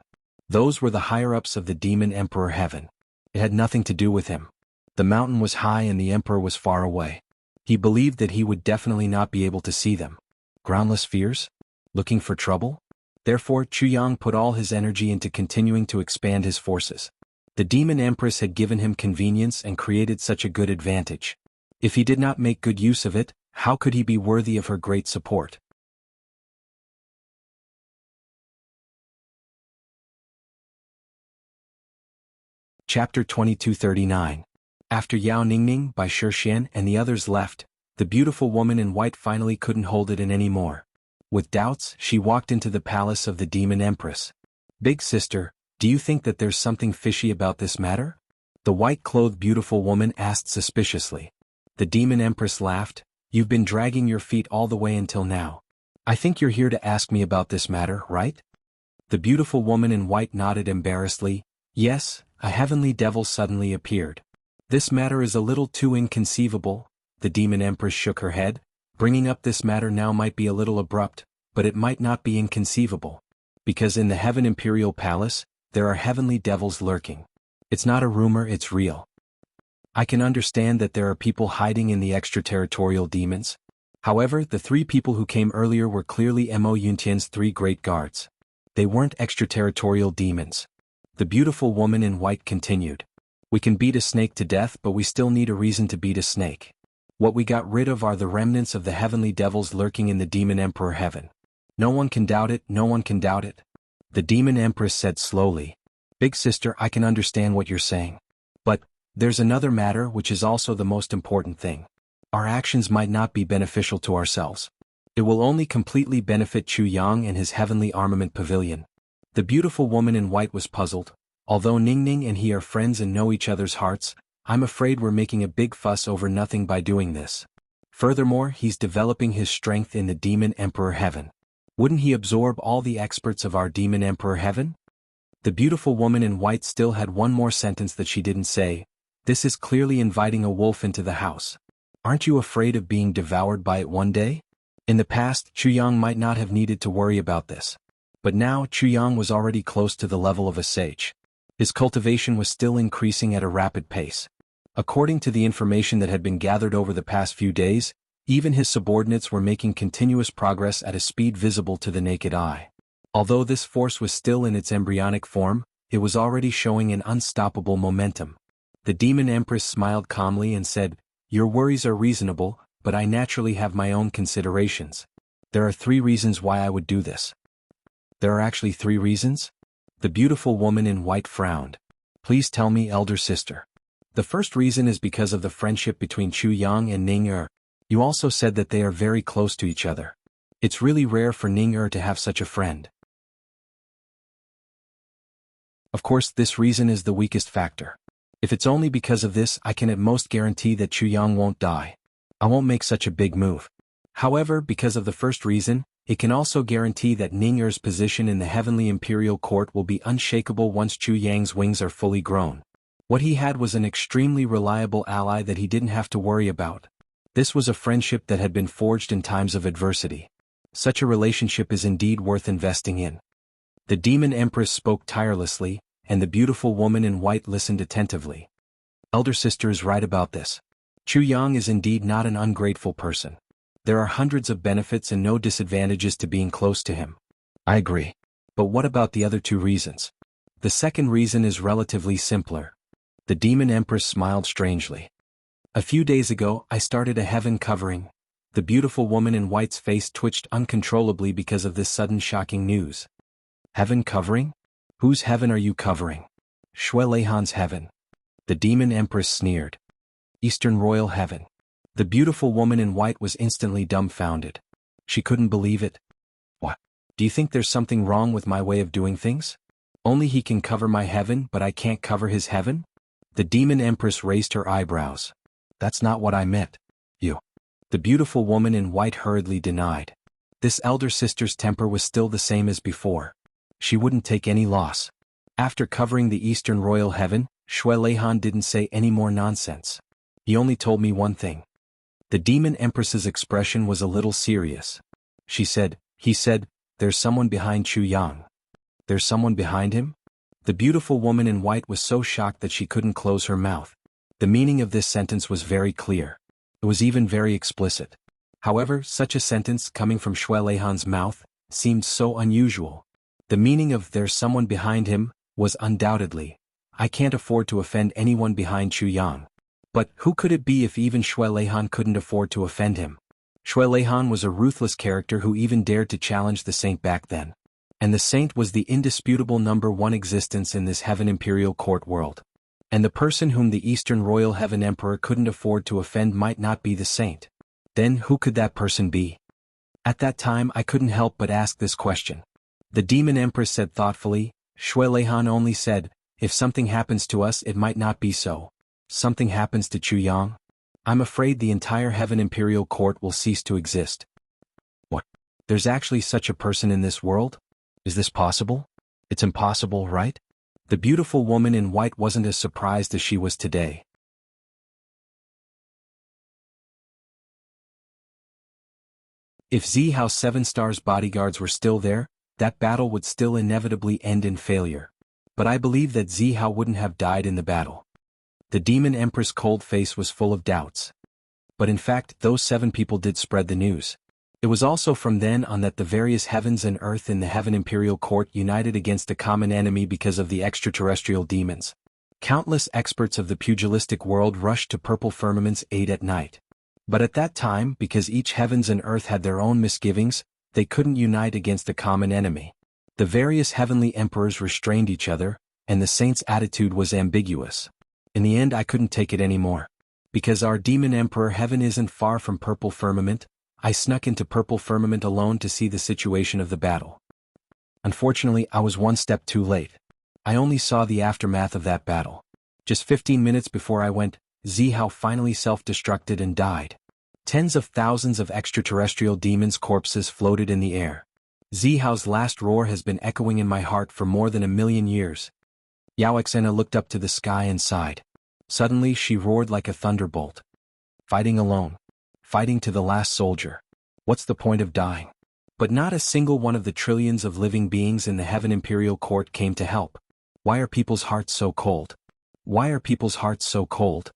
Those were the higher-ups of the Demon Emperor Heaven. It had nothing to do with him. The mountain was high and the Emperor was far away. He believed that he would definitely not be able to see them. Groundless fears? Looking for trouble? Therefore, Chu Yang put all his energy into continuing to expand his forces. The Demon Empress had given him convenience and created such a good advantage. If he did not make good use of it, how could he be worthy of her great support? Chapter 2239. After Yao Ningning, Bai Shixian, and the others left, the beautiful woman in white finally couldn't hold it in any more. With doubts, she walked into the palace of the Demon Empress. Big sister, do you think that there's something fishy about this matter? The white-clothed beautiful woman asked suspiciously. The Demon Empress laughed. You've been dragging your feet all the way until now. I think you're here to ask me about this matter, right? The beautiful woman in white nodded embarrassedly. Yes, a heavenly devil suddenly appeared. This matter is a little too inconceivable. The Demon Empress shook her head. Bringing up this matter now might be a little abrupt, but it might not be inconceivable. Because in the Heaven Imperial Palace, there are heavenly devils lurking. It's not a rumor, it's real. I can understand that there are people hiding in the extraterritorial demons. However, the three people who came earlier were clearly Mo Yuntian's three great guards. They weren't extraterritorial demons. The beautiful woman in white continued. We can beat a snake to death, but we still need a reason to beat a snake. What we got rid of are the remnants of the heavenly devils lurking in the Demon Emperor Heaven. No one can doubt it, no one can doubt it. The Demon Empress said slowly. Big sister, I can understand what you're saying. But, there's another matter which is also the most important thing. Our actions might not be beneficial to ourselves. It will only completely benefit Chu Yang and his heavenly armament pavilion. The beautiful woman in white was puzzled. Although Ningning and he are friends and know each other's hearts, I'm afraid we're making a big fuss over nothing by doing this. Furthermore, he's developing his strength in the Demon Emperor Heaven. Wouldn't he absorb all the experts of our Demon Emperor Heaven? The beautiful woman in white still had one more sentence that she didn't say. This is clearly inviting a wolf into the house. Aren't you afraid of being devoured by it one day? In the past, Chuyang might not have needed to worry about this. But now Chuyang was already close to the level of a sage. His cultivation was still increasing at a rapid pace. According to the information that had been gathered over the past few days, even his subordinates were making continuous progress at a speed visible to the naked eye. Although this force was still in its embryonic form, it was already showing an unstoppable momentum. The Demon Empress smiled calmly and said, "Your worries are reasonable, but I naturally have my own considerations. There are 3 reasons why I would do this." "There are actually 3 reasons?" The beautiful woman in white frowned. "Please tell me, elder sister." "The first reason is because of the friendship between Chuyang and Ning-er. You also said that they are very close to each other. It's really rare for Ning-er to have such a friend." Of course, this reason is the weakest factor. If it's only because of this, I can at most guarantee that Chuyang won't die. I won't make such a big move. However, because of the first reason, it can also guarantee that Ning-er's position in the Heavenly Imperial Court will be unshakable once Chuyang's wings are fully grown. What he had was an extremely reliable ally that he didn't have to worry about. This was a friendship that had been forged in times of adversity. Such a relationship is indeed worth investing in. The Demon Empress spoke tirelessly, and the beautiful woman in white listened attentively. Elder sister is right about this. Chuyang is indeed not an ungrateful person. There are hundreds of benefits and no disadvantages to being close to him. I agree. But what about the other 2 reasons? The second reason is relatively simpler. The Demon Empress smiled strangely. A few days ago, I started a heaven covering. The beautiful woman in white's face twitched uncontrollably because of this sudden shocking news. Heaven covering? Whose heaven are you covering? Shui Leihan's heaven. The Demon Empress sneered. Eastern Royal Heaven. The beautiful woman in white was instantly dumbfounded. She couldn't believe it. What? Do you think there's something wrong with my way of doing things? Only he can cover my heaven, but I can't cover his heaven? The Demon Empress raised her eyebrows. That's not what I meant. You. The beautiful woman in white hurriedly denied. This elder sister's temper was still the same as before. She wouldn't take any loss. After covering the Eastern Royal Heaven, Shui Leihan didn't say any more nonsense. He only told me one thing. The Demon Empress's expression was a little serious. He said, there's someone behind Chuyang. There's someone behind him? The beautiful woman in white was so shocked that she couldn't close her mouth. The meaning of this sentence was very clear. It was even very explicit. However, such a sentence coming from Shui Leihan's mouth seemed so unusual. The meaning of "there's someone behind him" was undoubtedly, "I can't afford to offend anyone behind Chuyang." But who could it be if even Shui Leihan couldn't afford to offend him? Shui Leihan was a ruthless character who even dared to challenge the saint back then. And the saint was the indisputable number 1 existence in this Heaven Imperial Court world. And the person whom the Eastern Royal Heaven Emperor couldn't afford to offend might not be the saint. Then who could that person be? At that time I couldn't help but ask this question. The Demon Empress said thoughtfully, Shui Leihan only said, "If something happens to us it might not be so. Something happens to Chuyang? I'm afraid the entire Heaven Imperial Court will cease to exist." What? There's actually such a person in this world? Is this possible? It's impossible, right? The beautiful woman in white wasn't as surprised as she was today. If Zihao's 7 stars bodyguards were still there, that battle would still inevitably end in failure. But I believe that Zihao wouldn't have died in the battle. The Demon Empress' cold face was full of doubts. But in fact, those 7 people did spread the news. It was also from then on that the various heavens and earth in the Heaven Imperial Court united against a common enemy because of the extraterrestrial demons. Countless experts of the pugilistic world rushed to Purple Firmament's aid at night. But at that time, because each heavens and earth had their own misgivings, they couldn't unite against a common enemy. The various heavenly emperors restrained each other, and the saint's attitude was ambiguous. In the end I couldn't take it anymore. Because our demon emperor heaven isn't far from Purple Firmament, I snuck into Purple Firmament alone to see the situation of the battle. Unfortunately, I was one step too late. I only saw the aftermath of that battle. Just 15 minutes before I went, Zihao finally self-destructed and died. Tens of thousands of extraterrestrial demons' corpses floated in the air. Zihao's last roar has been echoing in my heart for more than 1,000,000 years. Yaoxena looked up to the sky and sighed. Suddenly she roared like a thunderbolt. Fighting alone. Fighting to the last soldier. What's the point of dying? But not a single one of the trillions of living beings in the Heaven Imperial Court came to help. Why are people's hearts so cold? Why are people's hearts so cold?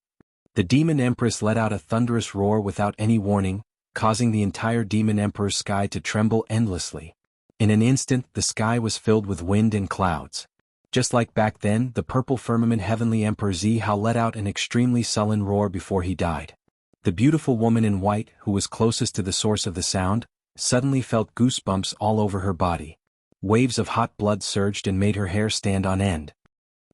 The Demon Empress let out a thunderous roar without any warning, causing the entire Demon Emperor's sky to tremble endlessly. In an instant, the sky was filled with wind and clouds. Just like back then, the purple firmament Heavenly Emperor Zihao let out an extremely sullen roar before he died. The beautiful woman in white, who was closest to the source of the sound, suddenly felt goosebumps all over her body. Waves of hot blood surged and made her hair stand on end.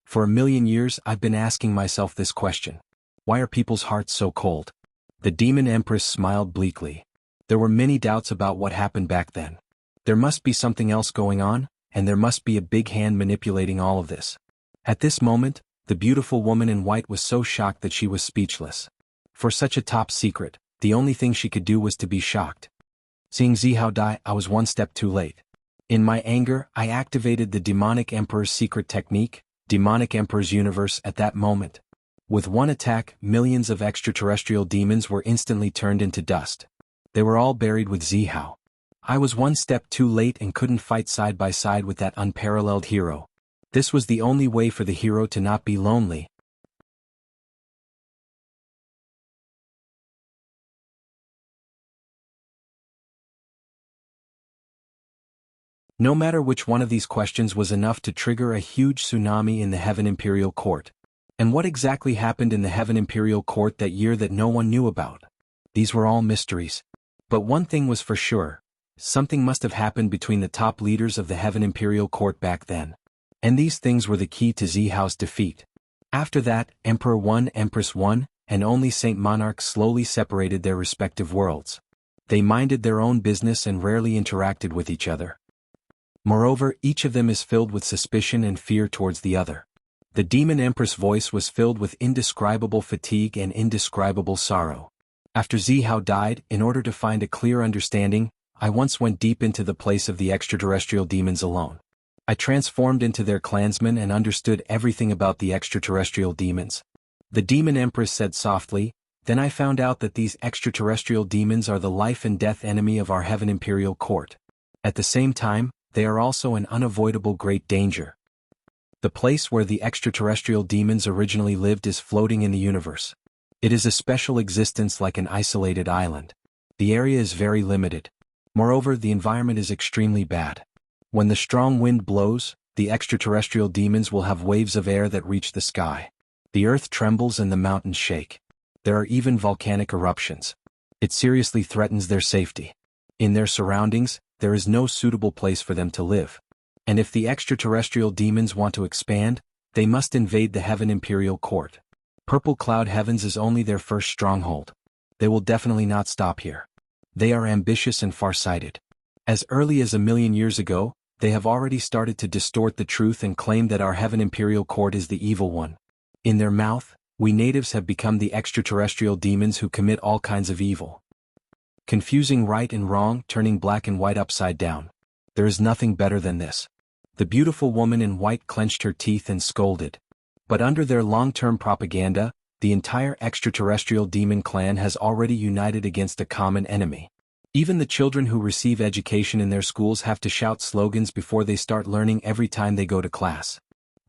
For 1,000,000 years I've been asking myself this question. Why are people's hearts so cold? The Demon Empress smiled bleakly. There were many doubts about what happened back then. There must be something else going on, and there must be a big hand manipulating all of this. At this moment, the beautiful woman in white was so shocked that she was speechless. For such a top secret, the only thing she could do was to be shocked. Seeing Zihao die, I was one step too late. In my anger, I activated the Demonic Emperor's secret technique, Demonic Emperor's Universe, at that moment. With one attack, millions of extraterrestrial demons were instantly turned into dust. They were all buried with Zihao. I was one step too late and couldn't fight side by side with that unparalleled hero. This was the only way for the hero to not be lonely. No matter which one of these questions was enough to trigger a huge tsunami in the Heaven Imperial Court. And what exactly happened in the Heaven Imperial Court that year that no one knew about? These were all mysteries. But one thing was for sure. Something must have happened between the top leaders of the Heaven Imperial Court back then. And these things were the key to Zihao's defeat. After that, Emperor 1, Empress 1, and only Saint Monarch slowly separated their respective worlds. They minded their own business and rarely interacted with each other. Moreover, each of them is filled with suspicion and fear towards the other. The Demon Empress' voice was filled with indescribable fatigue and indescribable sorrow. After Zihao died, in order to find a clear understanding, I once went deep into the place of the extraterrestrial demons alone. I transformed into their clansmen and understood everything about the extraterrestrial demons. The Demon Empress said softly, then I found out that these extraterrestrial demons are the life and death enemy of our Heaven Imperial Court. At the same time, they are also an unavoidable great danger. The place where the extraterrestrial demons originally lived is floating in the universe. It is a special existence like an isolated island. The area is very limited. Moreover, the environment is extremely bad. When the strong wind blows, the extraterrestrial demons will have waves of air that reach the sky. The earth trembles and the mountains shake. There are even volcanic eruptions. It seriously threatens their safety. In their surroundings, there is no suitable place for them to live. And if the extraterrestrial demons want to expand, they must invade the Heaven Imperial Court. Purple Cloud Heavens is only their first stronghold. They will definitely not stop here. They are ambitious and far-sighted. As early as 1,000,000 years ago, they have already started to distort the truth and claim that our Heaven Imperial Court is the evil one. In their mouth, we natives have become the extraterrestrial demons who commit all kinds of evil. Confusing right and wrong, turning black and white upside down. There is nothing better than this. The beautiful woman in white clenched her teeth and scolded. But under their long-term propaganda, the entire extraterrestrial demon clan has already united against a common enemy. Even the children who receive education in their schools have to shout slogans before they start learning every time they go to class.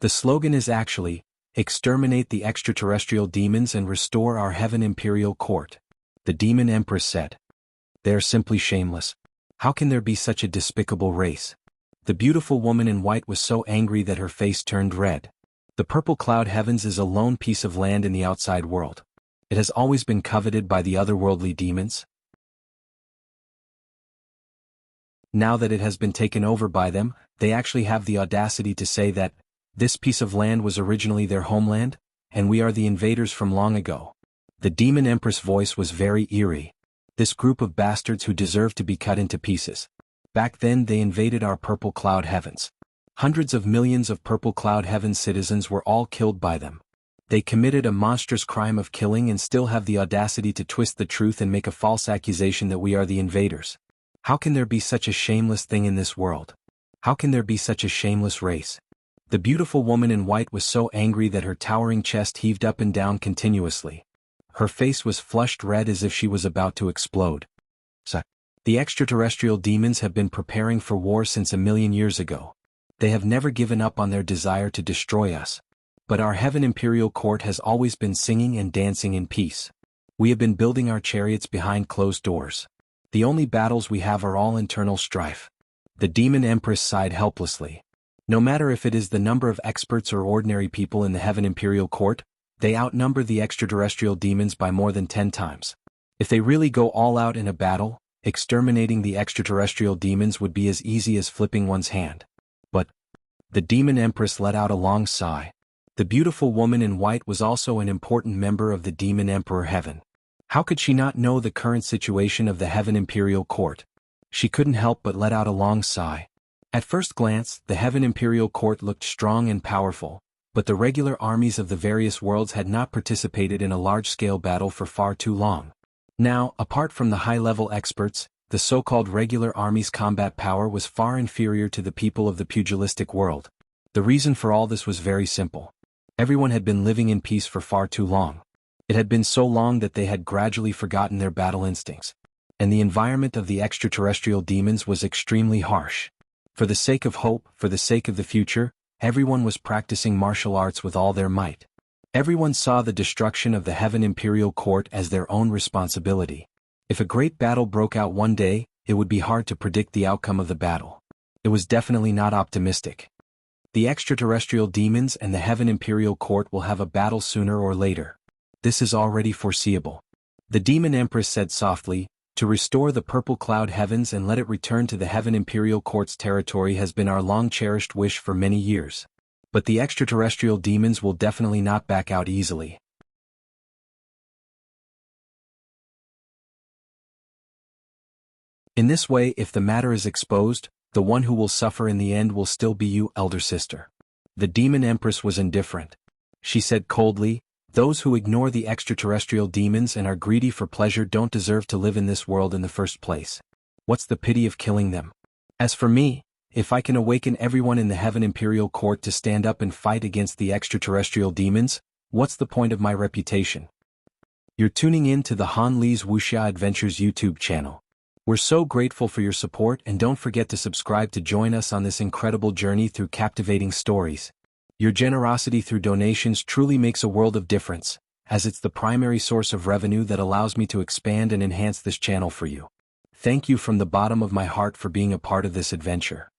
The slogan is actually, "Exterminate the extraterrestrial demons and restore our Heaven Imperial Court." The Demon Empress said. They are simply shameless. How can there be such a despicable race? The beautiful woman in white was so angry that her face turned red. The Purple Cloud Heavens is a lone piece of land in the outside world. It has always been coveted by the otherworldly demons. Now that it has been taken over by them, they actually have the audacity to say that this piece of land was originally their homeland, and we are the invaders from long ago. The Demon Empress' voice was very eerie. This group of bastards who deserve to be cut into pieces. Back then they invaded our Purple Cloud Heavens. Hundreds of millions of Purple Cloud Heavens citizens were all killed by them. They committed a monstrous crime of killing and still have the audacity to twist the truth and make a false accusation that we are the invaders. How can there be such a shameless thing in this world? How can there be such a shameless race? The beautiful woman in white was so angry that her towering chest heaved up and down continuously. Her face was flushed red as if she was about to explode. The extraterrestrial demons have been preparing for war since 1,000,000 years ago. They have never given up on their desire to destroy us. But our Heaven Imperial Court has always been singing and dancing in peace. We have been building our chariots behind closed doors. The only battles we have are all internal strife. The Demon Empress sighed helplessly. No matter if it is the number of experts or ordinary people in the Heaven Imperial Court, they outnumber the extraterrestrial demons by more than 10 times. If they really go all out in a battle, exterminating the extraterrestrial demons would be as easy as flipping one's hand. But the Demon Empress let out a long sigh. The beautiful woman in white was also an important member of the Demon Emperor Heaven. How could she not know the current situation of the Heaven Imperial Court? She couldn't help but let out a long sigh. At first glance, the Heaven Imperial Court looked strong and powerful, but the regular armies of the various worlds had not participated in a large-scale battle for far too long. Now, apart from the high-level experts, the so-called regular army's combat power was far inferior to the people of the pugilistic world. The reason for all this was very simple. Everyone had been living in peace for far too long. It had been so long that they had gradually forgotten their battle instincts. And the environment of the extraterrestrial demons was extremely harsh. For the sake of hope, for the sake of the future, everyone was practicing martial arts with all their might. Everyone saw the destruction of the Heaven Imperial Court as their own responsibility. If a great battle broke out one day, it would be hard to predict the outcome of the battle. It was definitely not optimistic. The extraterrestrial demons and the Heaven Imperial Court will have a battle sooner or later. This is already foreseeable. The Demon Empress said softly, "To restore the purple cloud heavens and let it return to the Heaven Imperial Court's territory has been our long-cherished wish for many years. But the extraterrestrial demons will definitely not back out easily." In this way, if the matter is exposed, the one who will suffer in the end will still be you, elder sister. The Demon Empress was indifferent. She said coldly, "Those who ignore the extraterrestrial demons and are greedy for pleasure don't deserve to live in this world in the first place. What's the pity of killing them? As for me, if I can awaken everyone in the Heaven Imperial Court to stand up and fight against the extraterrestrial demons, what's the point of my reputation?" You're tuning in to the Han Li's Wuxia Adventures YouTube channel. We're so grateful for your support, and don't forget to subscribe to join us on this incredible journey through captivating stories. Your generosity through donations truly makes a world of difference, as it's the primary source of revenue that allows me to expand and enhance this channel for you. Thank you from the bottom of my heart for being a part of this adventure.